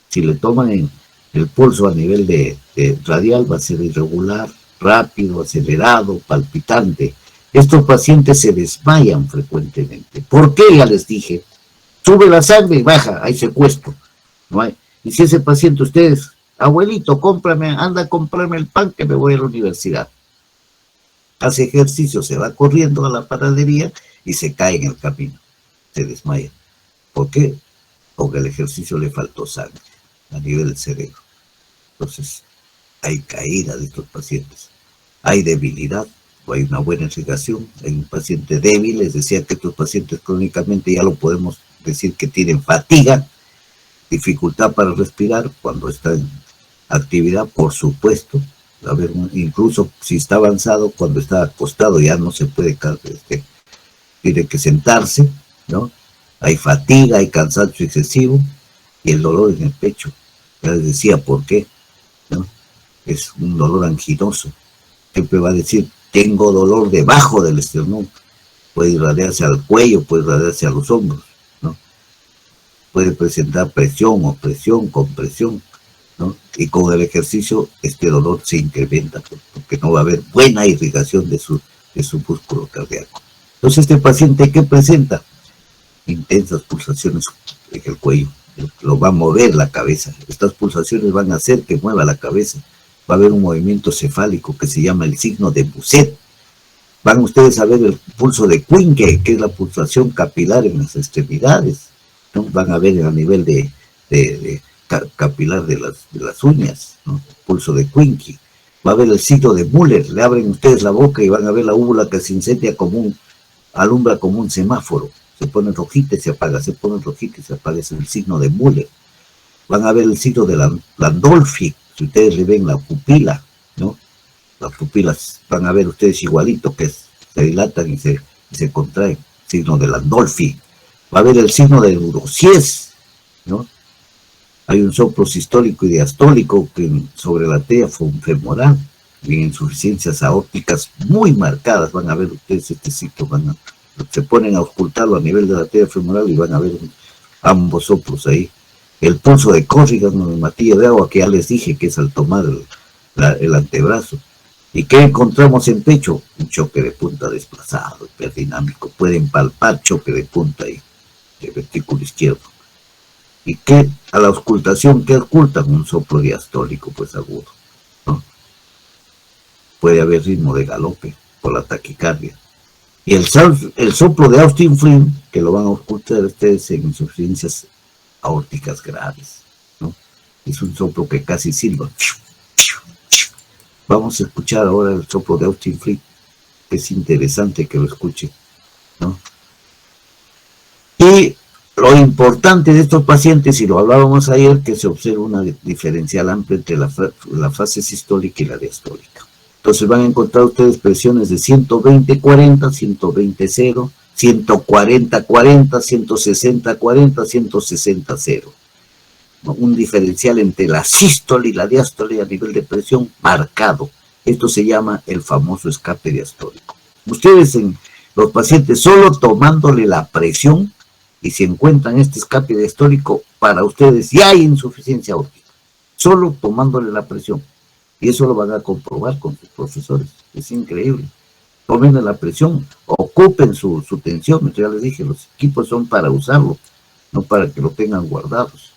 Si le toman el pulso a nivel de radial, va a ser irregular, rápido, acelerado, palpitante. Estos pacientes se desmayan frecuentemente. ¿Por qué? Ya les dije. Sube la sangre y baja, hay secuestro. ¿No hay? Y si ese paciente, ustedes, abuelito, anda a comprarme el pan que me voy a la universidad. Hace ejercicio, se va corriendo a la panadería y se cae en el camino. Se desmaya. ¿Por qué? Porque el ejercicio le faltó sangre a nivel del cerebro. Entonces, hay caída de estos pacientes. Hay debilidad, o hay una buena irrigación, hay un paciente débil. Les decía que estos pacientes crónicamente ya lo podemos decir que tienen fatiga, dificultad para respirar cuando está en actividad, por supuesto. A ver, incluso si está avanzado, cuando está acostado ya no se puede, tiene que sentarse, ¿no? Hay fatiga, hay cansancio excesivo y el dolor en el pecho. Ya les decía por qué, ¿no? Es un dolor anginoso. Siempre va a decir, tengo dolor debajo del esternón. Puede irradiarse al cuello, puede irradiarse a los hombros, ¿no? Puede presentar presión, opresión, compresión, ¿no? Y con el ejercicio este dolor se incrementa porque no va a haber buena irrigación de su músculo cardíaco. Entonces este paciente, ¿qué presenta? Intensas pulsaciones en el cuello, lo va a mover la cabeza. Estas pulsaciones van a hacer que mueva la cabeza. Va a haber un movimiento cefálico que se llama el signo de Busset. Van ustedes a ver el pulso de Quincke, que es la pulsación capilar en las extremidades, ¿no? Van a ver a nivel de capilar de las uñas, ¿no? El pulso de Quincke. Va a ver el signo de Müller. Le abren ustedes la boca y van a ver la úvula que se incendia alumbra como un semáforo. Se pone rojita y se apaga, se pone rojita y se apaga. Es el signo de Müller. Van a ver el signo de Landolfi. Si ustedes le ven la pupila, ¿no? Las pupilas van a ver ustedes igualito, que se dilatan y se contraen. Signo de Landolfi. Va a ver el signo de Eurosies, ¿no? Hay un soplo sistólico y diastólico sobre la arteria femoral y insuficiencias aórticas muy marcadas. Van a ver ustedes este signo, se ponen a ocultarlo a nivel de la arteria femoral y van a ver ambos soplos ahí. El pulso de Corrigan, el martillo de agua, que ya les dije que es al tomar el antebrazo. ¿Y qué encontramos en pecho? Un choque de punta desplazado, hiperdinámico. Pueden palpar choque de punta ahí, de ventrículo izquierdo. ¿Y qué? A la auscultación, ¿qué ocultan? Un soplo diastólico, pues agudo, ¿no? Puede haber ritmo de galope por la taquicardia. Y el soplo de Austin Flynn, que lo van a ocultar ustedes en insuficiencias aórticas graves, ¿no? Es un soplo que casi silba. Vamos a escuchar ahora el soplo de Austin Flynn, que es interesante que lo escuchen, ¿no? Y lo importante de estos pacientes, y lo hablábamos ayer, que se observa una diferencial amplia entre la fase sistólica y la diastólica. Entonces van a encontrar ustedes presiones de 120-40, 120-0, 140-40, 160-40, 160-0. Un diferencial entre la sístole y la diástole a nivel de presión marcado. Esto se llama el famoso escape diastólico. Ustedes en los pacientes solo tomándole la presión y si encuentran este escape diastólico, para ustedes ya hay insuficiencia aórtica. Solo tomándole la presión. Y eso lo van a comprobar con sus profesores. Es increíble. Tomen la presión, ocupen su tensión. Ya les dije, los equipos son para usarlo, no para que lo tengan guardados.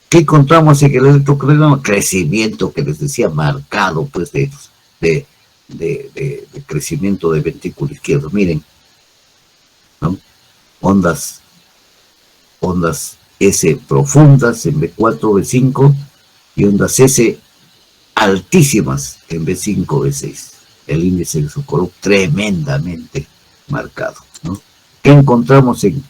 ¿Qué encontramos en el electrocardiograma? Crecimiento, que les decía, marcado, pues, de crecimiento de ventrículo izquierdo. Miren, ¿no? Ondas S profundas en B4, B5 y ondas S altísimas en B5, B6. El índice de Sokorov tremendamente marcado, ¿no? ¿Qué encontramos en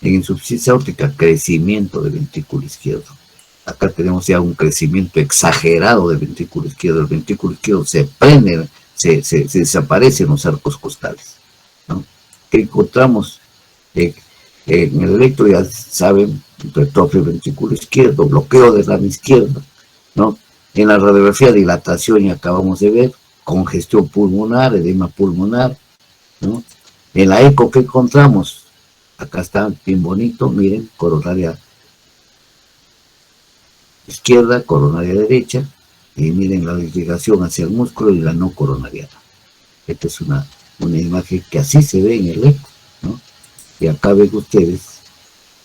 insuficiencia aórtica? Crecimiento de ventrículo izquierdo. Acá tenemos ya un crecimiento exagerado de ventrículo izquierdo. El ventrículo izquierdo se prende, se desaparece en los arcos costales, ¿no? ¿Qué encontramos? En el electro, ya saben, hipertrofia del ventrículo izquierdo, bloqueo de rama izquierda, ¿no? En la radiografía, dilatación, ya acabamos de ver, congestión pulmonar, edema pulmonar, ¿no? En la eco, ¿qué encontramos? Acá está bien bonito, miren, coronaria izquierda, coronaria derecha, y miren la irrigación hacia el músculo y la no coronariana. Esta es una imagen que así se ve en el eco, ¿no? Y acá ven ustedes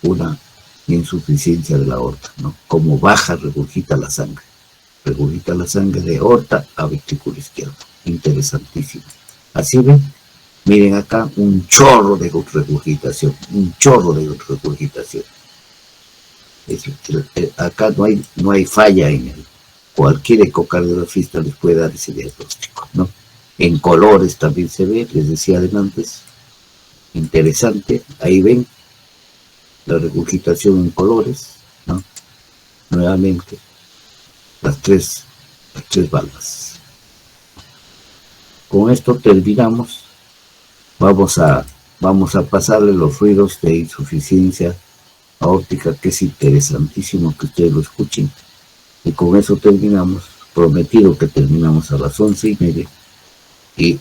una insuficiencia de la aorta, ¿no? Como baja, regurgita la sangre de aorta a ventrículo izquierdo. Interesantísimo. Así ven, miren acá un chorro de regurgitación, acá no hay falla en él. Cualquier ecocardiografista les puede dar ese diagnóstico, ¿no? En colores también se ve, les decía antes, interesante, ahí ven la regurgitación en colores, ¿no? Nuevamente, las tres valvas. Con esto terminamos. Vamos a pasarle los ruidos de insuficiencia aórtica, que es interesantísimo que ustedes lo escuchen. Y con eso terminamos. Prometido que terminamos a las 11:30. Y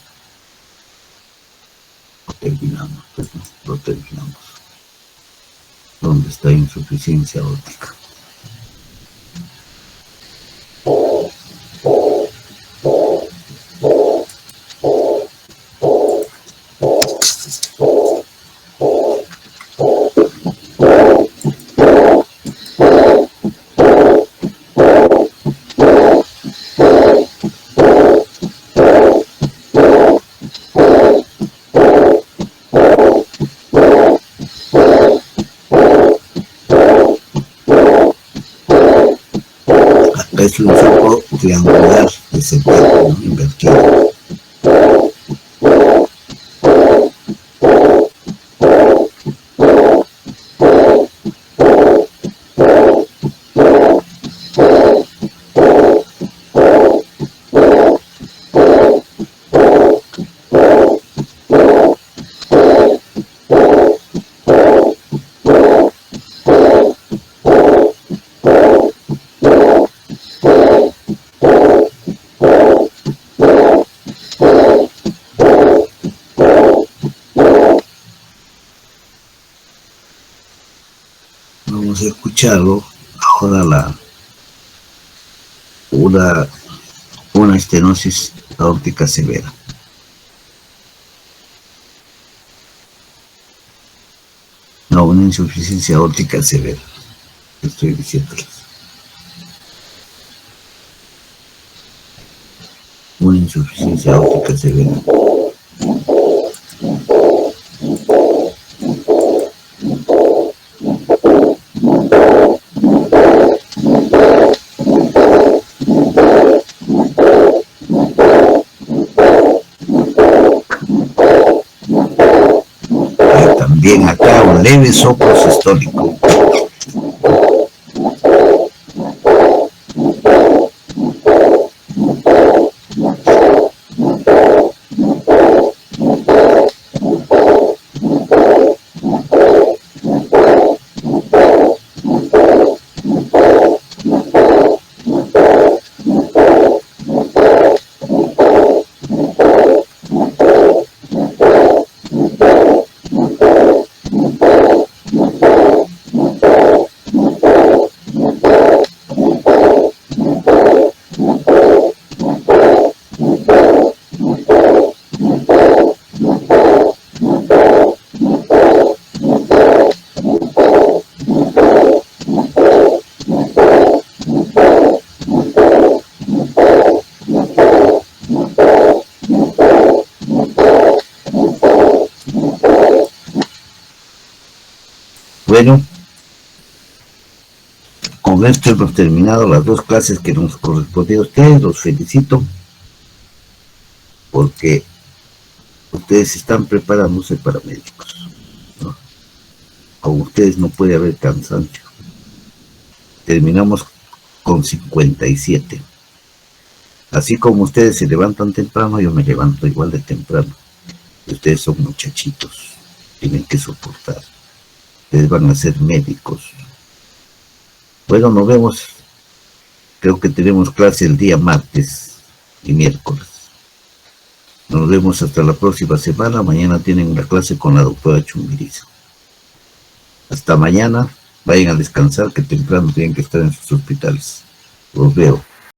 lo terminamos. ¿Dónde está insuficiencia aórtica? Es un foco triangular de sentido invertido. Vamos a escucharlo ahora una estenosis aórtica severa. No, una insuficiencia aórtica severa. Estoy diciéndoles. Una insuficiencia aórtica severa. También acá un leve soplo sistólico. Bueno, con esto hemos terminado las dos clases que nos correspondían a ustedes. Los felicito porque ustedes están preparándose para médicos, ¿no? Con ustedes no puede haber cansancio. Terminamos con 57. Así como ustedes se levantan temprano, yo me levanto igual de temprano. Y ustedes son muchachitos, tienen que soportar. Ustedes van a ser médicos. Bueno, nos vemos. Creo que tenemos clase el día martes y miércoles. Nos vemos hasta la próxima semana. Mañana tienen una clase con la doctora Chumiriza. Hasta mañana, vayan a descansar, que temprano tienen que estar en sus hospitales. Los veo.